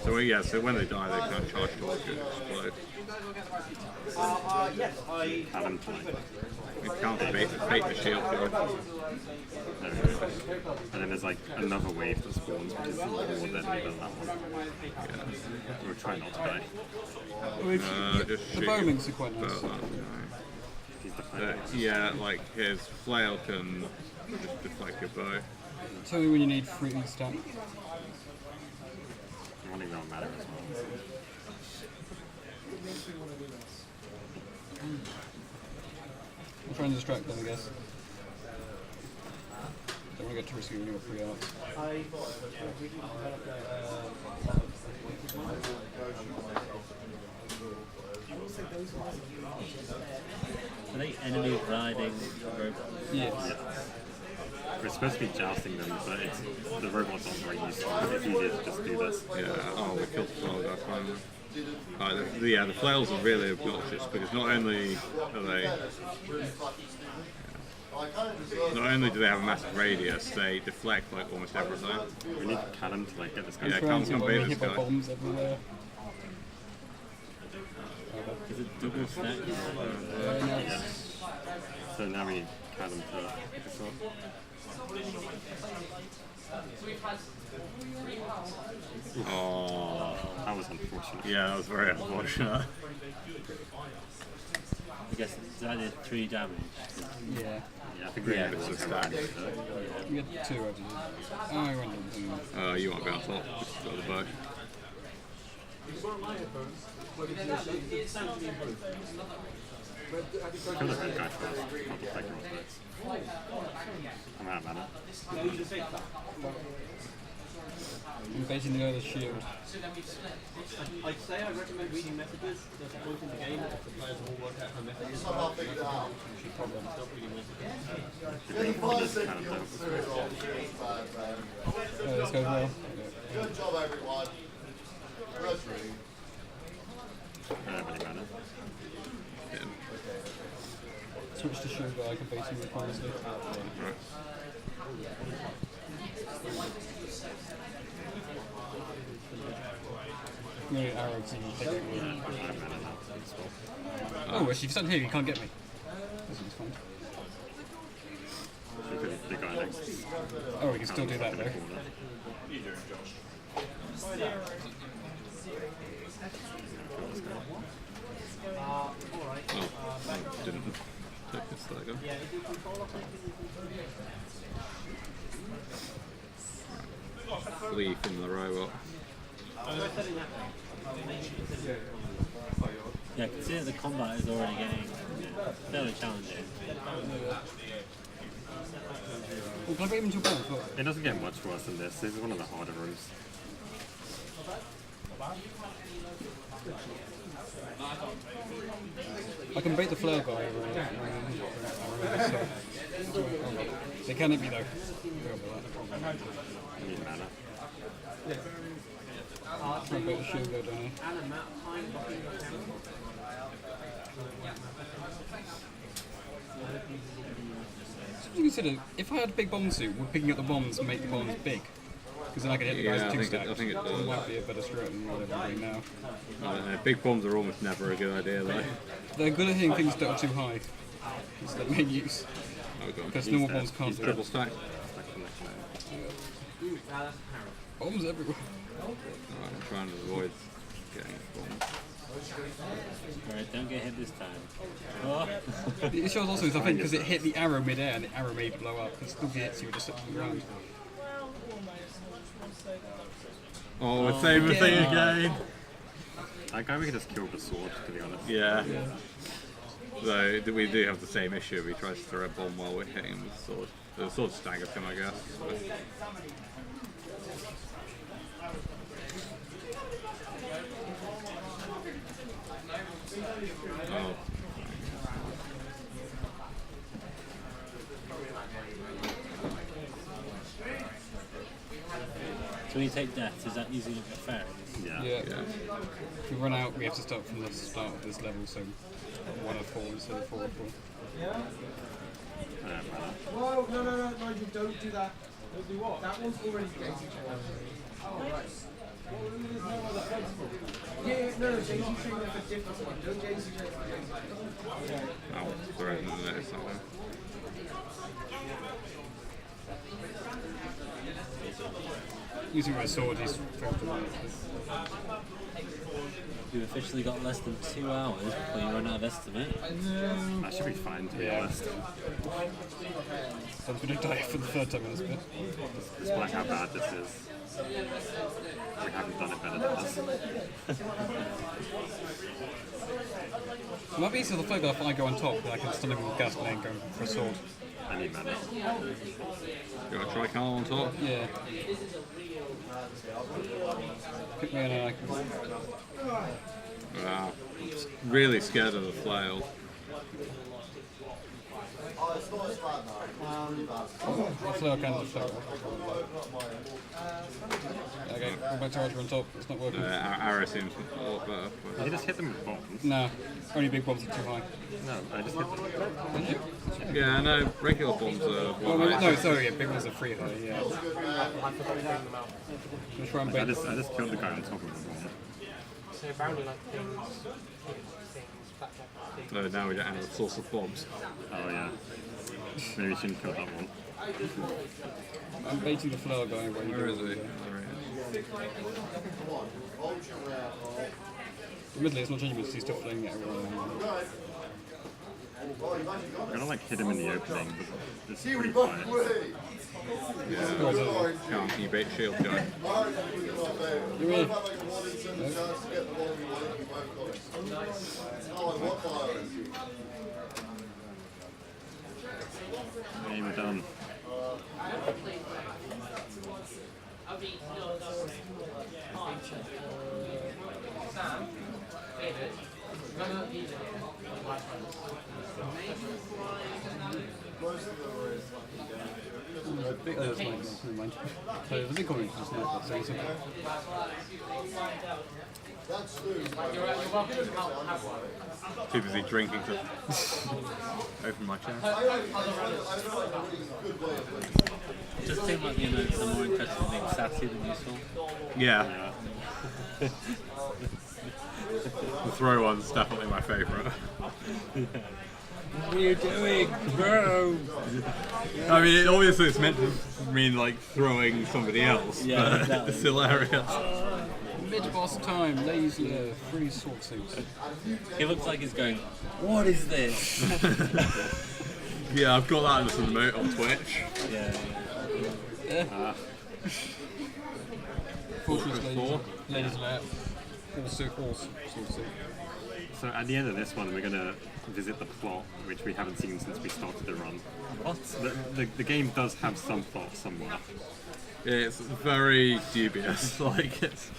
So yeah, so when they die, they kind of charge towards you and explode. Yes, I. Adam tonight. You can't bait the shield guy. And then there's like another wave that spawns, which is more deadly than that one. Yeah. We'll try not to die. Just The shoot bowlings are quite nice. He's deflecting. Yeah, like his flail can just deflect your bow. Tell me when you need fruit stack. Running around matter as well. I'll try and distract them, I guess. Don't want to get too risky when you're 3 out. Are they enemy riding robots? Yes. We're supposed to be jousting them, but the robots aren't very useful. It's easier to just do this. Yeah, oh, we killed the flail guy finally. Yeah, the flails are really obnoxious because not only are they... Not only do they have a massive radius, they deflect like almost everything. We need Callum to like get this guy. Yeah, Trying come to beat hit this by guy. bombs everywhere. Is it double stack? So now we need Callum to pick us up. Oh, That was unfortunate. yeah, that was very unfortunate. I guess that did 3 damage. Yeah. Yeah, I think we had it's one a stack. We had 2 over there. Oh, I went on. You want to be on top, just got the bow. Kill the red guy first. I'll deflect your bullets. I'm out of mana. I'm baiting the other shield. I'd say I recommend reading messages. There's a point in the game if the players all work out how messages Somehow figured it out. don't really messages. Really positive Kind of you're dope. through it all. Bad, man. Oh, this goes well. Good job, everyone. Rotary. I don't have any mana. Switch to shield guy, I can bait him with honestly. Right. Maybe arrow because you can take it with. I have mana now. It's well. Oh, well, if you stand here, you can't get me. This is fun. Should put the guy next. Oh, we can still do that though. Oh, didn't take this stagger. Flee from the robot. Yeah, considering the combat is already getting fairly challenging. Well, can I bait him into a bomb as well? It doesn't get much worse than this. This is one of the harder rooms. I can bait the flare guy over. They can hit me though. I need mana. Try a bit of shield go down here. So you consider, if I had a big bomb suit, would picking up the bombs make the bombs big? Because then I could hit the guys Yeah, two I stacks. think it So does. it might be a better strat than whatever I'm doing now. I don't know. Big bombs are almost never a good idea, though. They're good at hitting things that are too high. That's their main use. Oh, God. Because normal bombs can't He's do triple it. stack. Bombs everywhere. Alright, I'm trying to avoid getting bombs. Alright, don't get hit this time. Oh. The issue also is, I think, because it hit the arrow mid-air and the arrow made it blow up. Because still hits you, just sit on the ground. Oh, we're saving the thing again! That guy we could just kill with a sword, to be honest. Yeah. Though we do have the same issue if he tries to throw a bomb while we're hitting him with the sword. The sword staggers him, I guess. But... Oh. So when you take death, is that using a fairies? Yeah. Yeah. If we run out, we have to start from the start of this level, so 1 of 4 instead of 4 of 4. Whoa, no, Nigel, don't do that. Don't do what? That one's already daisy chained. Oh, right. Well, there's no other flexible. Yeah, no, daisy chain for a different one. Don't daisy chain for daisy chain. Oh, sorry, I didn't notice that one. Using my sword, he's You've officially got less than 2 hours before you run out of estimate. That should be fine, to be Yeah. honest. I'm going to die for the 3rd time in this bit. Despite how bad this is. We haven't done it better than this. It might be easier to play that if I go on top, then I can stun him with gas and then go for a sword. I need mana. You want to try Carl on top? Yeah. Pick me in and I can... Wow. I'm just really scared of the flail. Oh, it's not as bad now. It's really bad. I'll flail kind of flail. Okay, go back to Archer on top. It's not working. Our arrow seems a lot better. Did you just hit them with bombs? No, only big bombs are too high. No, I just hit them. Did you? Yeah, no, regular bombs are Oh, one no, sorry, yeah, big ones are 3 high, yeah. Let's try and I bait. just killed the guy on top of the bomb. So apparently like things, So now we don't have a source of bombs. Oh yeah. Maybe we shouldn't kill that one. I'm baiting the flail guy when you Where do is he? it. There he is. Admittedly, it's not changing because he's still flaying it everyone. I'm gonna like hit him in the opening, but this is pretty Both quiet. way. Yeah. Can you bait shield guy? You mean? Hey, we're done. Never mind. So the big comment is not saying something. Too busy drinking to open my chest. It does seem like the notes are more interested in being sassy than useful. Yeah. The throw one's definitely my favourite. What are you doing, bro? I mean, obviously it's meant to mean like throwing somebody else, Yeah, but exactly. Uh, it's hilarious. Mid-boss time, laser, 3 sword suits. He looks like he's going, what is this? Yeah, I've got that as an emote on Twitch. Yeah. Fortress ladies lap. All sword suit. So at the end of this one, we're gonna visit the plot, which we haven't seen since we started the run. What? The game does have some plot somewhere. It's very dubious. Like it's.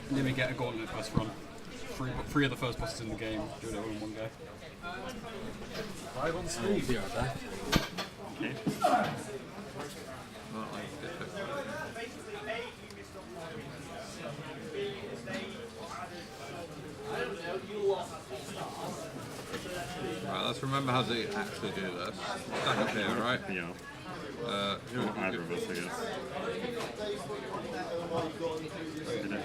And then we get a gauntlet first run. 3 of the first bosses in the game, do it all in one go. I'll be right back. Okay. Not like difficult. Right, let's remember how to actually do this. Stack up here, right? Yeah. Who would Either of us, I guess. Did it?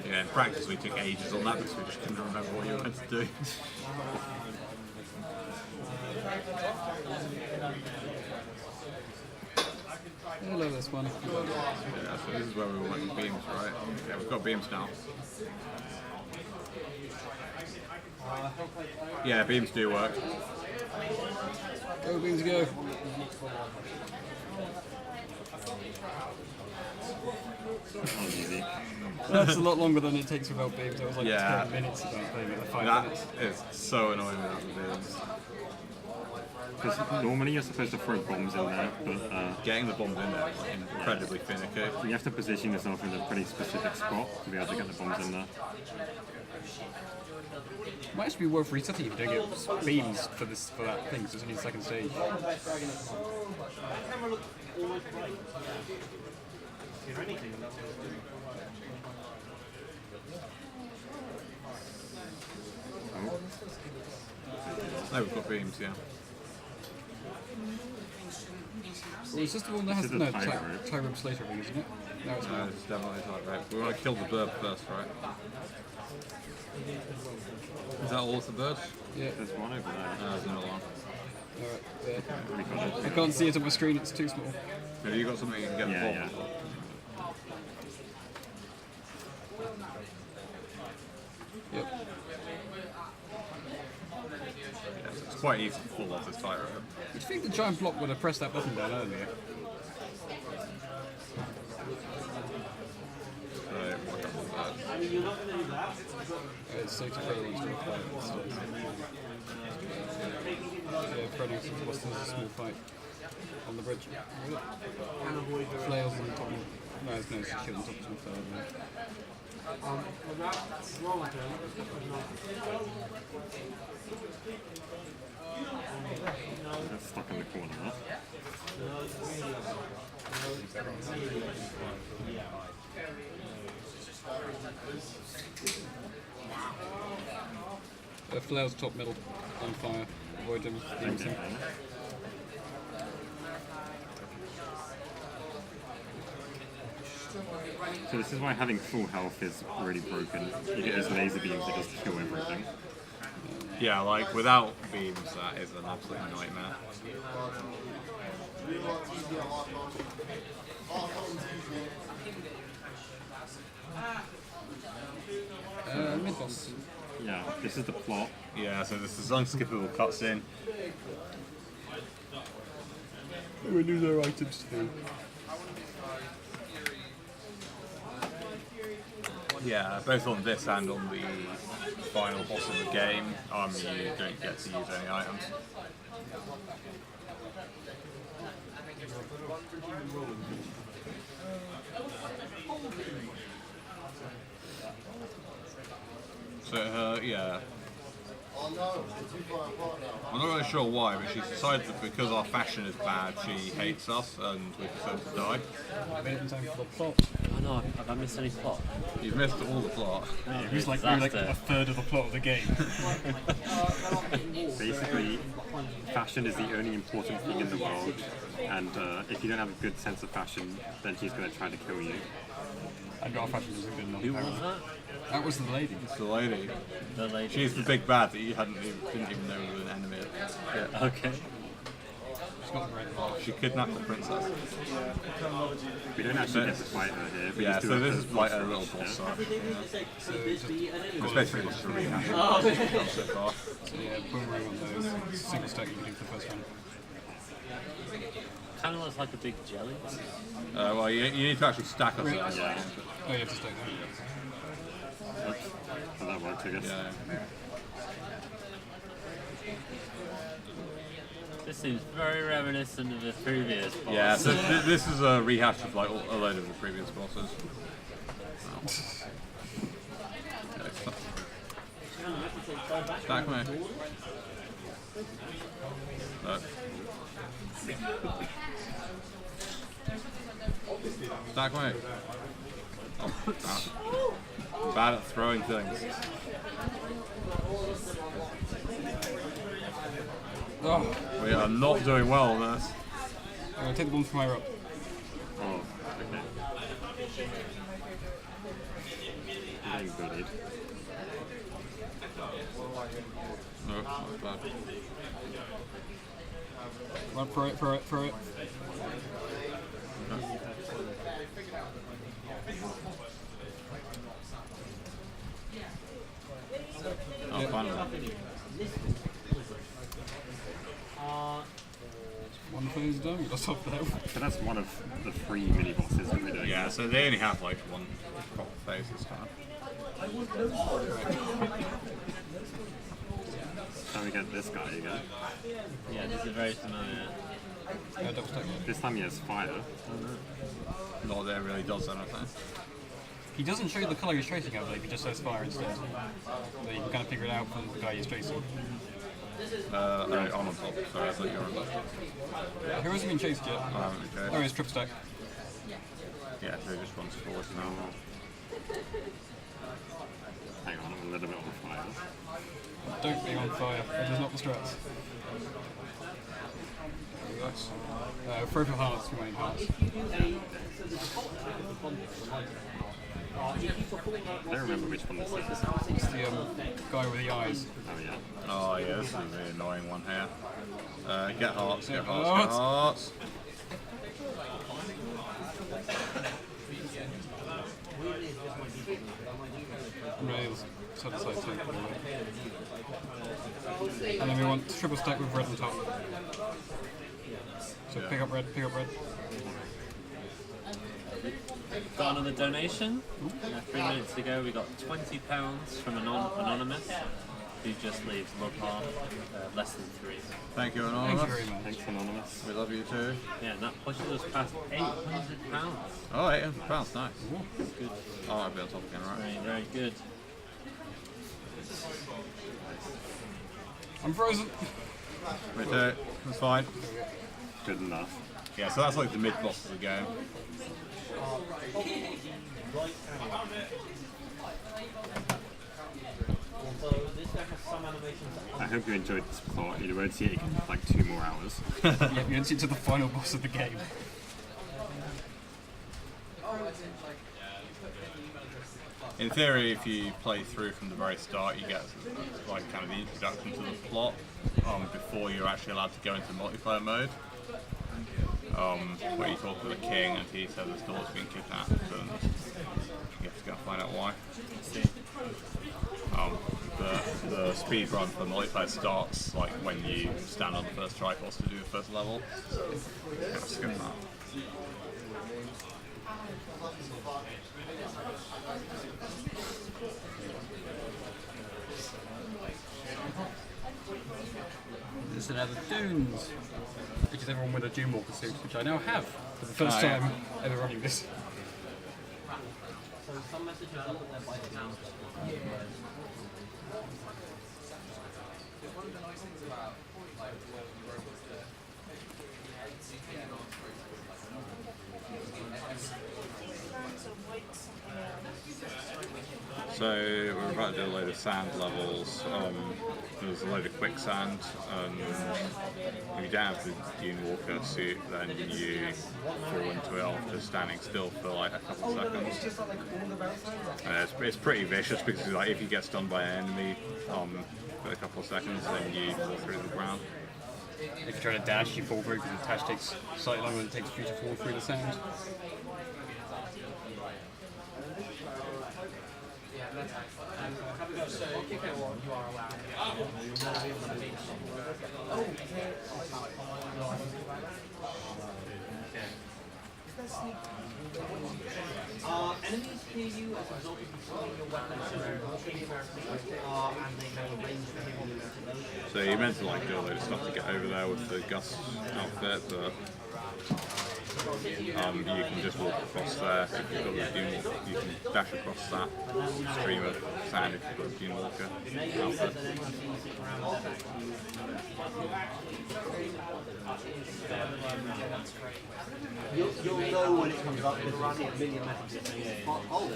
Yeah, in practice we took ages on that because we just couldn't remember what you were meant to do. Hello, this one. Yeah, so this is where we were working beams, right? Yeah, we've got beams now. Yeah, beams do work. Go, beams, go. Oh, easy. That's a lot longer than it takes without beams. That was like Yeah. 10 minutes without playing it, 5 That minutes. is so annoying without the beams. Because normally you're supposed to throw bombs in there, but Getting the bombs in there is like incredibly finicky. you have to position yourself in a pretty specific spot to be able to get the bombs in there. Might actually be worth resetting if you don't get beams for that thing, because it's only the second stage. No, we've got beams, yeah. Well, is this the one that has This is no the tie tie-rope slater ring, isn't it? No, it's No, not. it's definitely not right. We want to kill the bird first, right? Is that all of the birds? Yeah. There's one over there. No, there's another one. Alright, there. We got it. I can't see it on my screen, it's too small. Have you got something you can get the Yeah, bomb? Yep. Yeah, so it's quite easy to fall off this tie rope. Do you think the giant block would have pressed that button down earlier? So, watch out for the birds. It's safe to Freddy wants to fight. Yeah, Freddy wants a small fight on the bridge. Flails on the top. No, it's shield on top of some flail. That's stuck in the corner, huh? Flails top middle on fire. Avoid him. Thank you. So this is why having full health is really broken. You get those laser beams that just kill everything. Yeah, like without beams, that is an absolute nightmare. Mid boss. Yeah, this is the plot. Yeah, so this is unskippable cutscene. We lose our items too. Yeah, both on this and on the final boss of the game, you don't get to use any items. So, yeah. I'm not really sure why, but she's decided that because our fashion is bad, she hates us and we deserve to die. Made it in time for the plot. Oh no, have I missed any plot? You've missed all the plot. It was like a third of the plot of the game. Basically, fashion is the only important thing in the world, and if you don't have a good sense of fashion, then she's going to try to kill you. And our fashion isn't good enough. Who was that? That was the lady. It's the lady. The lady. She's the big bad that you didn't even know was an enemy. Yeah. Okay. She's got the red. She kidnapped the princess. We don't actually get to fight her here. We Yeah, just do so a this first is like a boss little rush, boss yeah. fight. It's basically just a rehash of what we've done so far. So yeah, boomerang on those. Single stack you can do for the first one. Kind of looks like a big jelly. Well, you need to actually stack us. Yeah. Oh, you have to stack them. How that works, I guess. Yeah. This seems very reminiscent of the previous boss. Yeah, so this is a rehash of like a load of the previous bosses. Stack me. No. Stack me. Oh, bad at throwing things. Oh, We are not doing well on this. I'm gonna take the bomb from higher up. Oh, okay. Getting bullied. No, not bad. Run for it, for it, for it. Oh, finally. One phase done, we lost off there. So that's one of the 3 mini bosses that we're doing. Yeah, so they only have like one proper phase this time. Now we get this guy again. Yeah, this is very familiar. Double stack. This time he has fire. Not that it really does anything. He doesn't show you the colour he's tracing, I believe, he just says fire instead. So you can kind of figure it out from the guy he's tracing. I'm on top. Sorry, I thought you were on top. Who hasn't been chased yet? Okay. Oh, it's triple stack. Yeah, so it just runs forward now. Hang on, I'm a little bit on fire. Don't be on fire, it is not the strats. Throw for hearts, you might hearts. I don't remember which one this is. It's the guy with the eyes. Oh yeah. Oh yeah, this is a really annoying one here. Get hearts, get hearts, Hearts. get hearts. Rails, side to side too. And then we want triple stack with red on top. So pick up red, pick up red. Got another donation. 3 minutes ago, we got £20 from Anonymous, who just leaves love heart less than 3. Thank you, Thank Anonymous. you very much. Thanks, Anonymous. We love you too. Yeah, and that pushes us past £800. Oh, £800, nice. Good. Oh, I'll be on top again, right? Very, very good. I'm frozen. Me too. That's fine. Good enough. Yeah, so that's like the mid boss of the game. I hope you enjoyed this plot. You won't see it again for like 2 more hours. Yeah, you get to the final boss of the game. In theory, if you play through from the very start, you get like kind of the introduction to the plot before you're actually allowed to go into multiplayer mode. Where you talk to the king and he says his daughter's been kidnapped and you have to go and find out why. The speed run for multiplayer starts like when you stand on the first triforce to do the first level. Yeah, skip that. This is another Dunes, which is everyone with a Dune Walker suit, which I now have for the first yeah. time ever running this. So some messages are not there by account. One of the nice things about like working robots that So we're about to do a load of sand levels. There's a load of quicksand. If you don't have the Dune Walker suit, then you fall into it after standing still for like a couple of seconds. It's pretty vicious because like if you get stunned by an enemy for a couple of seconds, then you fall through the ground. If you try to dash, you fall through because the dash takes slightly longer than it takes for you to fall through the sand. Enemies hear you as a result of you swinging your weapons and they have a range of hitting you to those. So you meant to like do a load of stuff to get over there with the Gus outfit, but you can just walk across there if you've got the Dune Walker. You can dash across that stream of sand if you've got a Dune Walker outfit. You'll know when it comes up because you'll see a million messages saying, oh,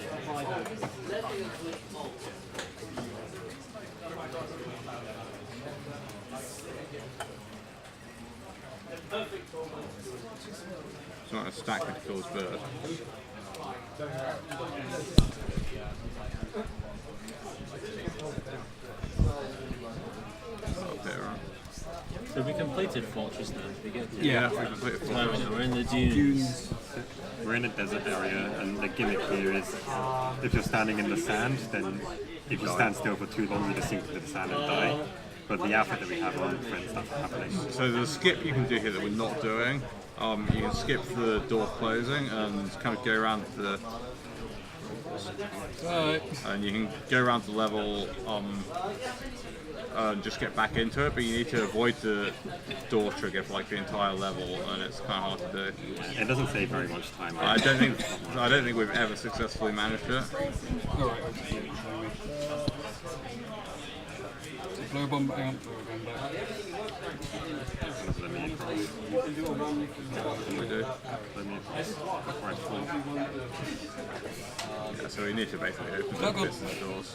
It's not a stack that kills bird. Up here, right? So we completed Fortress now. We get to Yeah, we completed where Fortress. we're in the dunes. We're in a desert area, and the gimmick here is if you're standing in the sand, then if you stand still for too long, you just sink into the sand and die. But the outfit that we have on prevents that from happening. So there's a skip you can do here that we're not doing. You can skip the door closing and kind of go around the. And you can go around the level and just get back into it, but you need to avoid the door trigger for like the entire level, and it's kind of hard to do. It doesn't save very much time. I don't think we've ever successfully managed it. Alright, blow bomb, hang on. Let me across. We do. Let me across. Right, full. Yeah, so we need to basically open the bits of the doors.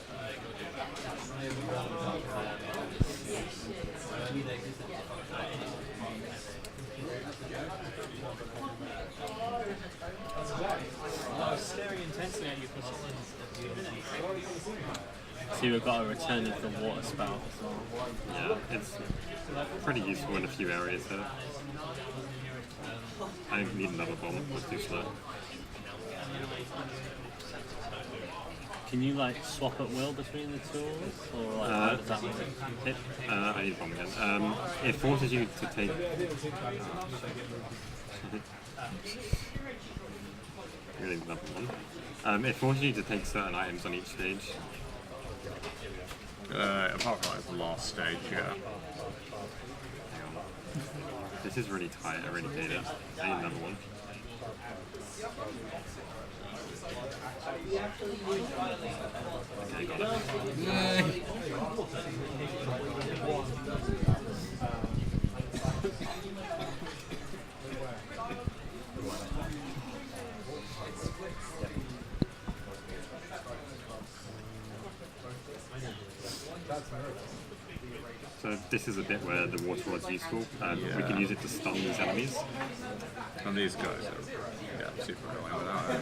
Staring intensely at you for See, we've got a return of the water spout as well. Yeah, it's pretty useful in a few areas here. I need another bomb, it's too slow. Can you like swap at will between the tools, or like how does that work? I need a bomb again. It forces you to take... really another one. It forces you to take certain items on each stage. Apart from like the last stage, yeah. Hang on. This is really tight, I really hate it. I need another one. Okay, got it. So this is a bit where the water rod's useful. We can use it to stun these enemies. And these guys are super annoying without it.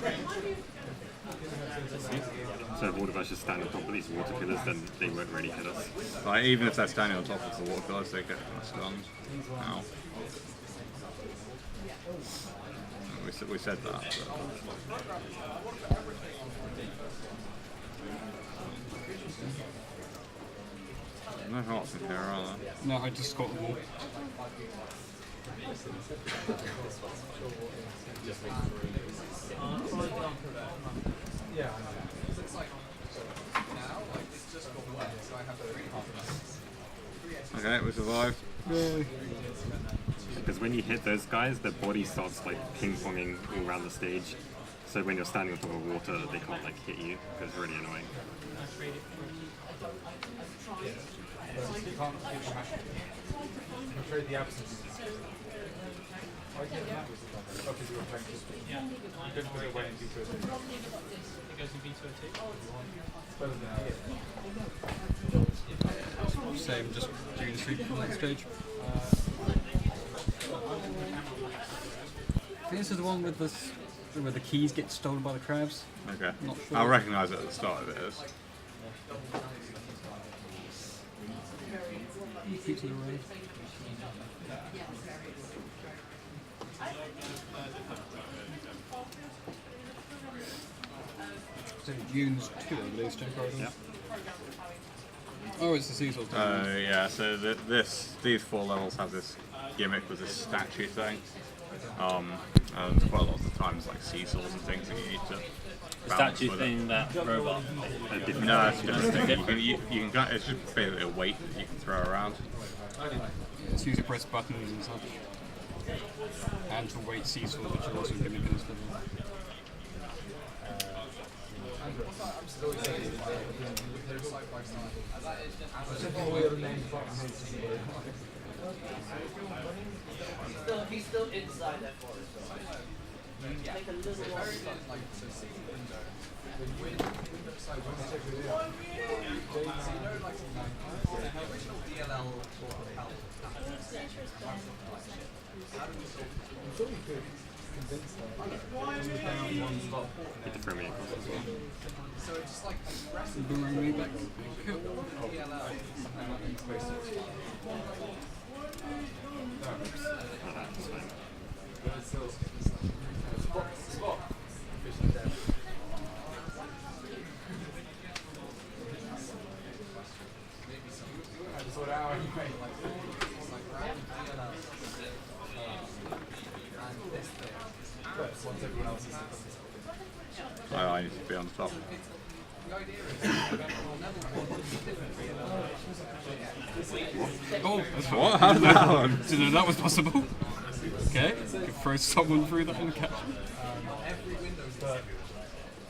So if all of us just stand on top of these water pillars, then they won't really hit us. Like, even if they're standing on top of the water pillars, they get stunned. Ow. We said that. But... No hearts in here, are there? No, I just got them all. Okay, we survived. Because when you hit those guys, their body starts like ping-ponging all around the stage. So when you're standing on top of water, they can't like hit you, because it's really annoying. The absence. Same, just doing the sweep from that stage. I think this is the one with this, where the keys get stolen by the crabs. Okay. Not sure. I'll recognise it at the start of it as. Keep to the road. So Dunes 2, I believe, Jim Corridor. Yeah. Oh, it's the Cecil thing. Yeah, so these 4 levels have this gimmick with this statue thing. And quite a lot of the times like seesaws and things that you need to. The statue thing, that robot. No, it's just a thing. You can it's just basically a weight that you can throw around. It's used to press buttons and such. And to weight seesaw, which are also going to be used. He's still inside that forest. Take a little while. Get the throw me across as well. Boomerang me back. Oh, that's fine. I need to be on top. Oh, that's What? How's that one? Didn't know that was possible. Okay, you can throw someone through that and catch them.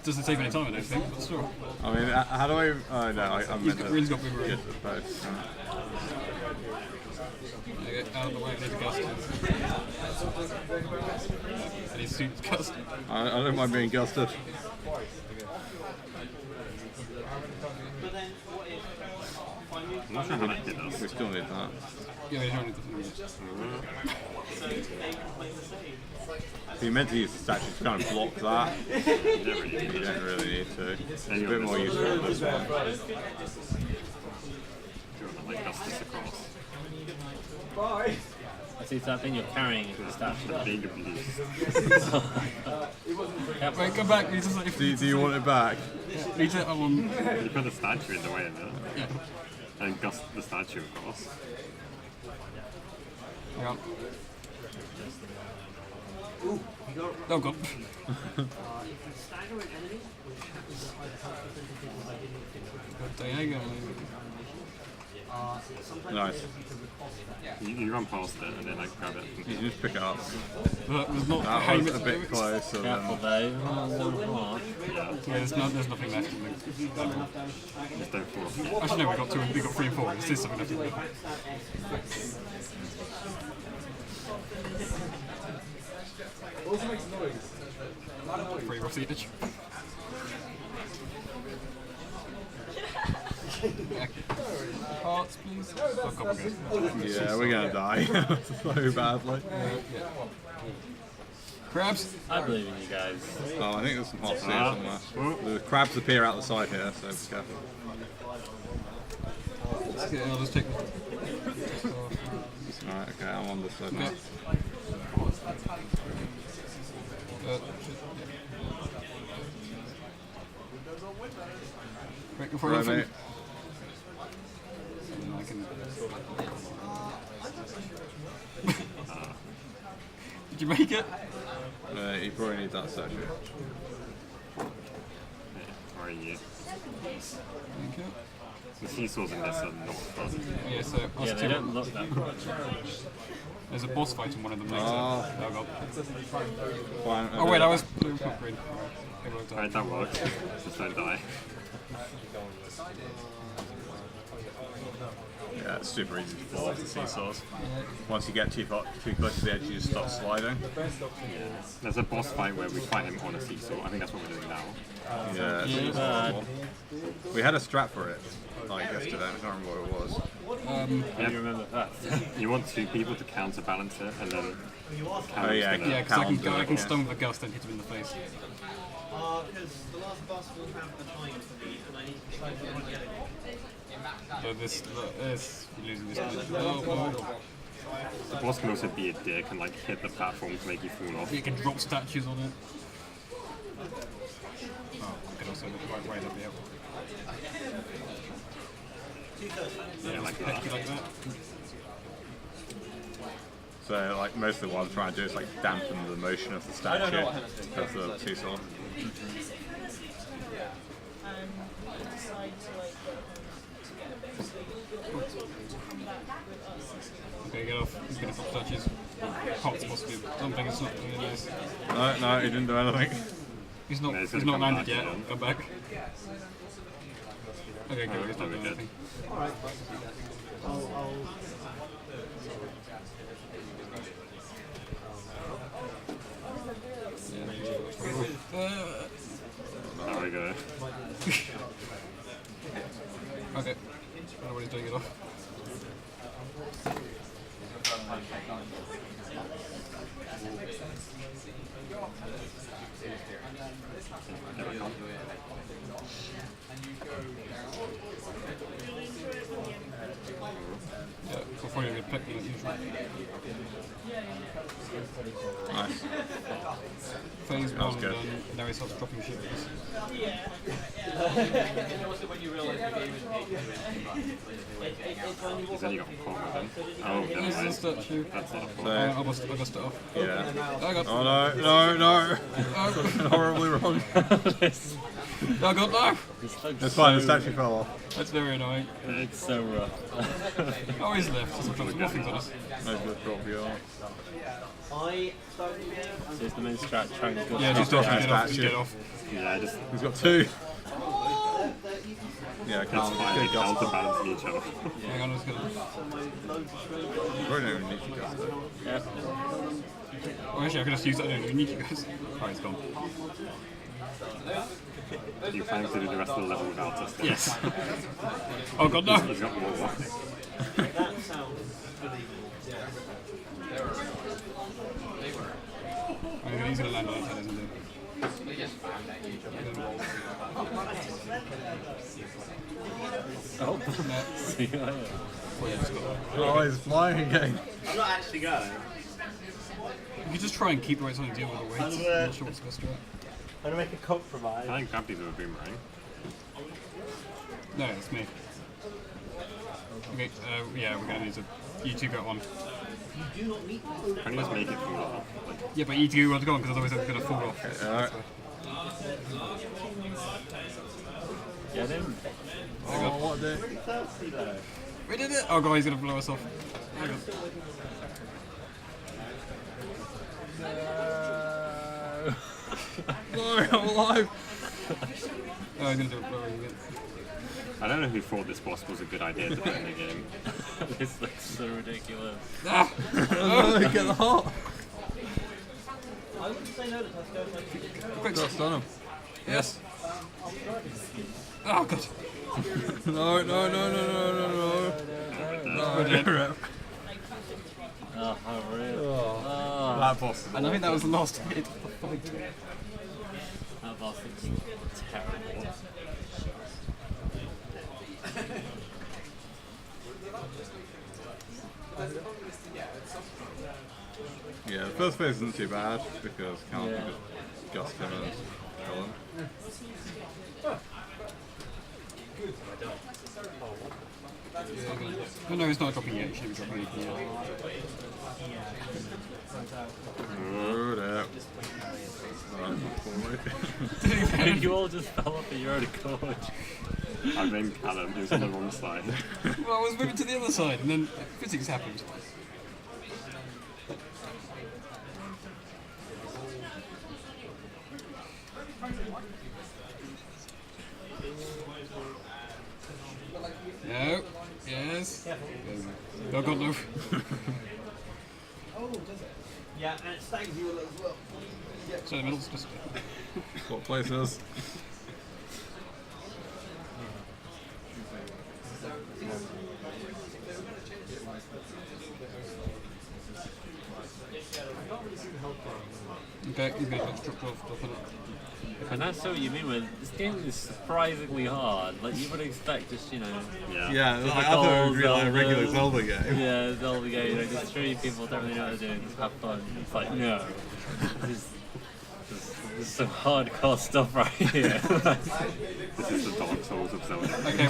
Doesn't take any time, I don't think, but sure. I mean, how do I? Oh no, I'm meant to Ray's got boomerang. get the post. Get out of the way, I need to gust him. And his suit's gust. I don't mind being gusted. I'm not sure how that did us. We still need that. Yeah, we don't need the If you meant to use the statue to kind of block that, you don't really need to. It's a bit more useful than this one. Do you want to like dust this across? I see something you're carrying into the statue. The big abuse. Wait, come back, we just like... Do you want it back? We just, You put the statue in the way of it. yeah. And gust the statue across. Yeah. Oh god. Diagonally. Nice. You run past it and then like grab it. You can just pick it up. That was not That was a bit closer Careful than... though. Yeah, there's nothing left in the... Just don't fall off. Actually no, we got 3 and 4, there's something left in there. Also makes noise. 3 rough each. Hearts, please. Oh, God, we're good. Yeah, we're gonna die so badly. Crabs? I believe in you guys. Oh, I think there's some hot here somewhere. The crabs appear out the side here, so be careful. Okay, I'll just take Alright, okay, I'm on this side now. Right before Right, mate. I can... Did you make it? You probably need that statue. Where are you? Thank you. The seesaws in this are not fun. Yeah, so us Yeah, two. they don't look that much. There's a boss fight in one of them later. Oh. Oh god. Fine. Oh wait, that was blue, not green. Alright, that works. Just don't die. Yeah, it's super easy to fall off the seesaws. Once you get too close to the edge, you just start sliding. There's a boss fight where we fight him on a seesaw. I think that's what we're doing now. Yeah, it's awful. We had a strap for it, like yesterday, I can't remember what it was. How do you remember that? You want 2 people to counterbalance it and then Oh yeah, Yeah, because I can stun with a gust and hit him in the face. Because the last boss will have the time for me, and I need to try to get it. So this we're losing this. Oh. The boss can also be a dick and like hit the platform to make you fall off. You can drop statues on it. Oh, I can also right way up the Yeah, like that. like that. So like mostly what I'm trying to do is like dampen the motion of the statue because of two sword. Okay, get off. He's gonna pop statues. Pops possibly. Something is not doing this. No, he didn't do anything. He's Yeah, not. he's He's gonna not come landed back yet. again. Come back. Okay, good. He's not very doing good. anything. Alright, I'll There we go. Okay. I don't know what he's doing it off. Yeah, we'll probably get picked as usual. Nice. Phase That was 1 good. done, now he starts dropping shit. He's only got 4 of them. Oh, never This is a mind. statue. That's not a 4. So, I bust it off. yeah. I got. Oh no! Horribly wrong. I got no. It's fine, the statue fell off. That's very annoying. It's so rough. Oh, he's left. Some more things on us. Maybe we'll drop you off. I started the game. So it's the main strat trying to go. Yeah, just Stop off. Get that off. Just statue. get off. Yeah, just He's got 2. Yeah, that's can't fine. They get gust. counterbalance each other. Hang on, I'm just gonna. We don't even need to gust it. Yeah. Oh, actually, I could just use that. I don't even need you guys. Oh, he's gone. You plan to do the rest of the level without us? then? Yes. Oh god, no. He's got more. That sounds He's gonna land on that side, isn't he? Oh. See you later. Oh, he's flying again. I'm not actually going. You could just try and keep the right side and deal with the weight. I'm not sure what's best to it. I'm gonna make a compromise. I think gravity's with a boomerang. No, it's me. Okay, yeah, we're gonna need to. You two go on. You do not need to. Can you just make it fall off? Like, Yeah, but you two want to go on because otherwise it's gonna fall off. Alright. Get him. Oh, what the? Thirsty though. We did it! Oh god, he's gonna blow us off. Hang on. No, I'm alive. Oh, he's gonna do it blowing again. I don't know who thought this boss was a good idea to put in the game. This looks so ridiculous. Ah! Oh, get the heart. I wouldn't say no to Tesco. Quick, Just done him. yes. Oh god. No. No. Oh, how real. That boss is And I think that was the last hit. That boss looks terrible. Yeah, the first phase isn't too bad because can't Yeah. just gust him and kill him. Oh, no, it's not dropping yet. It should be dropping yet. Good out. You all just fell off of your own accord. I blamed Callum, he was on the wrong side. Well, I was moving to the other side, and then physics happened. No. Yes. Oh god, no. Yeah, and it stags you as well. So the middle's just. What places? Okay, he's gonna drop on it. And that's what you mean when this game is surprisingly hard. Like you would expect just, you know, Yeah. Yeah, I thought it would be like a regular Zelda game. yeah, Zelda game, you know, just three people don't really know what they're doing, just have fun. It's like, no. There's some hardcore stuff right here. This is the Dark Souls of Zelda. Okay,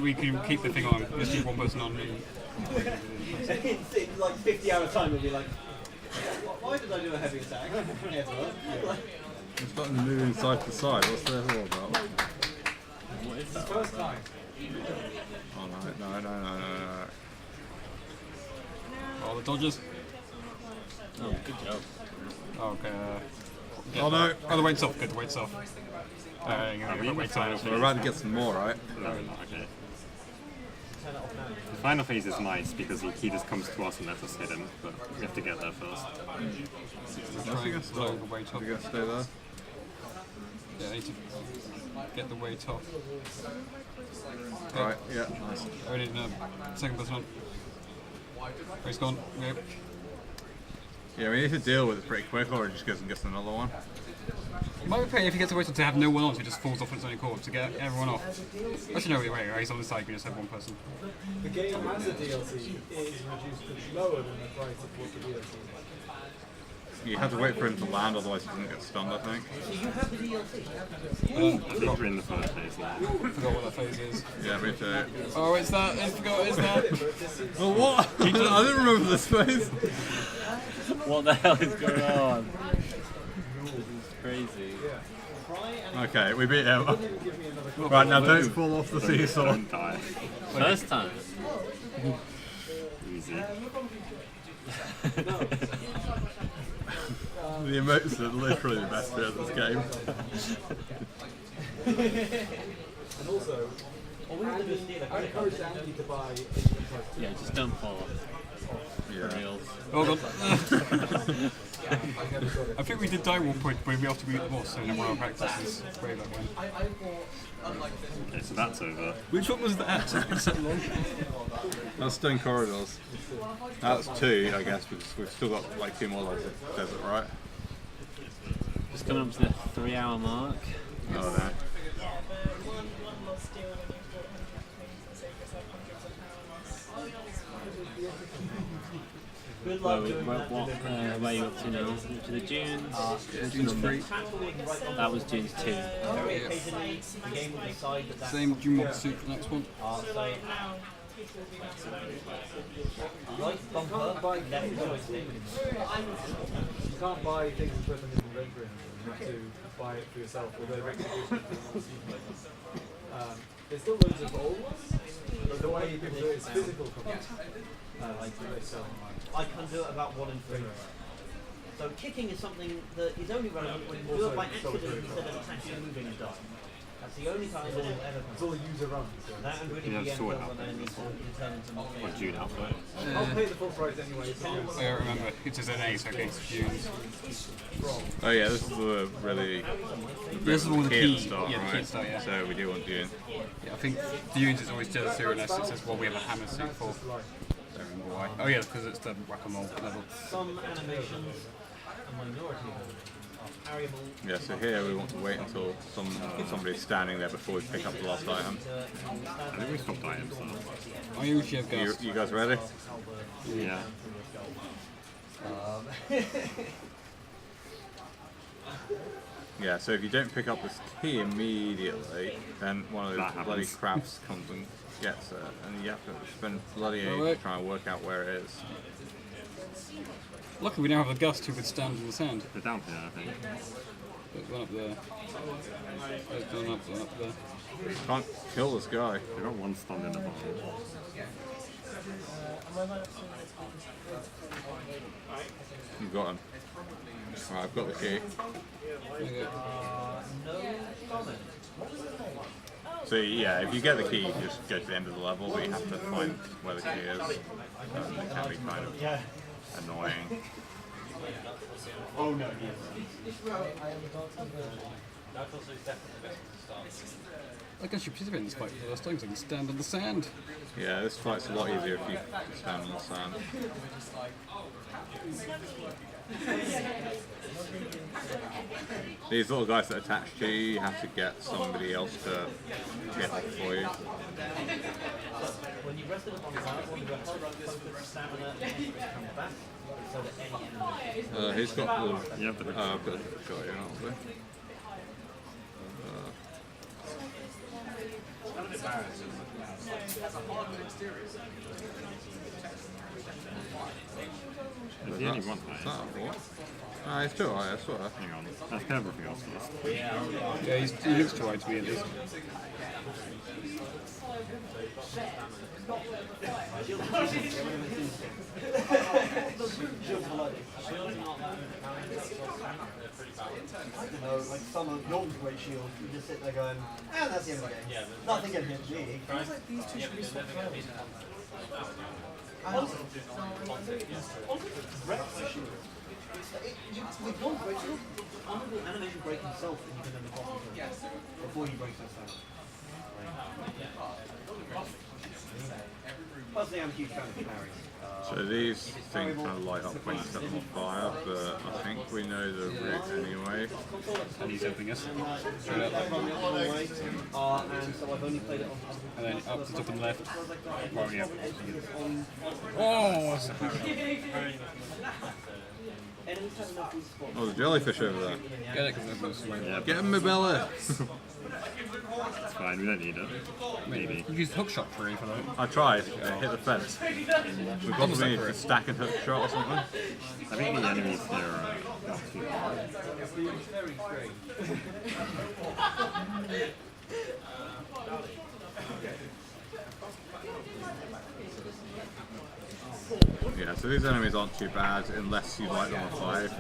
we can keep the thing on. Just keep one person on. And in like 50 hours time, it'll be like, why did I do a heavy attack? Ever? Like, It's starting to move side to side. What's that all about? What is that? First time. Oh no. Oh, the dodgers. Oh, good job. Oh, okay. Oh no. Oh, the weight's off. Good, the weight's off. Wait time. We're about to get some more, right? No, we're not, okay. The final phase is nice because he just comes to us and lets us hit him, but we have to get there first. Try and slow the weight off. You gonna stay there? Yeah, I need to get the weight off. Right, yeah, nice. I need a second person on. Race gone. Yep. Yeah, we need to deal with it pretty quick or it just goes and gets another one. It might be better if he gets away to have no one on, so he just falls off its own accord to get everyone off. Actually, no, wait, right? He's on the side, you can just have one person. The game as a DLC is reduced to lower than the price of what the DLC is. You have to wait for him to land, otherwise he doesn't get stunned, I think. so you have the DLC. I think we're in the first phase now. I forgot what that phase is. Yeah, me too. Oh, it's that. I forgot it's that. Oh, what? I didn't remember this phase. What the hell is going on? This is crazy. Okay, we beat him. Right, now don't fall off the seesaw. Don't die. First time. Easy. The emotes are literally the best bit of this game. And also, I encourage Andy to buy Yeah, just don't fall off. Yeah. Reels. Oh god. I think we did die one point, but we have to beat the boss, so no more practice is way back when. Okay, so that's over. Which one was that? It's been so long. That's Stone Corridors. That's 2, I guess, because we've still got like 2 more like the desert, right? Just coming up to the 3-hour mark. Oh, no. Good Where, luck doing that. where are you up to now? To the dunes? Dunes 3. That was dunes 2. Very occasionally, the game will decide that that's Same Doom Mob suit for the next one. right bumper, left joystick. You can't buy things and put them in the inventory. You have to buy it for yourself, although there's still loads of old ones, but the way people do it is physical copies. I can do it about 1 in 3. So kicking is something that is only relevant when you do it by accident instead of actually moving and dying. That's the only time that it will ever It's come. all user runs. So. That and really You have the end sword when outfit I need to determine to not Or June outfit. I'll pay the full price anyway. So I don't remember. It's just an A, so against Dunes. Oh yeah, this is the really This is all the key key. at the start, Yeah, the key at right? the start, yeah. So we do want Dune. Yeah, I think Dunes is always jealous here unless it says, well, we have a hammer suit for. Don't remember why. Oh yeah, because it's the whack-a-mole level. some animations, a minority of them, are parryable. Yeah, so here we want to wait until somebody's standing there before we pick up the last item. I think we stopped items though. I usually have gas. You guys ready? Yeah. Yeah, so if you don't pick up this key immediately, then one of That those bloody happens. crabs comes and gets it, and you have to spend bloody age Alright. trying to work out where it is. Luckily, we now have a gust to withstand in the sand. They're down here, I think. There's one up there. There's one up there. Can't kill this guy. They've got one stunned in the bottom. You've got him. Right, I've got the key. Okay. So yeah, if you get the key, you just go to the end of the level, but you have to find where the key is. It can be kind of annoying. Oh no, I can actually participate in this fight for the first time, so I can stand on the sand. Yeah, this fight's a lot easier if you stand on the sand. These little guys that attach to you, you have to get somebody else to get off for you. When you rested upon the ground, you have focus, stamina, and come back, so that any enemy. Who's got the... Yeah, but I've got you, obviously. Is he only one high? Ah, it's too high, I swear. Hang on. Let's get everything else first. Yeah, he looks too high to me at least. You know, like someone Norton's great shield, you just sit there going, and that's the end of the game. Nothing can hit me. Feels like these two should be swapped out. With one great shield, honorable animation break himself and you can then the bottom before he breaks us down. Personally, I'm a huge fan of carries. So these things kind of light up when you set them on fire, but I think we know the route anyway. And he's helping us. Straight up. I've run the other way, and so I've only played it on And then up to the top and left. Well, yeah. on Oh, enemies have enough food spots. Oh, there's a jellyfish over there. get it because there's no Yeah, Get him, Mabella! it's fine, we don't need it. Maybe. You used hook shot for for that. I tried, it hit the fence. We've got to need to stack and hook shot or something. I think the enemies here are not too hard. Yeah, so these enemies aren't too bad unless you light them on fire.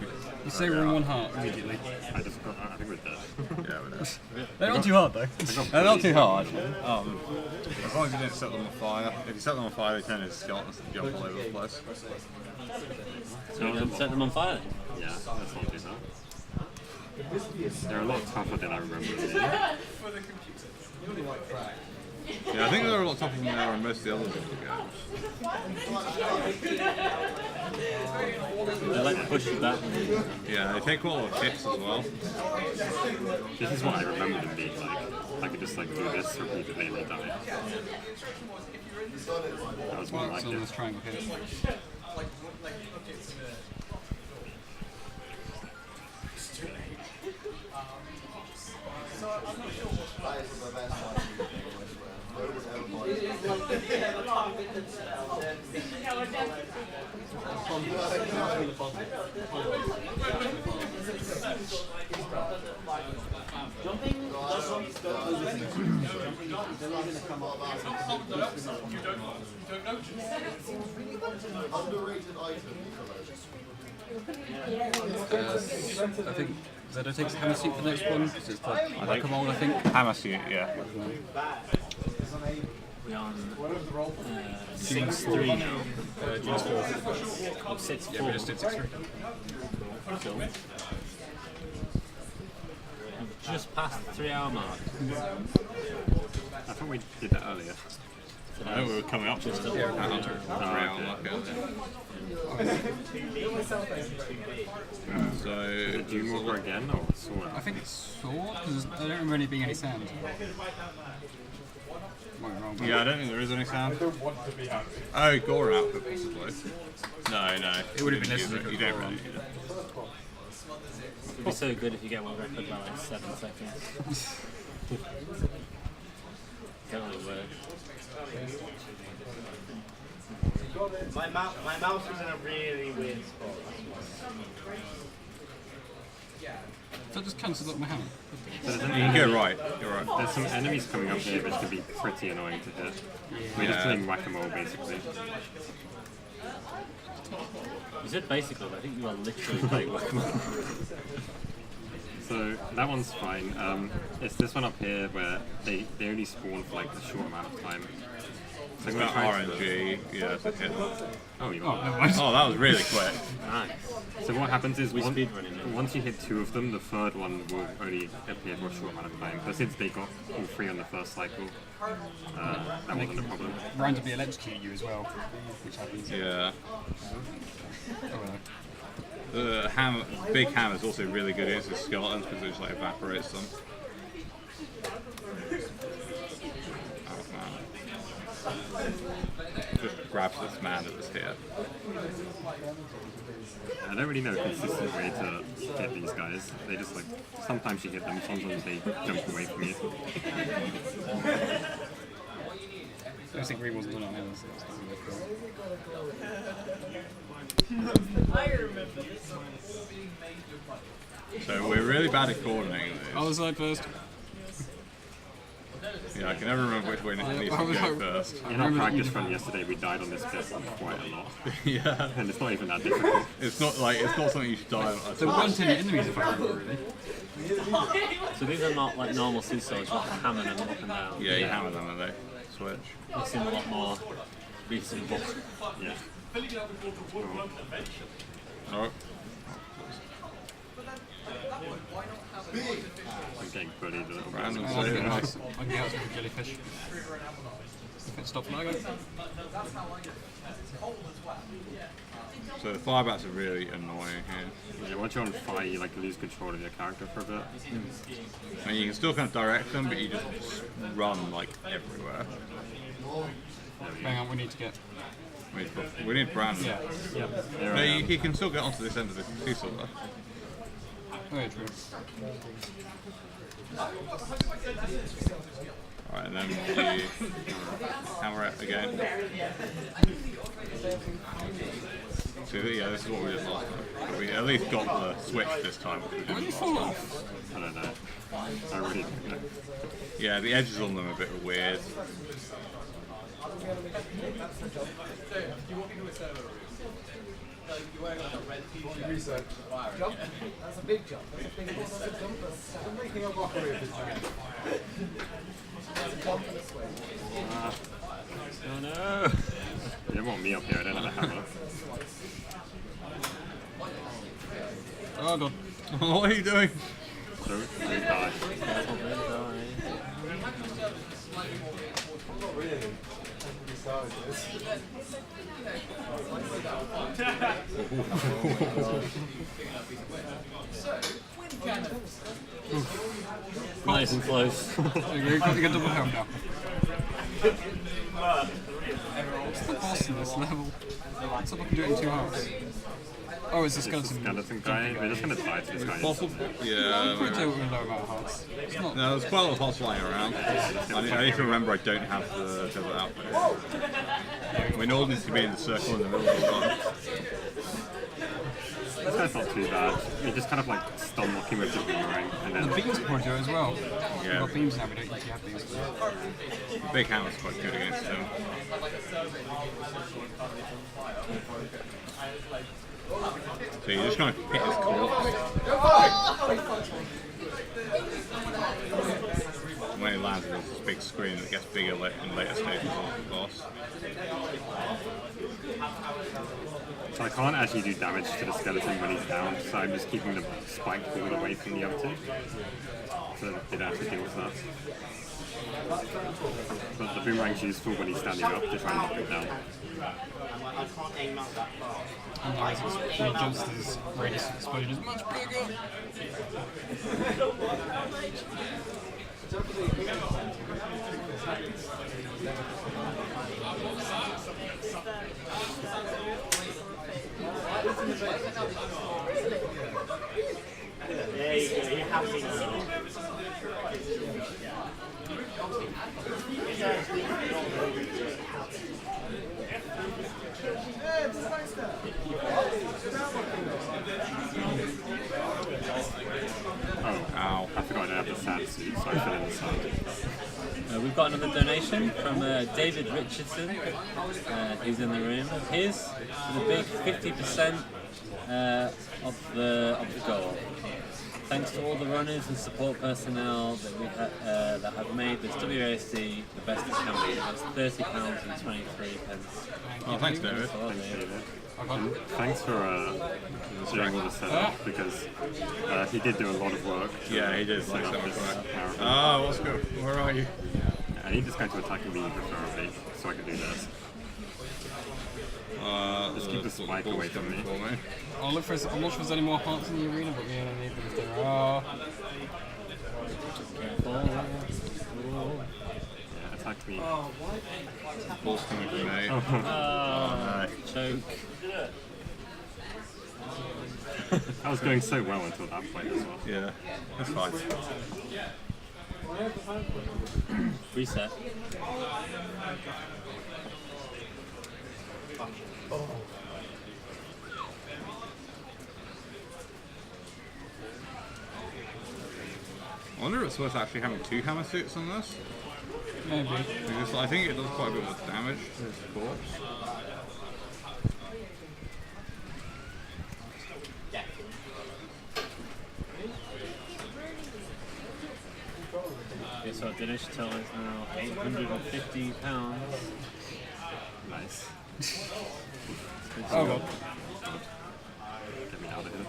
You say we're in one heart immediately. I think we're dead. Yeah, we're dead. They're not too hard though. They're not too hard. As long as you don't set them on fire. If you set them on fire, they turn into skeletons and jump all over the place. So you can set them on fire. Yeah, let's not do that. They're a lot tougher than I remember them being. Yeah, I think they're a lot tougher than they are in most of the other video games. They like push you back. Yeah, they take all the hits as well. This is what I remember them being like. I could just like do this repeatedly and they die. That was more like So it. let's triangle here. That is the best one. Jumping doesn't go over things. Jumping is only going to come up. Underrated item. I think zed0 takes hammer suit for the next one because it's like whack-a-mole, I think. Hammer suit, yeah. We're on 6-3 now. Jinx 4. 6-4. Yeah, we just did 6-3. Just past the 3 hour mark. I thought we did that earlier. I think we were coming up to Just the a So, Do you move again or sword? I think it's sword because I don't remember any being any sand. Might be wrong, but yeah, I don't think there is any sound. Oh, gore output possibly. No, it would have been necessary. You don't really need it. It'd be so good if you get one record by like 7 seconds. Can't really work. My mouse was in a really weird spot. that just cancels up my hammer. You can go right. You're right. There's some enemies coming up here which could be pretty annoying to hit. We're just playing whack-a-mole basically. You said basically, but I think you are literally playing whack-a-mole. So that one's fine. It's this one up here where they only spawn for like a short amount of time. So It's got RNG, yeah, to hit. Oh, you Oh, got never mind. Oh, that was really quick. Nice. So what happens is speedrunning once you hit 2 of them, the third one will only appear for a short amount of time. But since they got all 3 on the first cycle, that wasn't a problem. Randomly electrocute you as well, which happens. Yeah. Oh, well. The hammer, big hammer is also really good against the skeletons because it just like evaporates them. Oh man. Just grabs this man that was here. I don't really know a consistent way to hit these guys. They just like, sometimes you hit them, sometimes they jump away from you. don't think green wasn't on him. So So we're really bad at coordinating this. I'll decide first. Yeah, I can never remember which way needs to go first. In our practice run yesterday, we died on this bit quite a lot. Yeah. And it's not even that difficult. It's not something you should die on. There weren't any enemies if I remember really. So these are not like normal sea swords, you have to hammer them up and down. Yeah, you hammer them and they switch. They seem a lot more reasonable. Yeah. Oh. I'm getting bullied a little bit. Random I can save. get out some jellyfish. If it stops lagging. So the firebats are really annoying here. Yeah, once you're on fire, you like lose control of your character for a bit. I mean, you can still kind of direct them, but you just run like everywhere. Hang on, we need to get. We need Brandon. Yeah. Here No, I am. he can still get onto this end of the seesaw though. Very true. Alright, and then you hammer it again. So yeah, this is what we did last time. But we at least got the switch this time. Which we Why did you didn't fall last off? I don't know. I really don't know. time. Yeah, the edges on them are a bit weird. Research. Jump? That's a big jump. That's a big one. That's a jump. I'm making a mockery of this man. That's a jump and a swing. Oh no! You don't want me up here, I don't have a hammer. Oh god. What are you doing? So, I die. Not really. Besides this. Nice and close. You get double helm now. What's the boss in this level? Let's see if I can do it in 2 halves. Oh, it's a It's a skeleton. skeleton guy. We're just gonna die to this guy. Possible? Pretty Yeah. with a low amount of hearts. It's not. No, there's quite a lot of hots flying around. I need to remember I don't have the desert outfit. We all need to be in the circle in the middle of the run. This guy's not too bad. You just kind of like stun lock him with the boomerang and The then beams can do as well. Yeah. We've got beams now, we don't usually have beams. The big hammer's quite good against him. So you just kind of hit his corpse. When he lands, there's this big screen that gets bigger in later stages of the boss. so I can't actually do damage to the skeleton when he's down, so I'm just keeping the spike ball away from the other two. So they don't have to deal with that. But the boomerang's useful when he's standing up to try and knock him down. And now as he jumps, his radius of explosion is much bigger. Oh, ow. I forgot I don't have the sand suit, so I fell in the sand. We've got another donation from David Richardson. He's in the room. Here's the big 50% of the goal. Thanks to all the runners and support personnel that we that have made this WASD the best it can be. That's £30.23. Oh, thanks, David. Thanks, David. And thanks for doing all the setup because he did do a lot of work. Yeah, he did. Like set so up much this work. power. Ah, what's good? Where are you? I need this guy to attack me preferably so I can do this. Just keep the spike away from me. I'll look for. I'm not sure if there's any more hearts in the arena, but we only need them if there are. Yeah, attack me. Ball's coming from me. Choke. I was going so well until that point as well. Yeah, that's fine. Reset. wonder if it's worth actually having 2 hammer suits on this. Maybe. Because I think it does quite a bit more damage to his corpse. Okay, so Dinesh Till is now £850. Nice. Oh god. Get me out of here.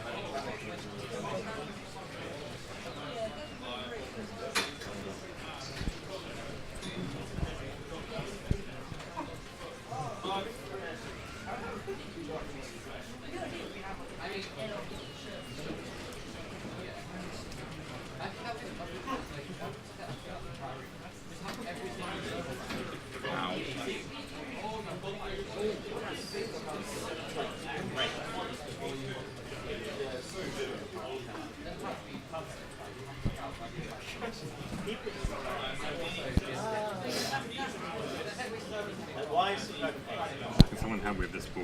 Can someone help with this ball?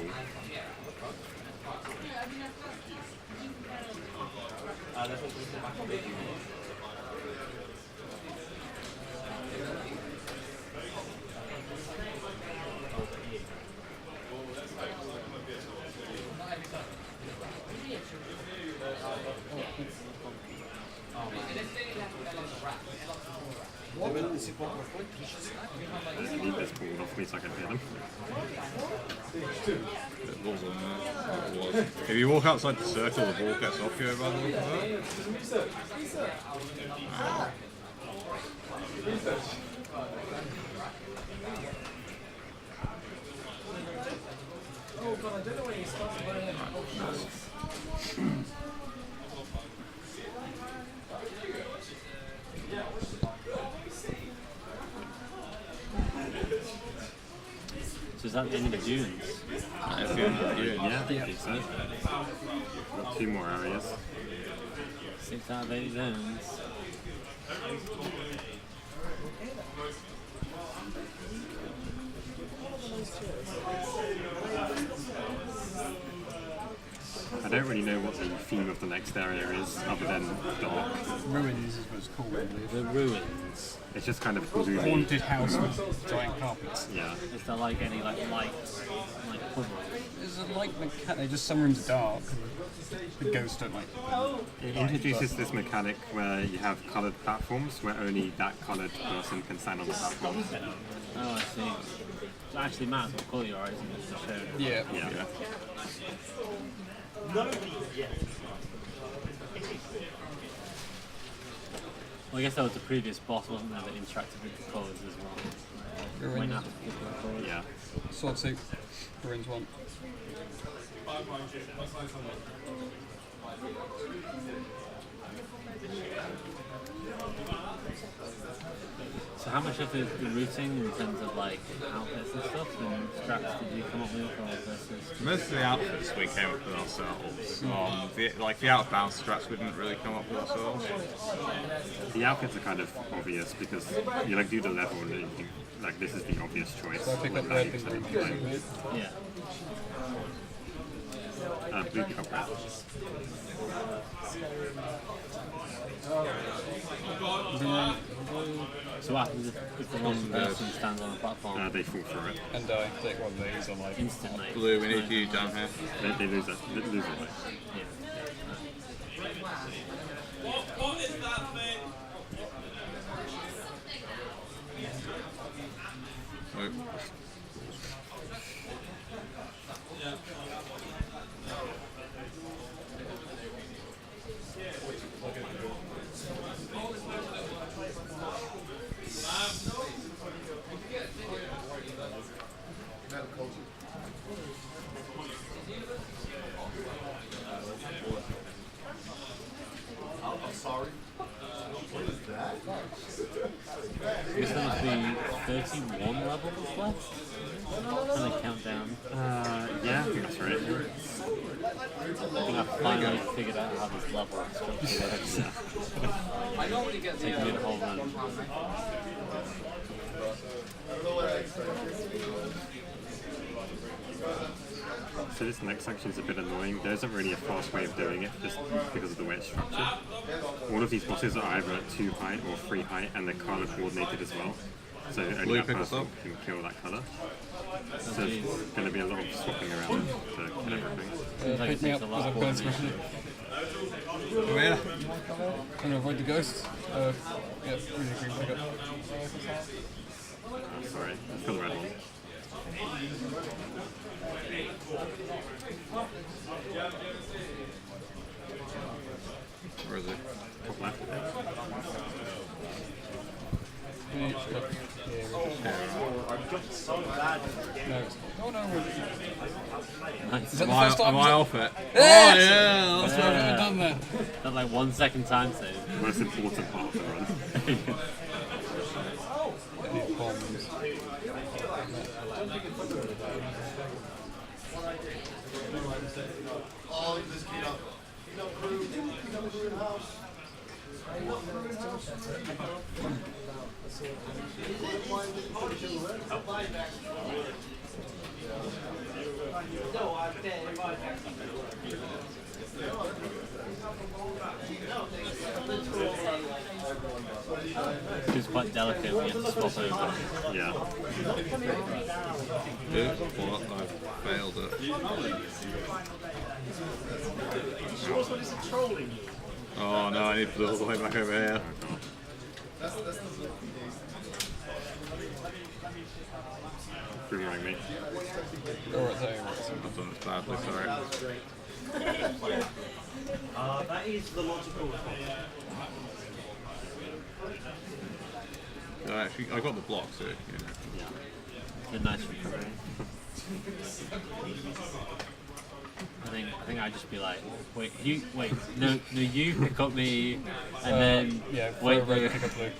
I need this ball off me so I can hit them. The ball's on there. If you walk outside the circle, the ball gets off you by the look of that. Oh god, I don't know where you started running it. So is that the end of the dunes? That's the end of the game. Yeah, I think so. Got 2 more areas. 6 out of 8 zones. I don't really know what the theme of the next area is, other than dark. Ruins is what it's called, I believe. The ruins. It's just kind of gloomy. Haunted house with giant carpets. Yeah. Is there like any like lights, like puzzles? There's a light mechanic, just some rooms are dark. The ghosts don't like them. It introduces this mechanic where you have coloured platforms where only that coloured person can stand on the platform. Oh, I see. So actually matters what colour you are, isn't it? To show. Yeah. Yeah. Well, I guess that was the previous boss, wasn't there, that interacted with the colours as well. Ruins. Might not have different colours. Yeah. Sword suit. Ruins 1. So how much of the routing in terms of like outfits and stuff and straps did you come up with or versus? Most of the outfits we came up with ourselves. The outbound straps we didn't really come up with ourselves. The outfits are kind of obvious because you like do the level and then you think, like this is the obvious choice. So I pick like up red 90% and of the blue. time. Yeah. Blue pick up red. So what happens if the wrong person stands on a platform They fall through it. And I take one of these on like. instantly? Blue, we need you down here. They lose it. They lose it. Yeah. What is that thing? Oh. I'm sorry. What is that? I guess there must be 31 levels left. Kind of countdown. Yeah, I think that's right. I think I finally figured out how this level structure works. I normally get the Taking me a whole run. I don't know what I expected. So this next section is a bit annoying. There isn't really a fast way of doing it, just because of the way it's structured. All of these bosses are either at 2 height or 3 height, and they're color coordinated as well. So only that person can kill that color. So there's going to be a lot of swapping around to kill everything. Pick me up because I've got inspiration. Oh yeah. Trying to avoid the ghosts. Yeah, really green pick up. Oh, sorry, let's kill the red one. Where is it? Top left, I think. Oh no, Nice. is that the first time? Am I off it? Yes! Oh yeah! That's what I've ever done there. That's like 1 second time save. The most important part of the run. Bombs. Oh, this peanut. Peanut crew. Peanut crew in the house. Peanut crew in the house. It's quite delicate when you have to swap over. Yeah. What? I failed it. Oh no, I need to put it all the way back over here. Boomerang me. I've done this badly, sorry. That is the logical Actually, I got the block, so yeah. The nice recovery. I think I'd just be like, wait, you pick up me, and then Yeah, wait, red, pick up blue.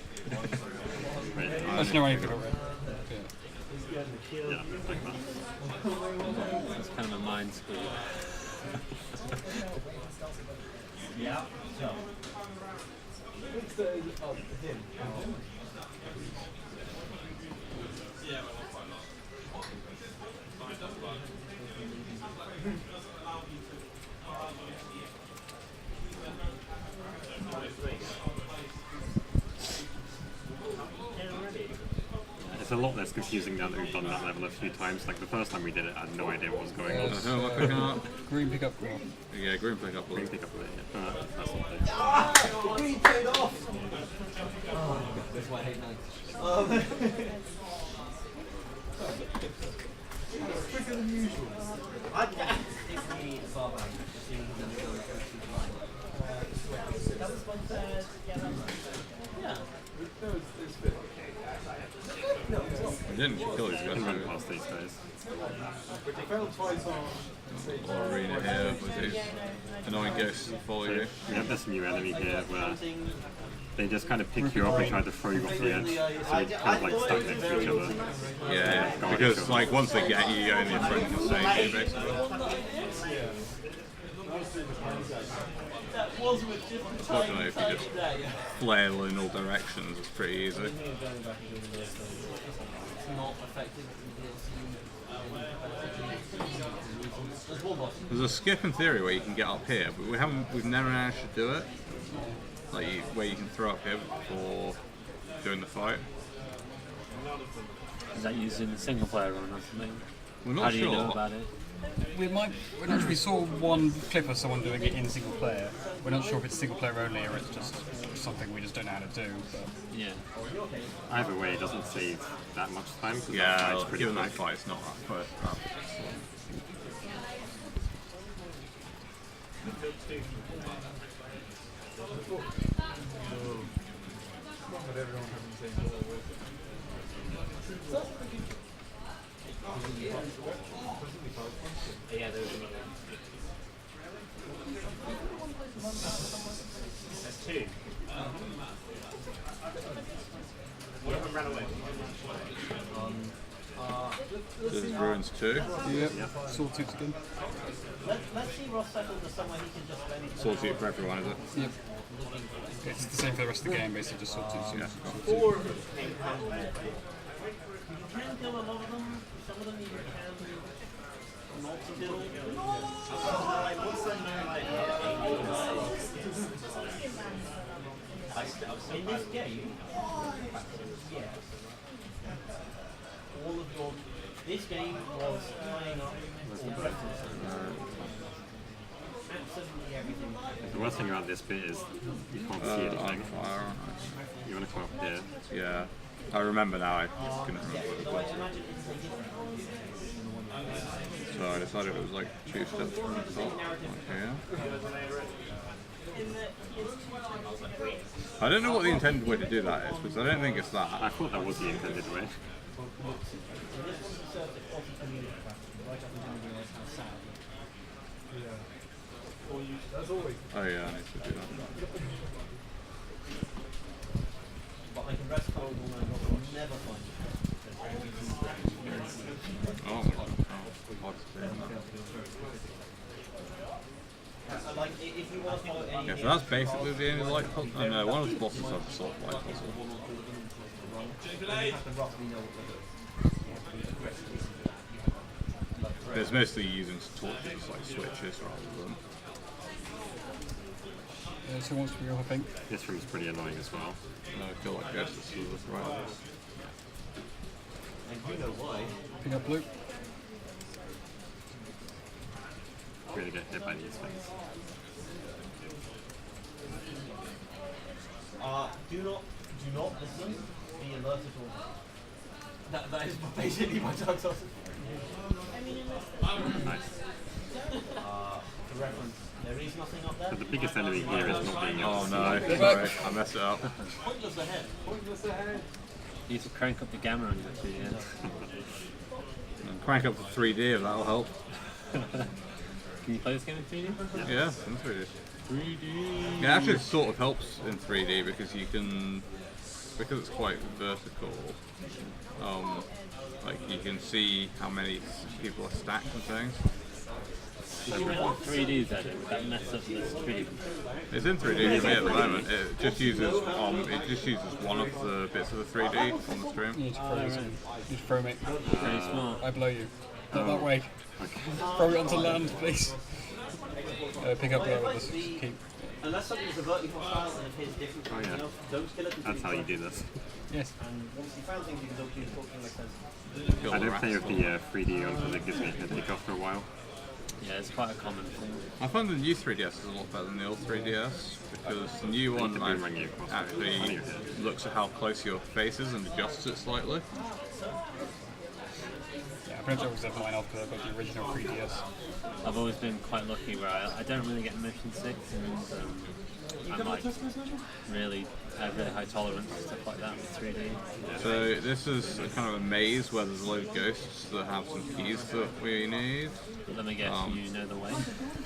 Actually, no, I need to pick up red. Yeah, like that. It's kind of a mind screw. Yeah. It's a lot less confusing now that we've done that level a few times. Like the first time we did it, I had no idea what was going on. Who am I picking up? Green pick up blue. Yeah, green pick up blue. Green pick up a bit, yeah. That's not it. Green paid off! Oh, that's why I hate nights. It's quicker than usual. I can't. It's the far back. That was my third. Yeah, that was. Yeah. I didn't kill these I can guys. run past these guys. Arena here with these annoying ghosts that follow you. We have this new enemy here where they just kind of pick you up and try to throw you off the edge. So we're kind of like stuck next to each other. Yeah, because like once they get you, only your friend can save you basically. Fortunately, if you just flail in all directions, it's pretty easy. There's a skip in theory where you can get up here, but we've never managed to do it. Like where you can throw up here before doing the fight. Is that used in the single player run or something? We're not How do you sure. know about it? We actually saw one clip of someone doing it in single player. We're not sure if it's single player only or it's just something we just don't know how to do. But. Yeah. Either way, it doesn't save that much time. Yeah, it's pretty given that quick. fight, it's not that fast. Yeah, there was another one. There's two. One of them ran away. There's ruins too. Yep. Sawtooth again. Let's see Ross settle to somewhere he can just maybe. Sawtooth for everyone, is it? Yep. It's the same for the rest of the game, basically just Sawtooth. Yeah. Four of them came from. You can kill a lot of them. Some of them you can. Lots of In this game, all of your this game was tying up absolutely everything. The worst thing about this bit is you can't see anything. I'm fire, aren't You want to come up here. I? Yeah. I remember now, I couldn't remember what it was. So I decided it was like 2 steps from the top. Okay. I don't know what the intended way to do that is, because I don't think it's that. I thought that was the intended way. Oh yeah, I need to do that. But I can rest cold all night long, I'll never find it. Oh my god. Like, if you want to follow any... Yeah, so that's basically the only light puzzle. Oh no, one of the bosses has a sort of light puzzle. It's mostly using torches like switches rather than... So wants to be off, I think. This room's pretty annoying as well. No, I feel like ghosts are sort of right. And you know why. Pick up blue. Really get hit by these things. Do not listen. Be alert at all. That is basically my dark sauce. Nice. For reference, there is nothing up there. But the biggest enemy here is not being able Oh to no, see. sorry, I messed it up. Pointless ahead. Pointless ahead. You need to crank up the gamma on your 3DS. Crank up to 3D if that'll help. Can you play this game in 3D? Yeah, in 3D. 3D. It actually sort of helps in 3D because you can, because it's quite vertical. Like you can see how many people are stacked and things. If you want 3D Zed, would that mess up the stream? It's in 3D for me at the moment. It just uses one of the bits of the 3D on the stream. You need to throw this in. You need to throw me. Very smart. I blow you. Not that way. Throw it onto land, please. Pick up whatever this is. Keep. Unless something is overtly hostile and appears different from anything else, don't kill it. That's how you do this. Yes. And once you found things, you can go to talking like this. I don't play with the 3D on because it gives me a headache after a while. Yeah, it's quite a common thing. I find the new 3DS is a lot better than the old 3DS because the new one actually looks at how close your face is and adjusts it slightly. Yeah, I'm pretty sure I set mine off because I've got the original 3DS. I've always been quite lucky where I don't really get motion sick and I'm like really have really high tolerance and stuff like that with 3D. So this is a kind of a maze where there's a load of ghosts that have some keys that we need. Let me guess, you know the way?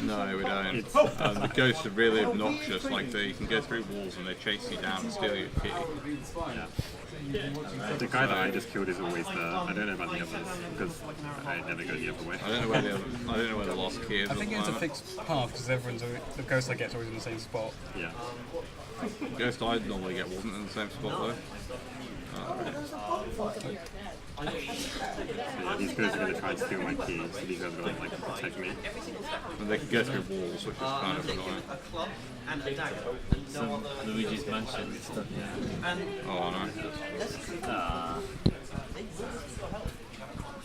No, we don't. The ghosts are really obnoxious, like you can go through walls and they chase you down and steal your key. Yeah. The guy that I just killed is always there. I don't know about the others because I never go the other way. I don't know where the last key is. I think it's a fixed path because the ghost I get is always in the same spot. Yeah. The ghost I normally get wasn't in the same spot though. So yeah, these guys are going to try and steal my keys, so these guys are going to like protect me. And they can go through walls, which is kind of annoying. A club and a dagger. And no Some other. Luigi's Mansion and stuff, yeah. And Oh no.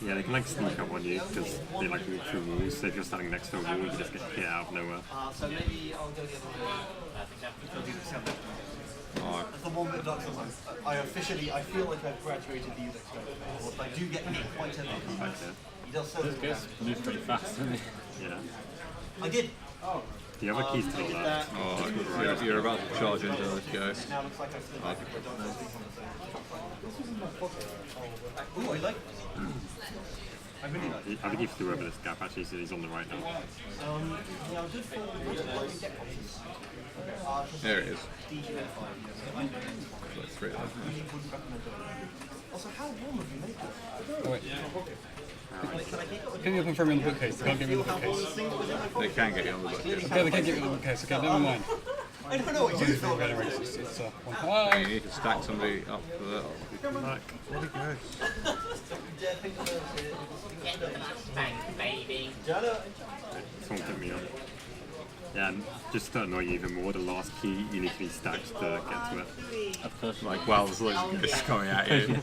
Yeah, they can like sneak up on you because they like walk through walls. So if you're standing next to a wall, you just get hit out of nowhere. so maybe I'll go the other way. Oh, That's the one bit of Dark Souls I feel like I've graduated the user experience. But I do get hit quite a lot. He does so This ghost moves pretty fast, doesn't he? Yeah. I did. The other keys to the left. oh you're about to charge into this ghost. Now looks like I've still got Ooh, I like this. I really like it. I think he flew over this gap actually, so he's on the right now. Yeah, I'm good for There it is. DJ5. Like 3 of them. Also, how warm have you made this? Oh, wait. Can I keep it? Can you open from me on the bookcase? They can't get me on the How warm bookcase. this thing was in my They can get you on the bookcase. Okay, they can't get me on the bookcase. Okay, never mind. I don't know what you feel about Anyway, it. it's one. You Hi! need to stack somebody up for that. Back. What a ghost. Get the bank, baby. Someone put me on. Yeah, and just to annoy you even more, the last key you need to be stacked to get to it. Of course. Like, well, there's loads of ghosts coming at you.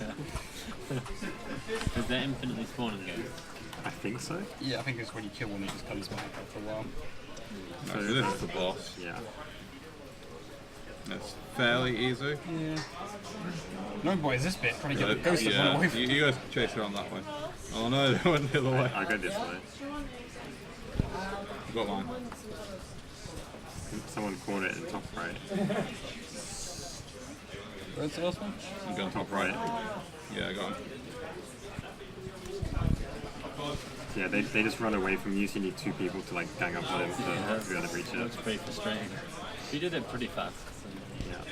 Is there infinitely spawning ghosts? I think so. Yeah, I think it's when you kill one, it just comes back after a while. No, so this is the boss. Yeah. It's fairly easy. Yeah. No, boy, is this bit trying to get the ghost to run away from you guys chase around that way. Oh no, they went the other way. I go this way. Got mine. Someone corner it in top right. Where's the last one? I'm going Top right. Yeah, I got him. Yeah, they just run away from you, so you need 2 people to like gang up on him to be able to reach it. That's pretty frustrating. You did it pretty fast. Yeah.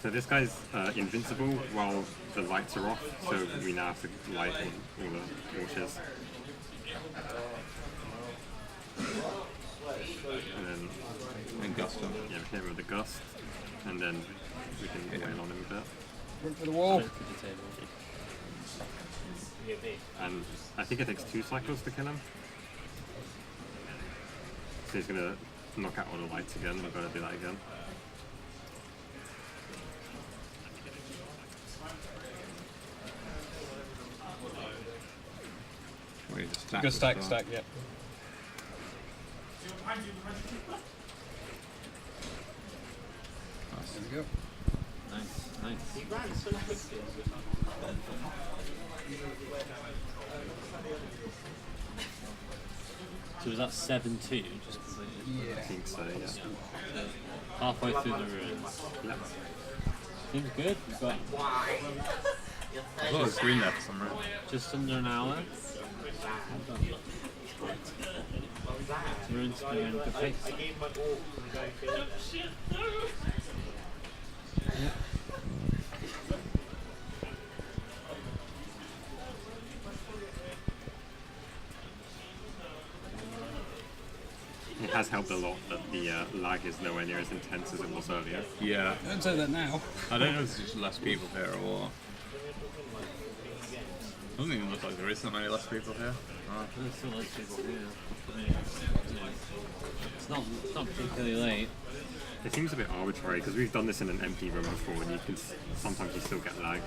So this guy's invincible while the lights are off, so we now have to light all the torches. And then Gust him. yeah, hit him with the gust, and then we can wail on him a bit. Run for the wall. And I think it takes 2 cycles to kill him. So he's gonna knock out all the lights again. We've got to do that again. Wait, just stack Go this stack, down. stack, yeah. There we go. Nice, nice. So was that 7-2 just completed? I think so, yeah. Halfway through the ruins. Yep. Seems good. We've got There's a lot of green there for some reason. just under an hour. The ruins are going good pace. It has helped a lot that the lag is nowhere near as intense as it was earlier. Yeah. Don't say that now. I don't know if there's just less people here or what. Doesn't even look like there is that many less people here. There's still loads of people here. It's not particularly late. It seems a bit arbitrary because we've done this in an empty room before, and you can sometimes you still get lag.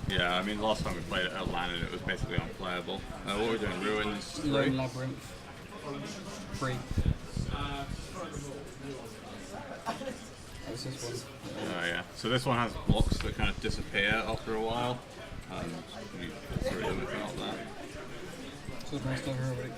Yeah, I mean, last time we played it at LAN and it was basically unplayable. What were we doing? Ruins 3? Lone Labyrinth. 3. What's this one? Oh yeah. So this one has blocks that kind of disappear after a while. You get through them without that. So it's most over already.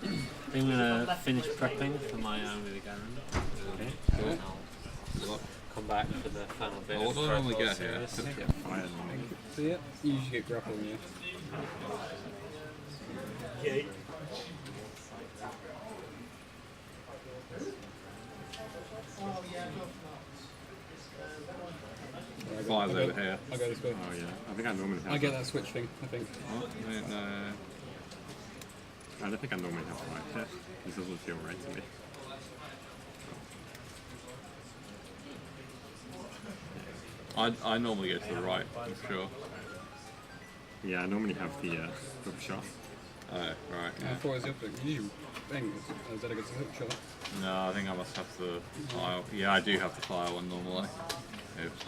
I think I'm gonna finish prepping for my own with again. Okay. Cool. Good luck. Come back for the final bit. What do I normally get here? Get fired, I think. So yeah, you usually get grapple on you. Fire's over here. I'll go this way. Oh yeah, I think I normally have. I get that switch thing, I think. What? No. I don't think I normally have right here. This doesn't feel right to me. I normally go to the right, I'm sure. Yeah, I normally have the hook shot. Oh, right. I Yeah. thought it was the other usual thing. Is that against a hook shot? No, I think I must have the fire. Yeah, I do have the fire one normally. Oops.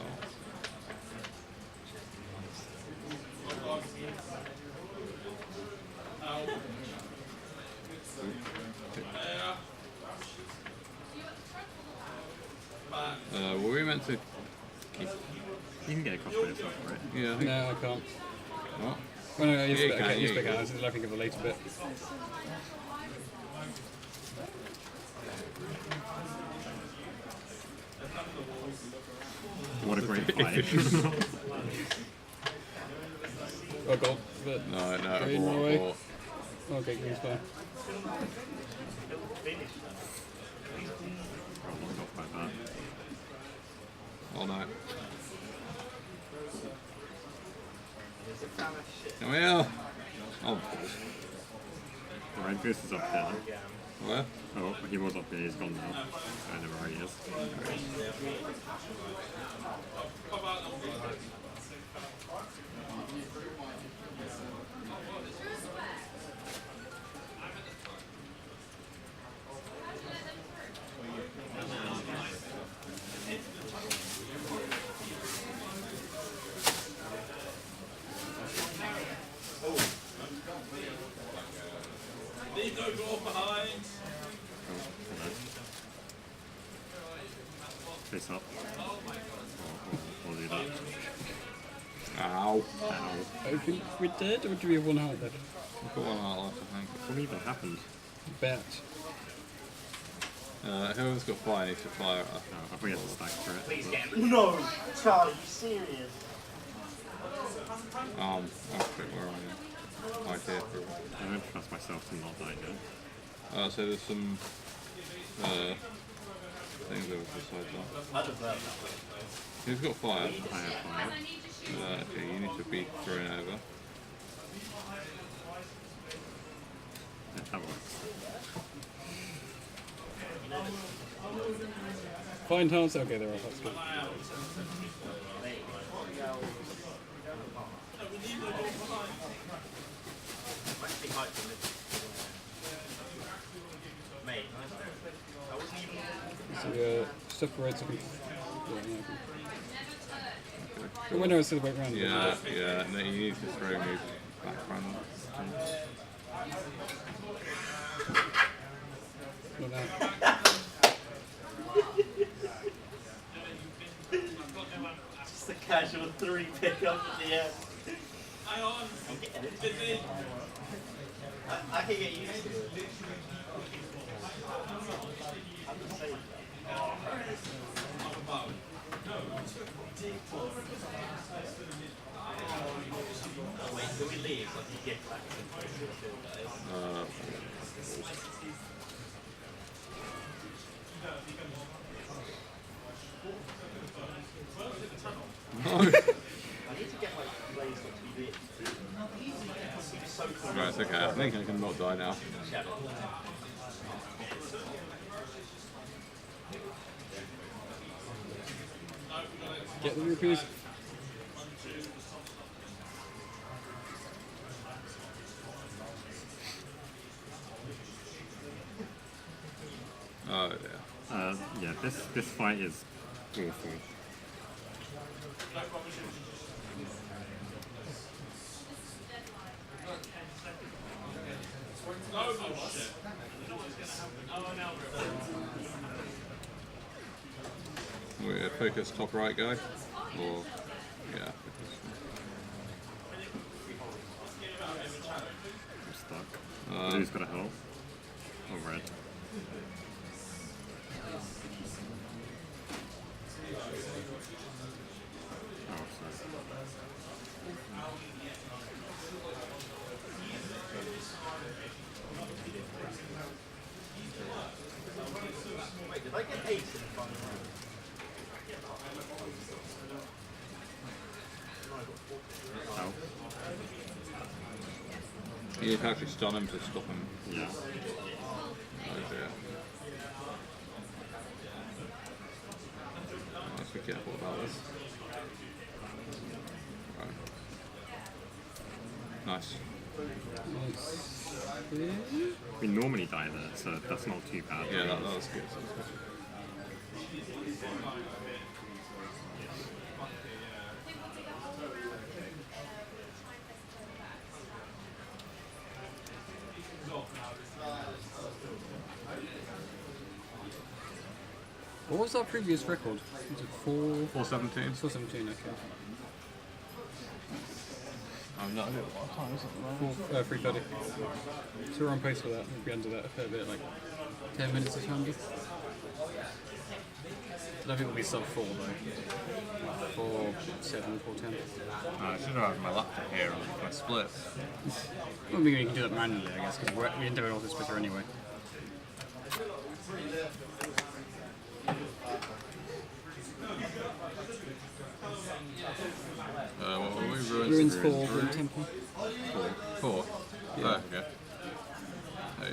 Were we meant to keep... You can get a crossbow yourself, right? Yeah, I think... No, I can't. What? Well, no, you Yeah, you speak can, out. You yeah, speak you out. can. This is, I think, of the later bit. What a great fight. Oh, gold. But No, Green, abort, away. abort. okay, green's fine. Probably not like that. Oh no. Come here! Oh, Alright, Goose is up here. Where? Oh, he was up here, he's gone now. I don't know where he is. Leave no door behind. Face up. Or do that. Ow. Ow. I think we're dead, or do we have one heart left? I've got one heart left, I think. What even happened? Bet. Whoever's got fire needs to fire at us. Oh, I forget to stack for it. Please get no, Charlie, you serious? I'll pick where I am. Right here for I don't trust myself to not die here. so there's some things over the side there. Who's got fire? I have fire. Okay, you need to be thrown over. Yeah, that works. Find hearts? Okay, they're all hearts. Good. So, separate so we can... The window is to the way around. Yeah, no, you need to throw me back around. Not now. Just a casual 3 pickup at the end. Hang on, I'm getting busy. I can get used to it. I'm just saying. Wait, do we leave? Like, you get back No. I need to get my blaze on TV. It's so cool. Right, it's okay. I think I can not die now. Get the rupees. Oh yeah. Yeah, this fight is awful. We're focus top right guy? Or, yeah. I'm stuck. Blue's gotta help. Or red. Oh, sorry. Wait, did I get 8 in the final round? Oh. You need to actually stun him to stop him. Yeah. Oh dear. Let's be careful about this. Right. Nice. We normally die there, so that's not too bad. Yeah, that was good. What was our previous record? Was it 417. 417, okay. I'm not idea what time is it? 3:30. So we're on pace for that. We'll be under that a fair bit, like 10 minutes or so under. I don't think it'll be sub 4 though. 4:7, 4:10. I should have had my laptop here on my split. Well, we can do that manually, I guess, because we didn't do it all this quicker anyway. What were we? Ruins 4, Ruin Temple. 4? Yeah. Oh, okay. Oh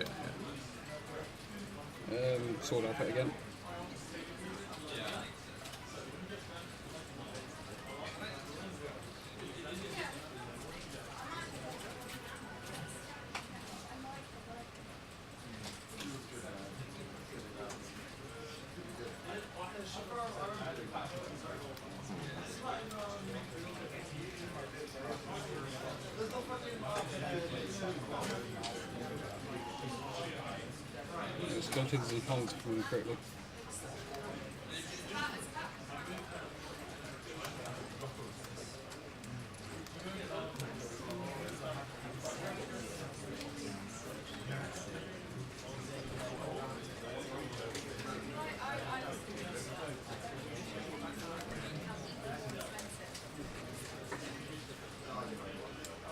Sword outfit again. Skeletons and hulls coming correctly.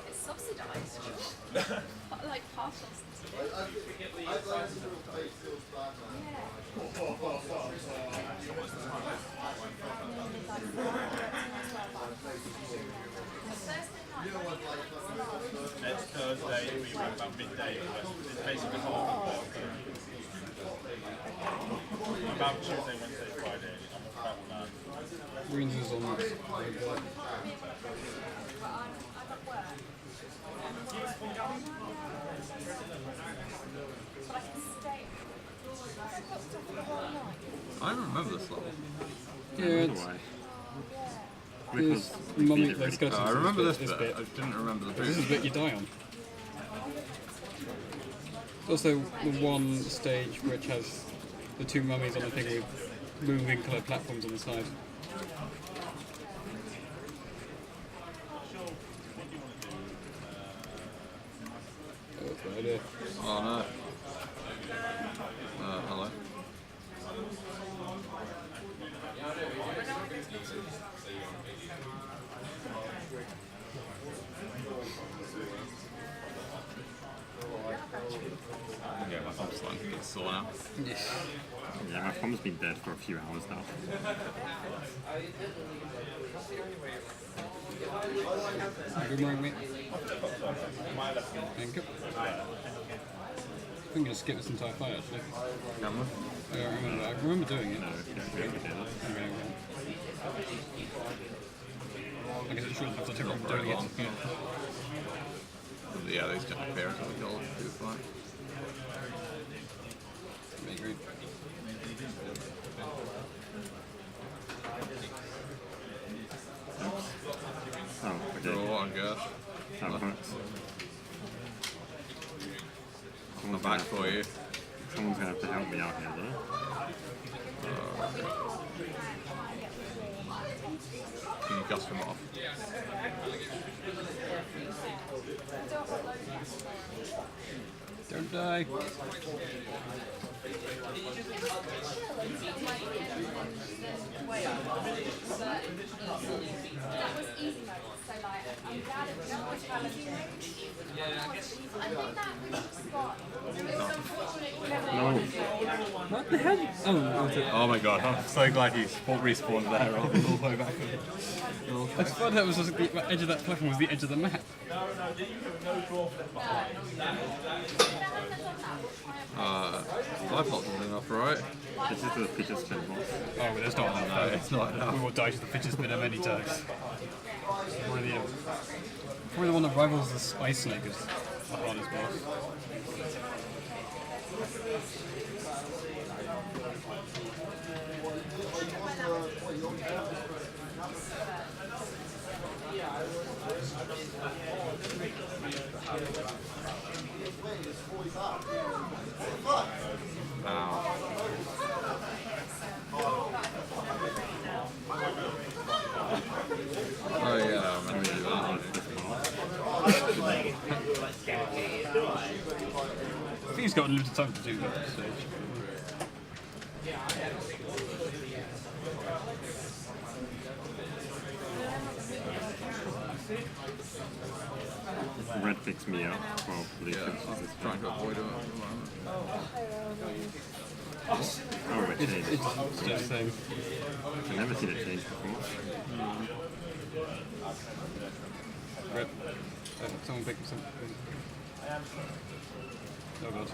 It's subsidised. Like partial Next Thursday, we run about midday. It's basically half. About Tuesday, Wednesday, Friday. I'm about that. Greens is on this. I don't remember this level. Yeah, it's Because mummy, like skeletons. I remember this bit. bit. I didn't remember the This is the previous. bit you die on. There's also the one stage which has the two mummies on a thing with moving coloured platforms on the side. Oh, that's a good idea. Oh no. Hello. Yeah, my thumb's starting to get sore now. Yeah, my thumb's been dead for a few hours now. Good morning, mate. Thank you. I'm going to skip this entire fight actually. Can we? I don't remember. I remember doing it. No, we did it. Okay, well. I guess it shouldn't have to take Not doing very it. long. Yeah. Yeah, these don't appear until we kill them. Do fine. I agree. Oh, Draw okay. one, guess. That hurts. I'm back for you. Someone's gonna have to help me out here, though. Can you gust them off? Don't die. That was easy mode, so like, I'm glad it was not as well as I think that we just got, it was unfortunate. What the hell? Oh, what's it? Oh my god, I'm so glad you respawned there all the way back. I just thought that was just the edge of that platform was the edge of the map. Life lots is enough, right? This is the fidget spin boss. Oh, but that's not enough. No, it's not enough. We will die to the fidget spinner many times. Probably the one that rivals the Ice Snake is the hardest boss. Oh yeah, I'm gonna do that. I think he's got unlimited time to do that stage. Red picks me up. Well, blue Yeah, picks I'm us. trying to avoid him at the moment. Oh, it changed. It's just the same. I've never seen it change before. Rip. Someone pick some. Oh god.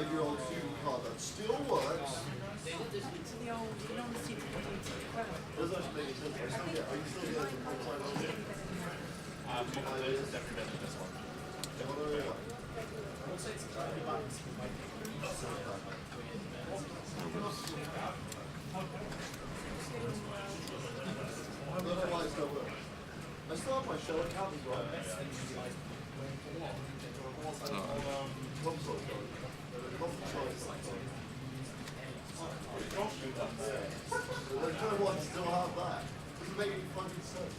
5-year-old supercar that still works. Doesn't actually make sense. Are you still getting outside of it? It's definitely better than this one. I don't know why it still works. I still have my shell account as well. I don't know why I still have that. Doesn't make any fucking sense.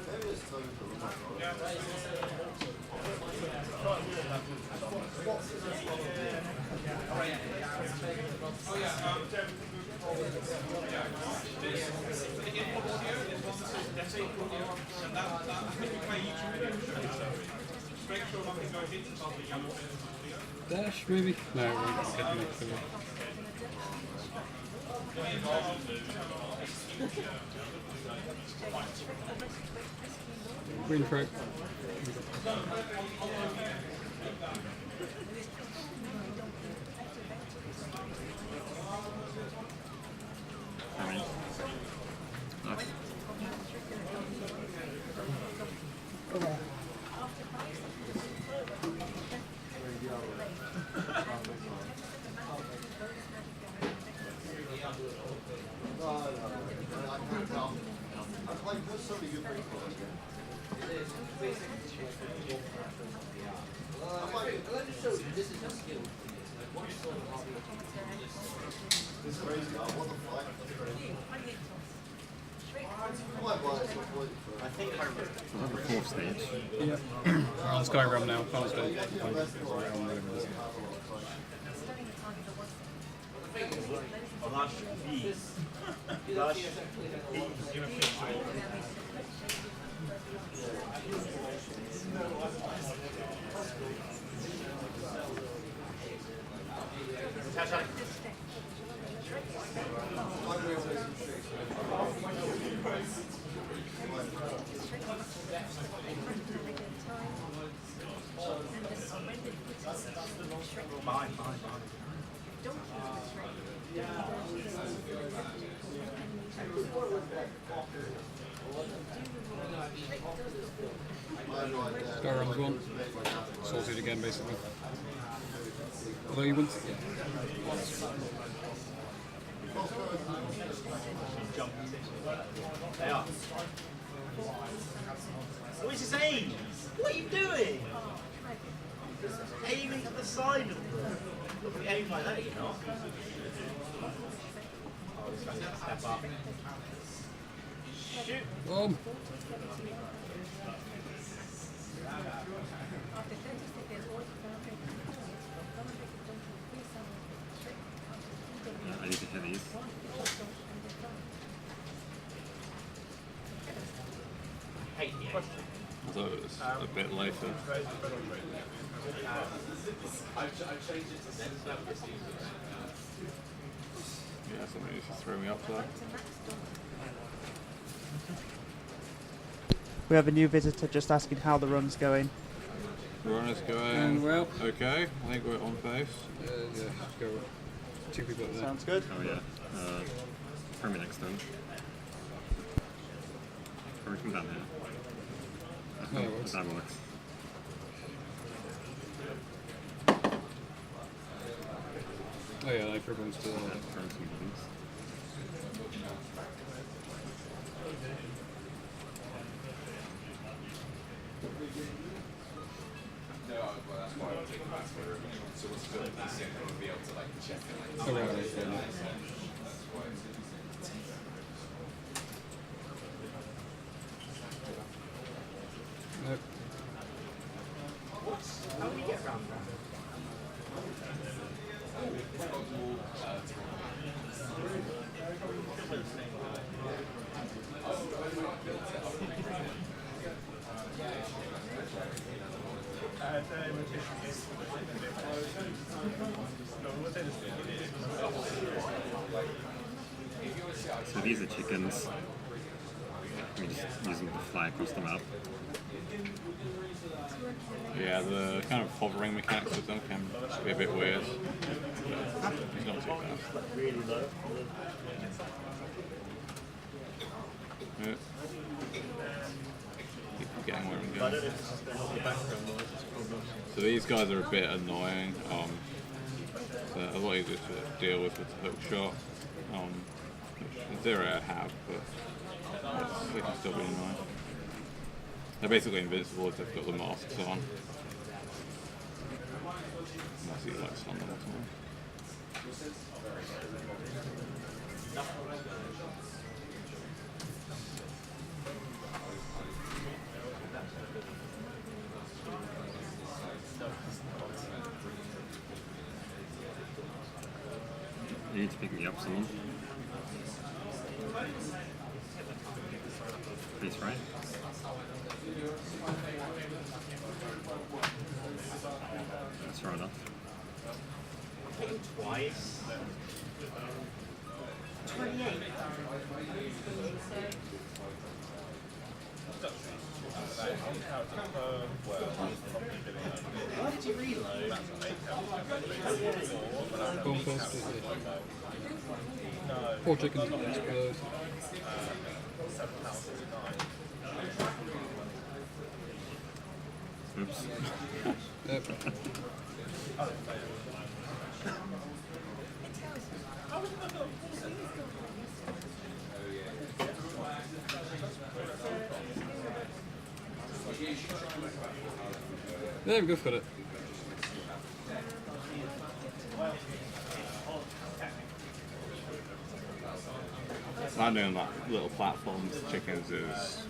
Maybe it's time to look Dash, maybe? No, it won't get me through. Green throat. Nice. There's so many good things for this game. This is crazy. What the fuck? That's crazy. I might buy it completely. I think I remember. The fourth stage. Yeah. We're on Skyrim now. Final stage. Oh, Lush bees. Lush bees. Skyrim's one. Sorted again, basically. Although you wouldn't. They are. What is his aim? What are you doing? Aiming at the side of them. Look, we aim like that, you know. Oh, this guy's gonna step up. Shoot! Boom! I need to hit these. Hey, yeah. I thought it was a bit later. Yeah, somebody needs to throw me up there. We have a new visitor just asking how the run's going. Run is going well. Okay, I think we're on pace. Yeah, let's go. Two people up there. Sounds good. Oh yeah. Throw me next turn. Or we come down here. No, it works. That works. Oh yeah, like everyone's still Throw some buttons. Oh, right, right, yeah. Nope. How do we get around that? So these are chickens. We just use them to fly across the map. Yeah, the kind of hovering mechanics with them can be a bit weird. But it's not too bad. Really low. Yeah. Keep forgetting where I'm I going. don't know if this is going to help the background noise. It's a problem. So these guys are a bit annoying. They're a lot easier to deal with the hook shot. Which Zero have, but they can still be annoying. They're basically invincible if they've got the masks on. Unless you like stun them or something. You need to pick me up, someone. Please, right? That's right enough. Hit him twice. 28. Why did you reload? Bomb post, Poor chickens don't explode. Oops. Yep. There we go for it. Not doing that little platforms, chickens is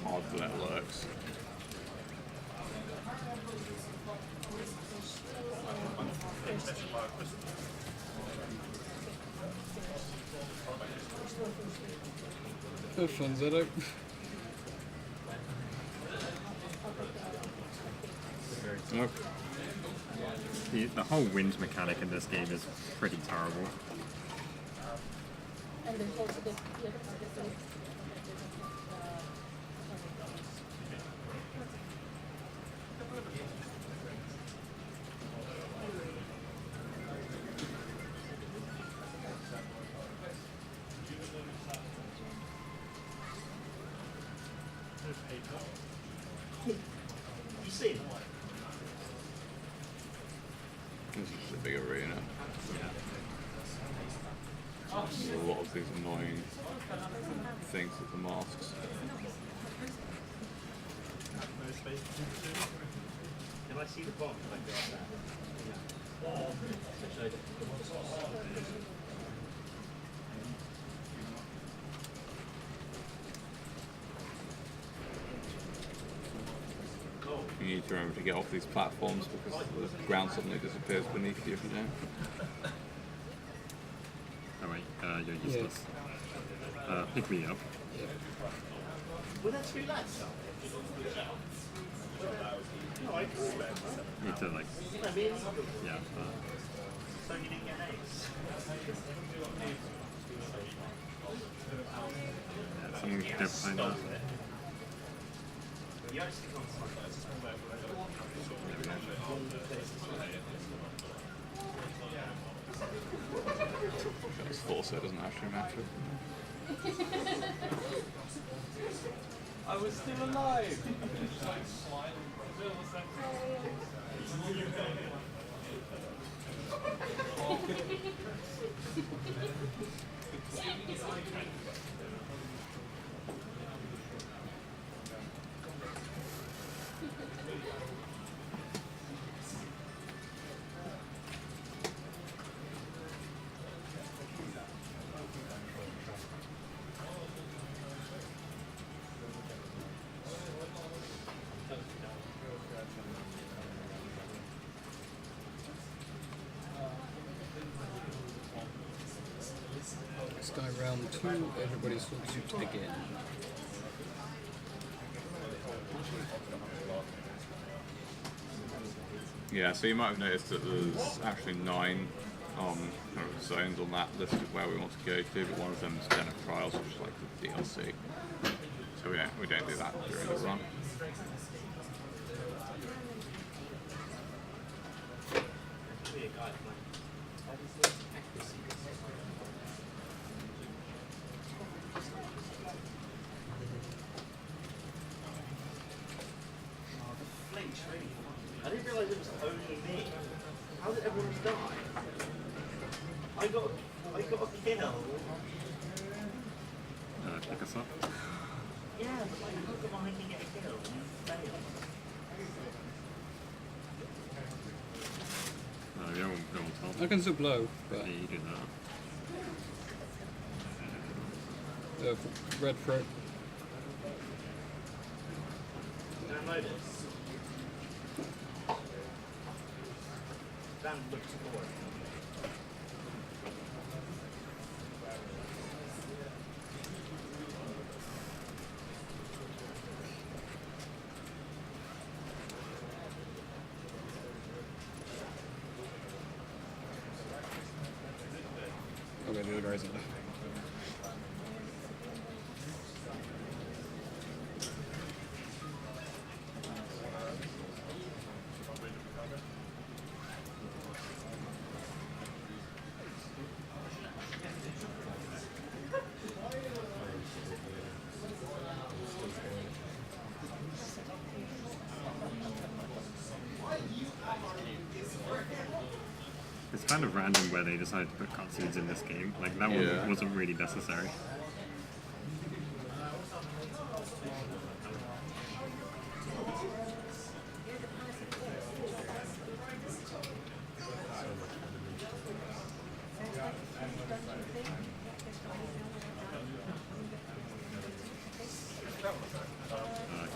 hard for that works. Have fun, Zed0. Nope. The whole wind mechanic in this game is pretty terrible. And then also the other part is the You see him? This is just a big arena. There's a lot of these annoying things with the masks. Can I see the bomb? Can I grab You need to remember to get off these platforms because the ground suddenly disappears beneath you if you don't. Oh wait, you're useless. Pick me up. Were there two lads? No, I can remember. Need to like, I mean, yeah. so you didn't get an ace. Someone get behind that. You actually can't This force doesn't actually matter. I was still alive! Sky round 2, everybody's full suit again. Yeah, so you might have noticed that there's actually 9 kind of zones on that list of where we want to go to, but one of them is Den of Trials, which is like the DLC. So we don't do that during the run. I didn't realise it was only me. How did everyone die? I got a kill. Pick us up. Yeah, but like, how come I can get a kill and you fail? No, you don't want to. I can still blow, but Yeah, you do that. red throat. Download it. Dan looks forward. Okay, the other guys are there. It's kind of random where they decided to put cutscenes in this game. Like, that Yeah. one wasn't really necessary.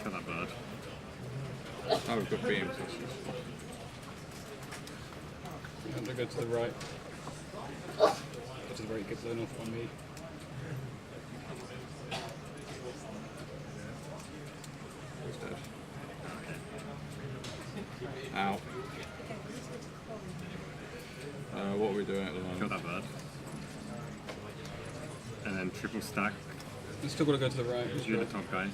Kill that bird. Oh, we've got beams. That's useful. And they go to the right. Go to the right, get blown off on me. He's dead. Ow. What are we doing at the Kill moment? that bird. And then triple stack. You still got to go to the right. You're the top guy.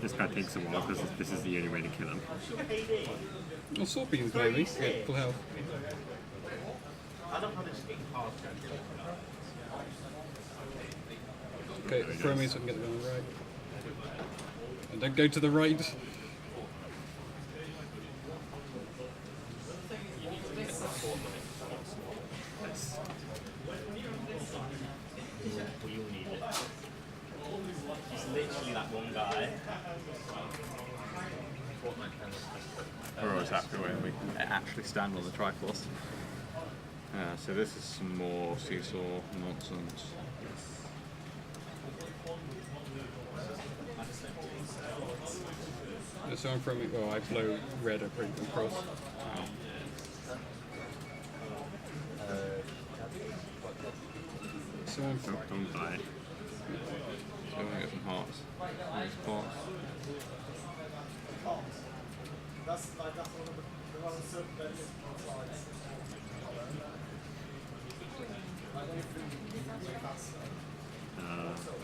This guy takes a while because this is the only way to kill him. Well, sword beams maybe. Yeah, full health. I don't know this getting past. Okay, throw me so I can get the guy on the right. And don't go to the right. We all need it. It's literally that one guy. We're always happy when we actually stand on the triforce. So this is some more seesaw nonsense. There's someone from me. Oh, I blow red up pretty across. Someone from. Don't die. So we're gonna get some hearts. These pots.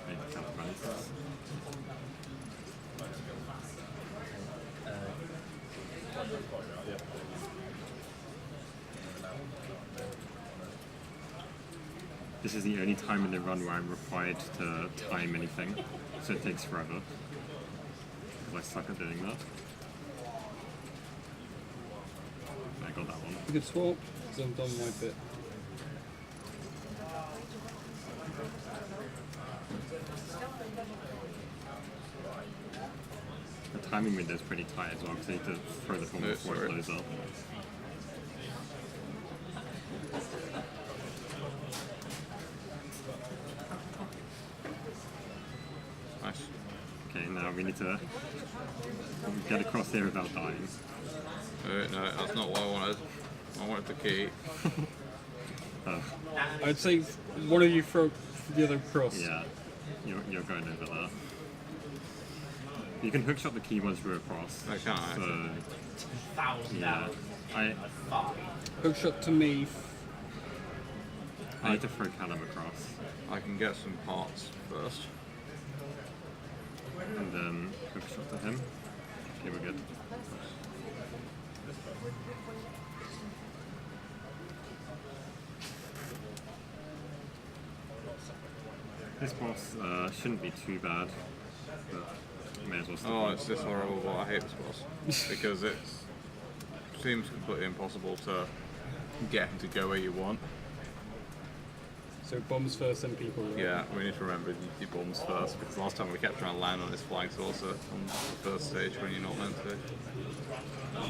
Maybe calculations. This is the only time in the run where I'm required to time anything, so it takes forever. Because I suck at doing that. I got that one. You could swap, because I'm done my bit. The timing window is pretty tight as well, because I need to throw the bomb No, before sorry. it blows up. Nice. Okay, now we need to get across here without dying. No, that's not what I wanted. I wanted the key. I'd say one of you throw the other across. Yeah, you're going over there. You can hookshot the key once you're across. I can't actually. Yeah. Hookshot to me. I need to throw Callum across. I can get some parts first. And then hookshot to him. Okay, we're good. This boss shouldn't be too bad, but may as well stick Oh, with it's this horrible, but I hate this boss. Because it seems completely impossible to get him to go where you want. So bombs first, then people. Yeah, we need to remember you do bombs first, because last time we kept trying to land on his flying saucer on the first stage when you're not meant to.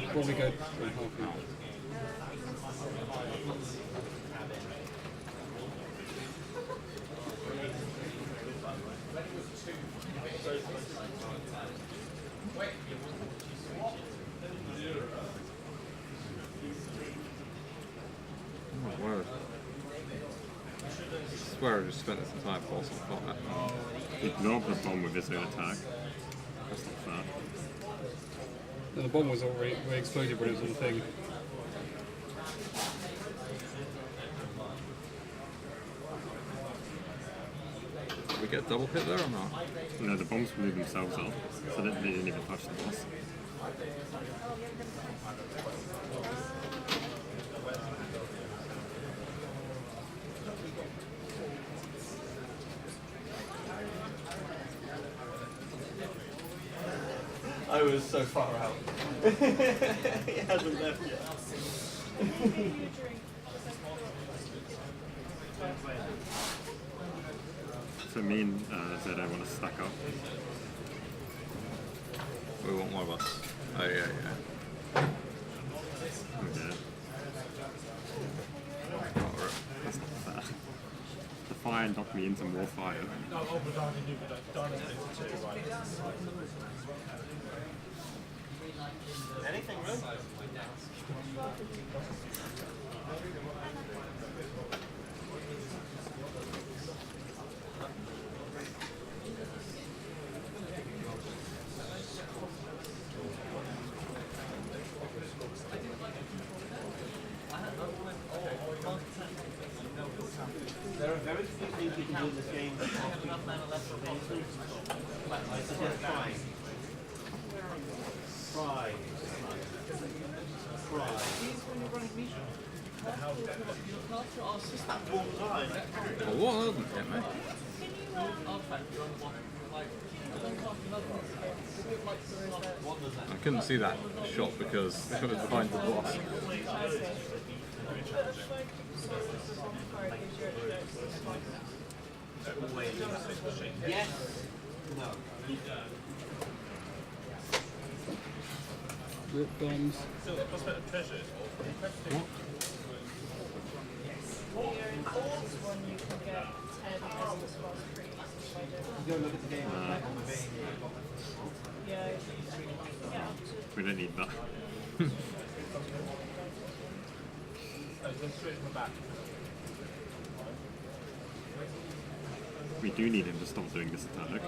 Before we go through half an hour. Oh my word. I swear I just spent this entire boss on combat. He blew up the bomb with his own attack. That's not fair. No, the bomb was already exploded when it was on the thing. Did we get double hit there or not? No, the bombs blew themselves up, so they didn't even touch the boss. I was so far out. It hasn't left yet. So me and Zed want to stack up. We want one of us. Oh yeah, yeah. Okay. Oh, right. That's not fair. The fire knocked me into more fire. Anything wrong? There are very few things you can do in this game that cost you anything. I suggest trying. Try. It's just that one line. Oh, what doesn't hit me? I couldn't see that shot because it was behind the boss. Yes. No. Rip bombs. We don't need that. We do need him to stop doing this attack.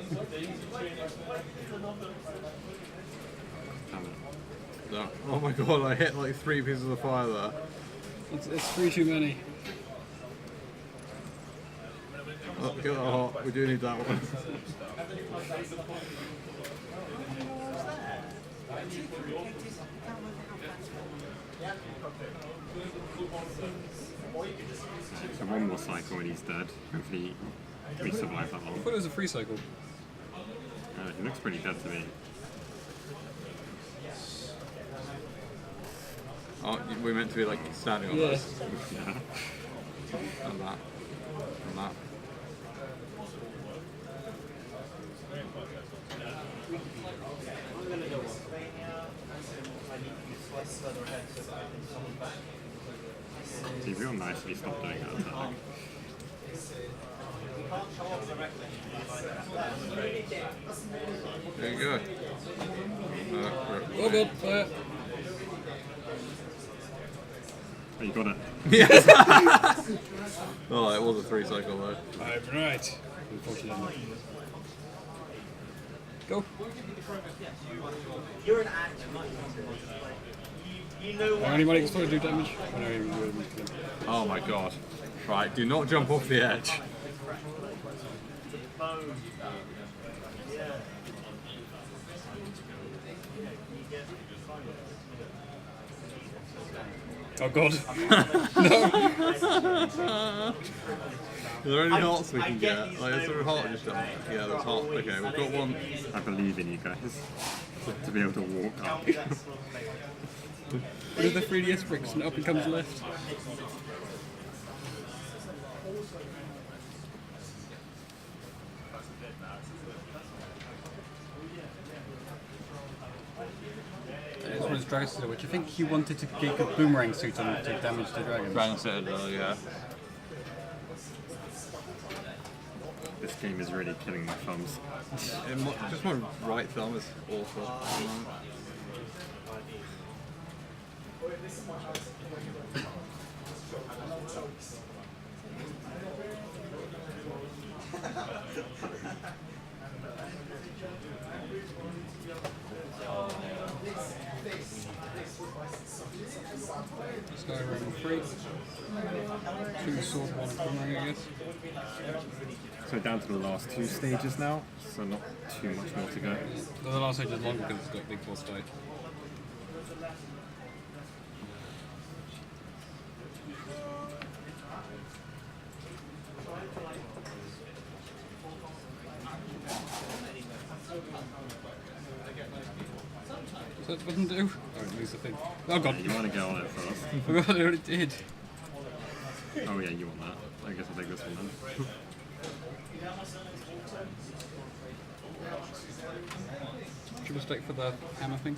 Damn it. No. Oh my god, I hit like 3 pieces of fire there. It's 3 too many. Oh, get that hot. We do need that one. So one more cycle and he's dead. Hopefully we survive that I long. thought it was a free cycle. He looks pretty dead to me. Oh, we're meant to be like standing on Yeah. this. Yeah. And that. And that. I'm going to go Volcano. I need to be slightly further ahead so that I can summon back. It'd be real nice if he stopped doing that attack. We can't show off directly. There you go. Oh god, fire. Oh, you got it. Yes! Oh, it was a 3 cycle though. I'm right. Unfortunately. Go. You're an actor, not you know How what? many money to do damage? I know you will. Oh my god. Right, do not jump off the edge. Oh god. Are there any hearts we can get? Like, is there a heart just down there? Yeah, there's heart. Okay, we've got one. I believe in you guys to be able to walk up. What are the 3DS bricks and up and comes left? This one is Dragon Citadel, which I think he wanted to get a boomerang suit on to damage the dragons. Dragon Citadel, yeah. This game is really killing my thumbs. Just my right thumb is awful. Let's go around 3. 2 sword, 1 boomerang, I guess. So down to the last 2 stages now, so not too much more to go. The last stage is long because it's got big boss die. So it doesn't do? Oh, it lose the thing. Oh god. Yeah, you want to go on it first. Oh god, I already did. Oh yeah, you want that. I guess I'll take this one then. Should we stick for the hammer thing?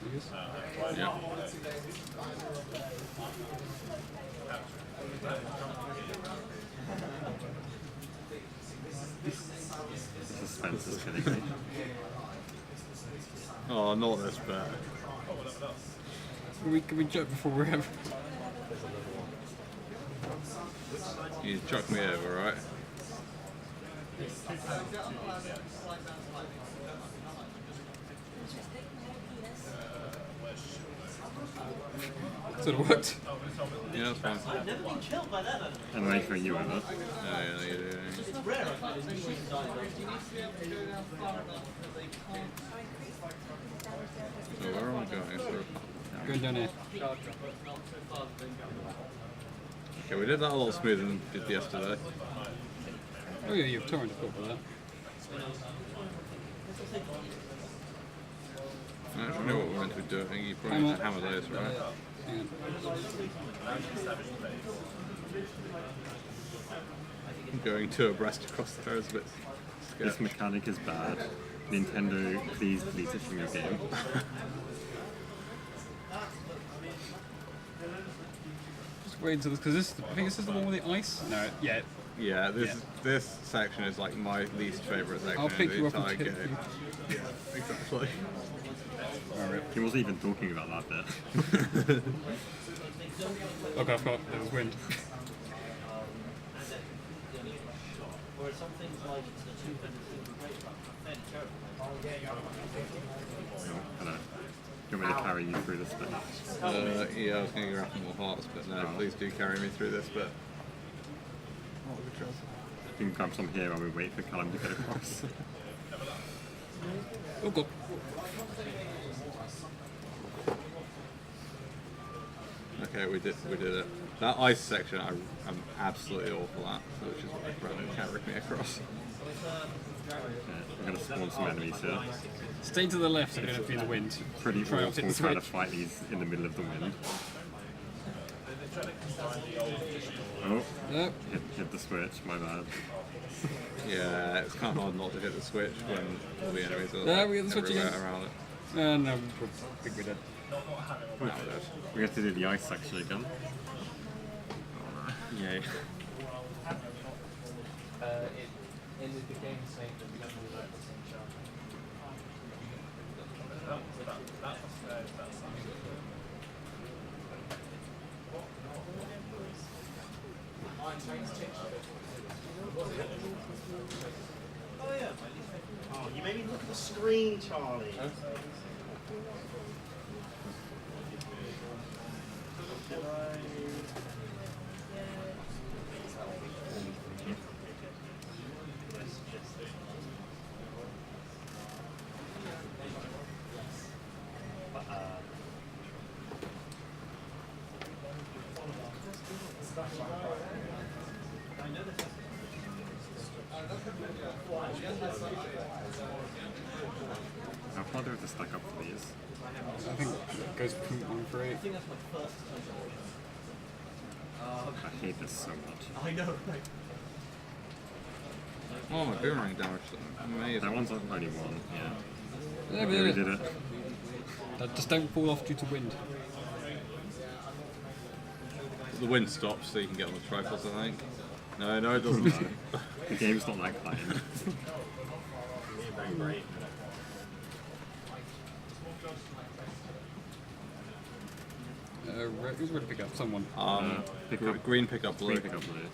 I guess. Yeah. The suspense is killing me. Oh, not this bad. Can we jump before we're ever... You chuck me over, right? So it worked. Yeah, that's fine. I've never been killed by that animal. And I throw you over. Yeah, you do. It's rare. I find it's usually died. So where am I going? Going down here. Okay, we did that a lot smoother than we did yesterday. Oh yeah, you've torrent to put for that. I actually know what we're meant to be doing. I think you probably need to hammer those, right? Hang on. Going 2 abreast across the road is a bit This scary. mechanic is bad. Nintendo, please delete it from your game. Just wait until this, because this, I think this is the one with the ice? No, yeah. Yeah, this section is like my least favourite section I'll pick of you the up entire and game. take you. Yeah, exactly. He wasn't even talking about that bit. Okay, I forgot there was wind. Or some things like the 2 things great, but fairly terrible. Hello. Do you want me to carry you through this bit? Yeah, I was going to grab more hearts, but no, please do carry me through this bit. You can grab some here while we wait for Callum to get across. Oh god. Okay, we did it. That ice section I'm absolutely awful at, which is why Brandon carried me across. Yeah, we're going to spawn some enemies here. Stay to the left, you're going to be in the wind. Pretty Try not awful to hit the trying to switch. fight these in the middle of the wind. Oh, Yep. hit the switch, my bad. Yeah, it's kind of hard not to hit the switch when all the enemies are Yeah, like, we hit the switch everywhere again. around it. No, I think we did. We have to do the ice section again. Yay. Oh, you made me look at the screen, Charlie. How far do I have to stack up for these? I think it goes 0.13. I hate this so much. I know. Oh, my boomerang damaged them. Amazing. That one's only one, yeah. Yeah, We did it. Just don't fall off due to wind. The wind stops so you can get on the triforce, I think. No, it doesn't. The game's not that kind. Who's going to pick up? Someone. Pick up green pick up blue. Green pick up blue.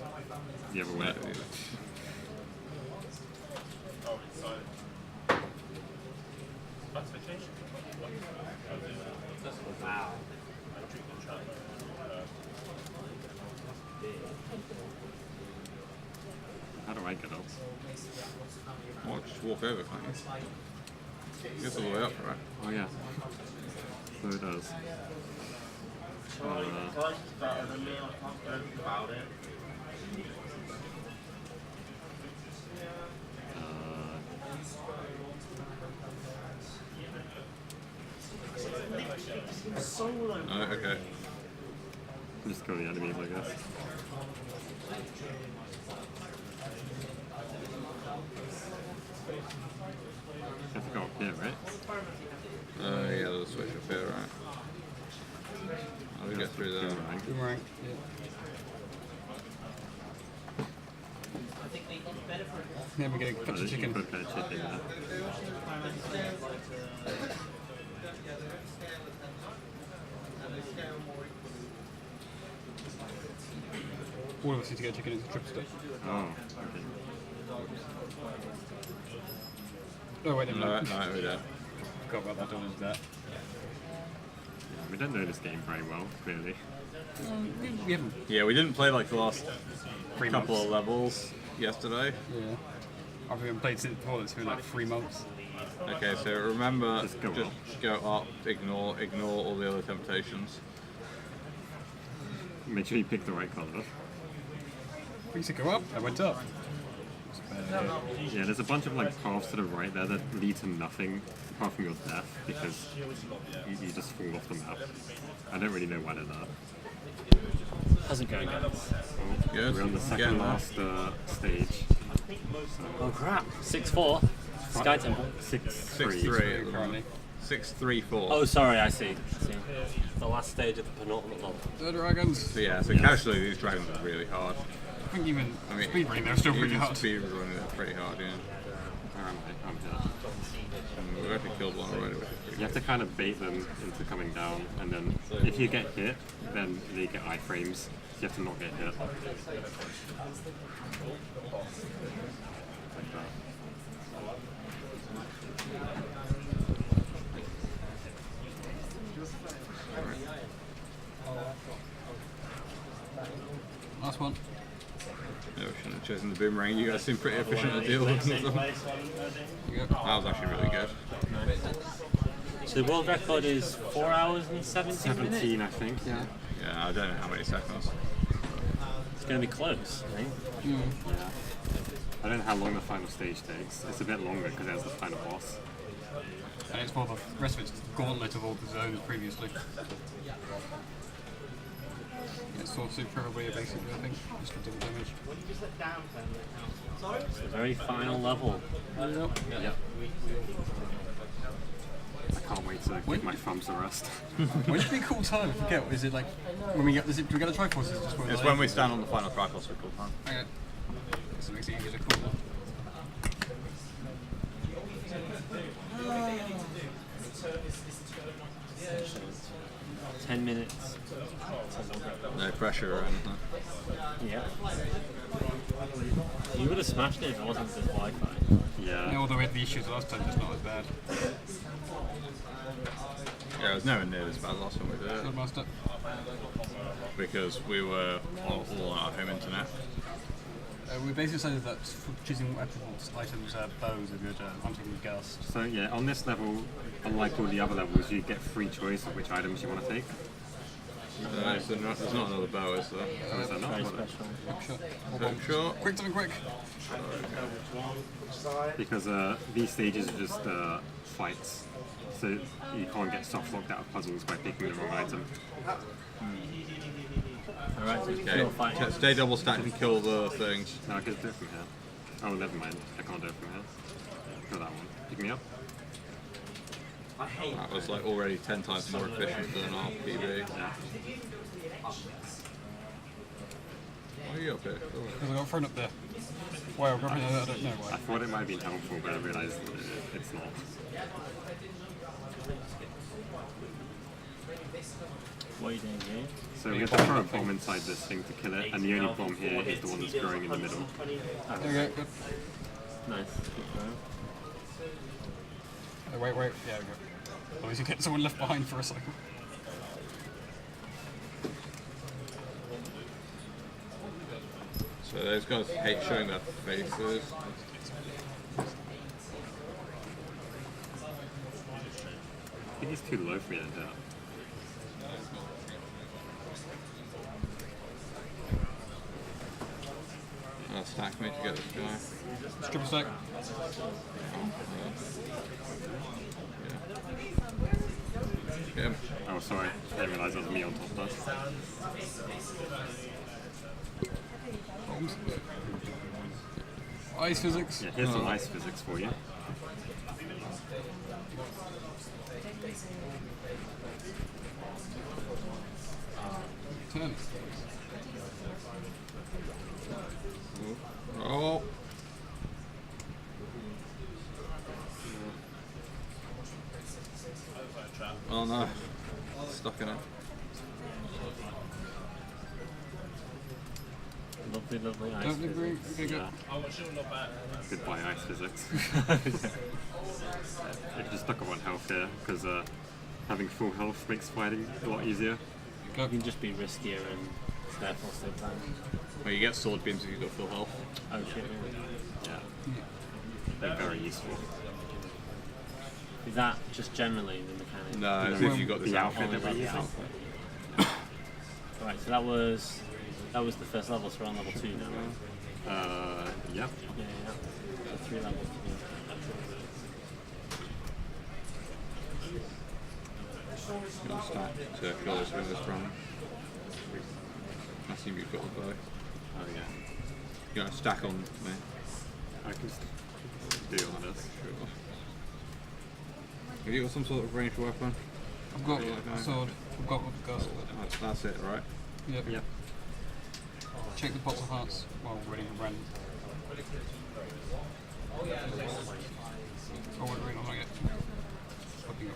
The other way. Wow. How do I get up? Oh, just walk over, can't you? It gets all the way up, right? Oh yeah. So it does. Guys, it's better than me. I can't do anything about it. Okay. Just go to the enemies, I guess. I have to go up here, right? Yeah, there's a switch up here, right? How do we get through there? Boomerang. Yeah, we're going to catch a chicken. Put that chicken there. All of us need to get a chicken into the trip stop. Oh, okay. Oh, wait, never mind. No, we don't. Forgot about that, don't do that. We don't know this game very well, clearly. We haven't. Yeah, we didn't play like the last 3 couple months. of levels yesterday. Yeah. I've been played since before this for like 3 months. Okay, so remember, Just go just up. go up, ignore all the other temptations. Make sure you pick the right colour. We said go up, I went up. Yeah, there's a bunch of like paths to the right there that lead to nothing apart from your death because you just fall off the map. I don't really know why they're there. How's it going, guys? Good. We're on the second last stage. Oh crap! 6-4. Sky Temple. 6-3. 6-3. Currently. 6-3-4. Oh, sorry. I see. The last stage of the penultimate level. The dragons. So yeah, so casually these dragons are really hard. I think even I mean, speedrunning they're still pretty even hard. speedrunning they're pretty hard, yeah. Where am I? I'm here. And we've actually killed one already, which is pretty You have to kind of bait them into coming down, and then if you get hit, then they get iframes. You have to not get hit. Like that. Last one. Yeah, we shouldn't have chosen the boomerang. You guys seem pretty efficient to deal with. That was actually really good. So the world record is 4 hours and 17 minutes. 17, I think, yeah. Yeah, I don't know how many seconds. It's going to be close, I think. Yeah. I don't know how long the final stage takes. It's a bit longer because there's the final boss. And it's for the rest of it's the gauntlet of all the zones previously. It's Sword Supremacy basically, I think, just for double damage. It's the very final level. Yep. I can't wait to give my thumbs a rest. When should be a cool time? I forget. Is it like when we get? Do we get the triforce? Just It's when we stand on the final triforce we call time. Okay. So it makes it easier to call. 10 minutes. No pressure or anything. Yeah. You would have smashed it if it wasn't for this Wi-Fi. Yeah, although we had the issues last time, it's not as bad. Yeah, it was nowhere near as bad last time we did it. Good master. Because we were all on our home internet. We basically decided that for choosing weapons, items, bows are good, hunting gust. So yeah, on this level, unlike all the other levels, you get free choice of which items you want to take. So there's not another bow, is there? Or is there not? Very What? special. Quick shot. Quick, something quick! Because these stages are just fights, so you can't get soft locked out of puzzles by picking the wrong item. Alright, so it's Okay, pure fight. stay double stacked and kill the things. No, I can do it from here. Oh, never mind. I can't do it from here. Kill that one. Pick me up. That was like already 10 times more efficient than our PB. Yeah. Why are you up here? Because I got thrown up there. Well, I don't know I why. thought it might have been helpful, but I realised it's not. What are you doing here? So we have to throw a bomb inside this thing to kill it, and the only bomb here is the one that's growing in the middle. There we go, good. Nice. Good throw. Wait, yeah, there we go. Otherwise you get someone left behind for a second. So those guys hate showing their faces. I think he's too low for me to hit. I'll stack me to get this guy. Triple stack. Get him. Oh, sorry. I didn't realise that was me on top of that. Bombs. Ice physics. Yeah, here's some ice physics for you. Turn. Oh. Oh no. Stuck in it. Lovely, lovely ice Don't agree. physics. Okay, good. Yeah. Goodbye, ice physics. If you're stuck on 1 health here, because having full health makes fighting a lot easier. You can just be riskier and therefore still plan. Well, you get sword beams if you've got full health. Oh shit, really? Yeah. They're very useful. Is that just generally the mechanic? No, as if you got this The outfit. outfit that we're the using. outfit. Right, so that was the first level, so we're on level 2 now, right? Yep. Yeah. So 3 levels. Gonna stack to kill this with this run. I assume you've got the bow. Oh yeah. You're gonna stack on me. I can deal with this. Sure. Have you got some sort of ranged weapon? I've got Yeah, a sword. I've got with the gust. That's it, right? Yep. Yep. Check the pots of hearts while we're ready for random. Oh, wait, not yet. Looking up.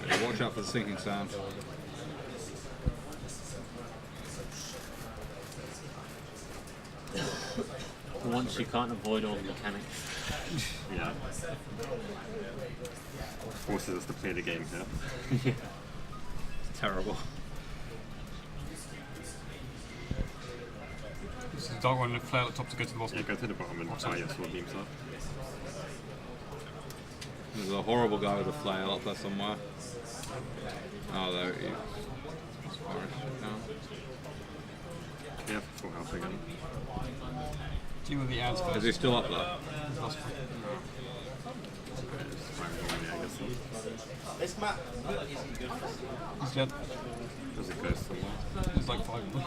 Yeah, watch out for the sinking sound. Once you can't avoid all the mechanics. Yeah. Forces us to play the game here. It's terrible. This is the dark one and flare at the top to go to the boss. Yeah, go to the bottom and fire your sword beams up. There's a horrible guy with a flail up there somewhere. Oh, there he is. As far as shit down. Yeah, full health again. Deal with the ads first. Is he still up there? Last one. Just fire normally, I guess. This map. He's dead. Does it go somewhere? There's like 5 of them.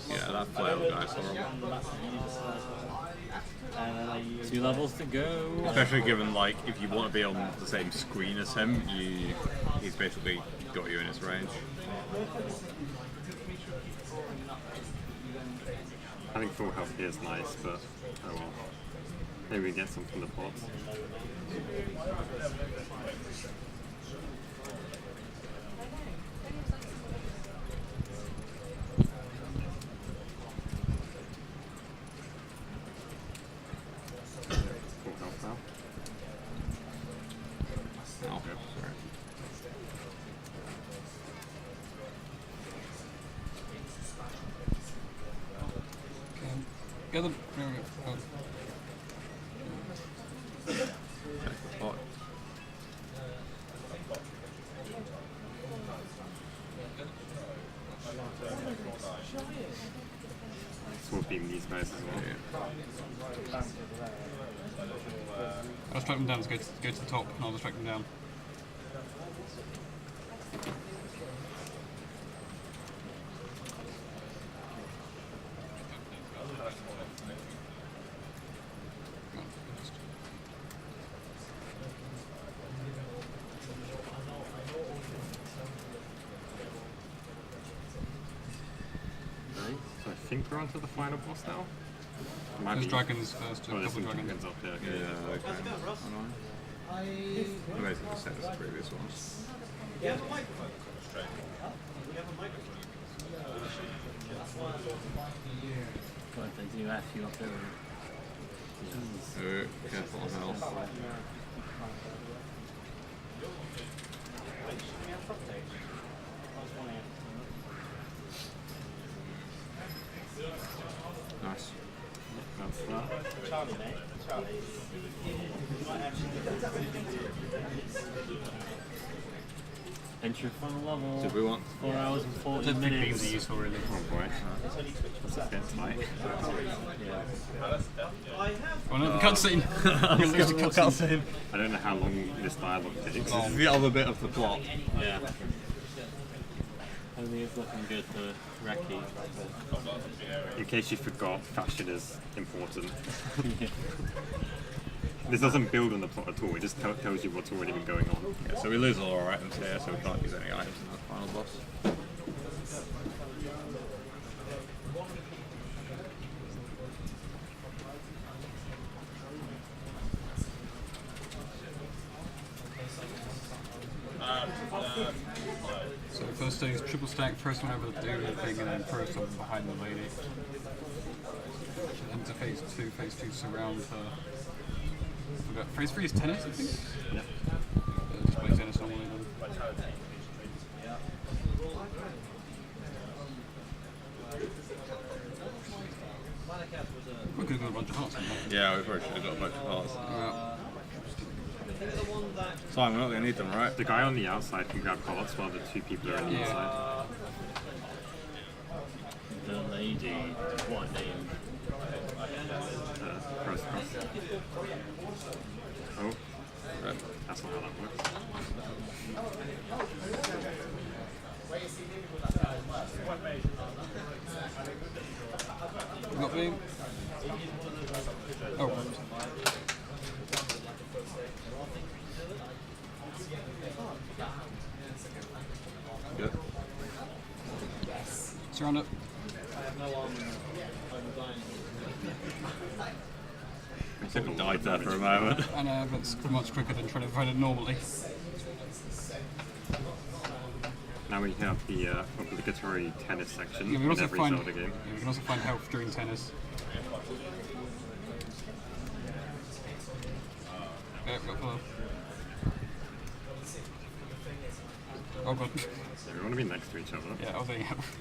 Yeah, that flail guy's horrible. 2 levels to go. Especially given, like, if you want to be on the same screen as him, he's basically got you in his range. Having full health here is nice, but oh well. Maybe we get some from the pots. Pot. Swap beam these guys as well. I'll just track them down, so go to the top, and I'll just track them down. So I think we're on to the final boss now. There's dragons first, Oh, a there's couple some dragons. dragons up there. Okay. Yeah, okay. Amazing the same as the previous ones. You have a microphone. You have a microphone. What if they do F you up there? So, careful on health. Nice. That's that. Charlie, mate. Charlie. You might actually Enter final level. Did we want? 4 hours and 40 I don't think beams minutes. are useful really. Oh boy. That's a bit tight. Oh no, the cutscene! I'm gonna lose the cutscene. I don't know how long this dialogue takes. This is the other bit of the plot. Yeah. I think it's looking good for Reki. In case you forgot, fashion is important. This doesn't build on the plot at all, it just tells you what's already been going on. Yeah, so we lose all our items here, so we can't use any items in the final boss. So first stage is triple stack, first one over the doom thing, and then first one behind the lady. Into phase 2 surround her. Phase 3 is tennis, I think? Yeah. Just play tennis normally then. We could have got a bunch of hearts on that. Yeah, we probably should have got a bunch of parts. Yeah. Fine, we're not going to need them, right? The guy on the outside can grab parts while the two people are on the Yeah. inside. The lady, what name? Cross. Oh, Right. that's not how that works. Not being. Oh. Good. Surround it. I think we died there for a moment. And that's much quicker than trying to find it normally. Now we have the obligatory tennis section Yeah, we can in also every find. Zelda game. Yeah, we can also find health during tennis. Yeah, we've got health. Oh god. So we want to be next to each other. Yeah, I was saying health.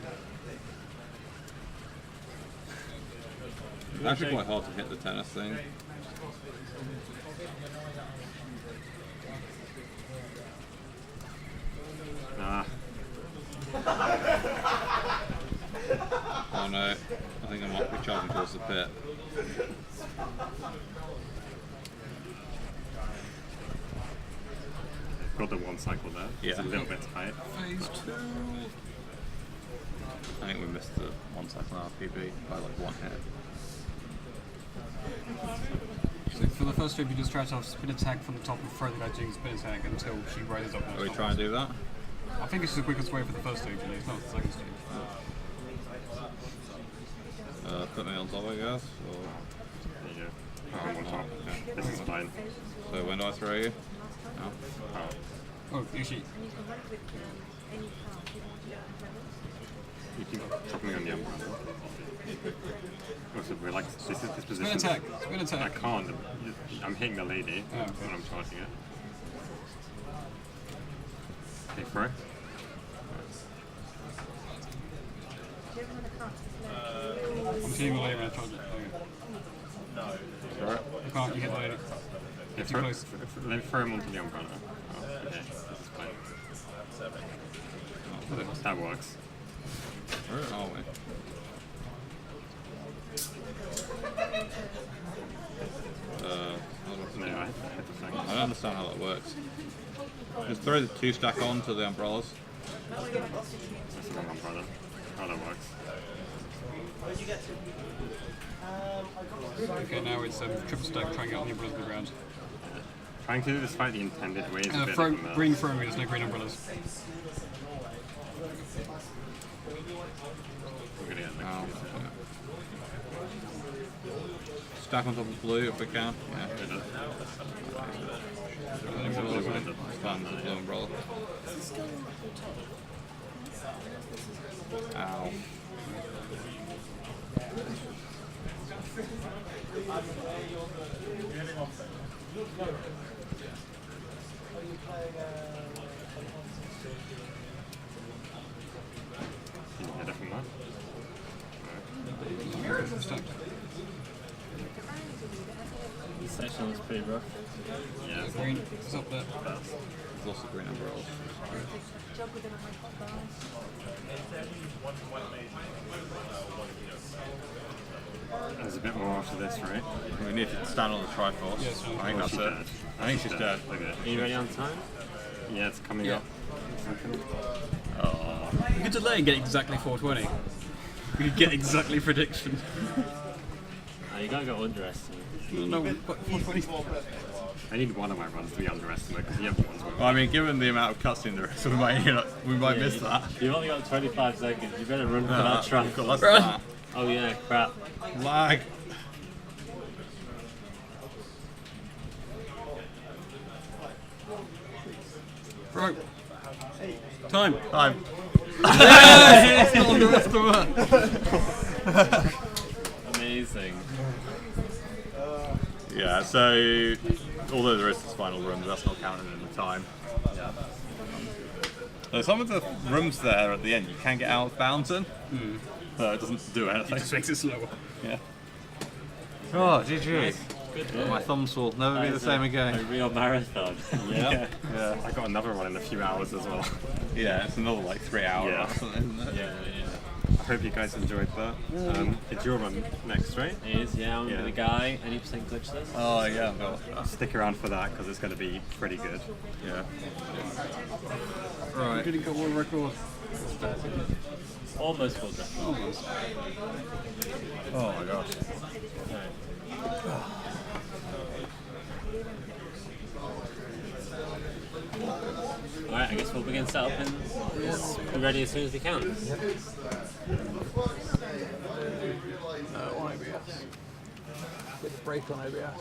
It's actually quite hard to hit the tennis thing. Ah, Oh no, I think I might be charging towards the pit. got the one cycle there. It's a Yeah. little bit tight. Phase 2. I think we missed the 1 second RPB by like 1 hit. So for the first trip, you just try to spin attack from the top and throw the guy doing spin attack until she rises up. Are we trying to do that? I think it's the quickest way for the first stage, and it's not the second stage. Put me on top, I guess. Or... There you go. Oh, I'm on top. Okay. This is fine. So when do I throw you? No. Oh. Oh, Yoshi. You can drop me on the umbrella. Also, we're like, this is this position. Spin attack. Spin I attack. can't. I'm hitting the lady Oh, okay. when I'm charging it. Okay, throw. I'm seeing the later charge it. Alright. You can't, you hit the later. Yeah, Too close. Let me throw him onto the umbrella. Oh, okay. That's fine. That works. Where are we? No, I hit the thing. I don't understand how that works. Just throw the 2 stack onto the umbrellas. That's the wrong umbrella. Oh, that works. Okay, now it's triple stack, try and get on the umbrellas on the ground. Trying to do this fight the intended way is a bit Throw, of a mess. green throwing, there's no green umbrellas. We're gonna get next Oh, to yeah. Stack on top of blue if we can. Yeah. Stand the blue umbrella. Ow. Can you hit it from that? This section was pretty rough. Yeah, it's Green is up there. There's lots of green umbrellas. There's a bit more after this, right? We need to stand on the triforce. Yes, I think that's she's it. dead. I think she's dead. Okay. Are you ready on time? Yeah, it's coming Yeah. up. Oh. You could delay and get exactly 420. You could get exactly prediction. Oh, you gotta go underestimate. No, what, 420? I need one of my runs to be underestimated because the other ones were. Well, I mean, given the amount of cutscene there is, we might miss that. You've only got 25 seconds. You better run for No, that track. we've got less than that. Oh yeah, crap. Lag. Bro. Time. Time. Yes! Not underestimate. Amazing. Yeah, so although there is this final room, that's not counted in the time. Yeah. So some of the rooms there at the end, you can get out of Fountain, but it doesn't do anything. It just makes it slower. Yeah. Oh, GG. Good work. My thumbs will never be the same A again. real marathon. Yeah. Yeah, I got another one in a few hours as well. Yeah, it's another like 3 hours Yeah. or something, isn't it? Yeah. I hope you guys enjoyed that. It's your run next, right? It is, yeah. I'm Yeah. the guy. Any % glitchless? Oh yeah, well, Stick around for that because it's going to be pretty good. yeah. Right. Didn't get world record. Almost full death. Almost. Oh my gosh. Alright, I guess we'll begin setup and be ready as soon as we can. On OBS. Get the break on OBS.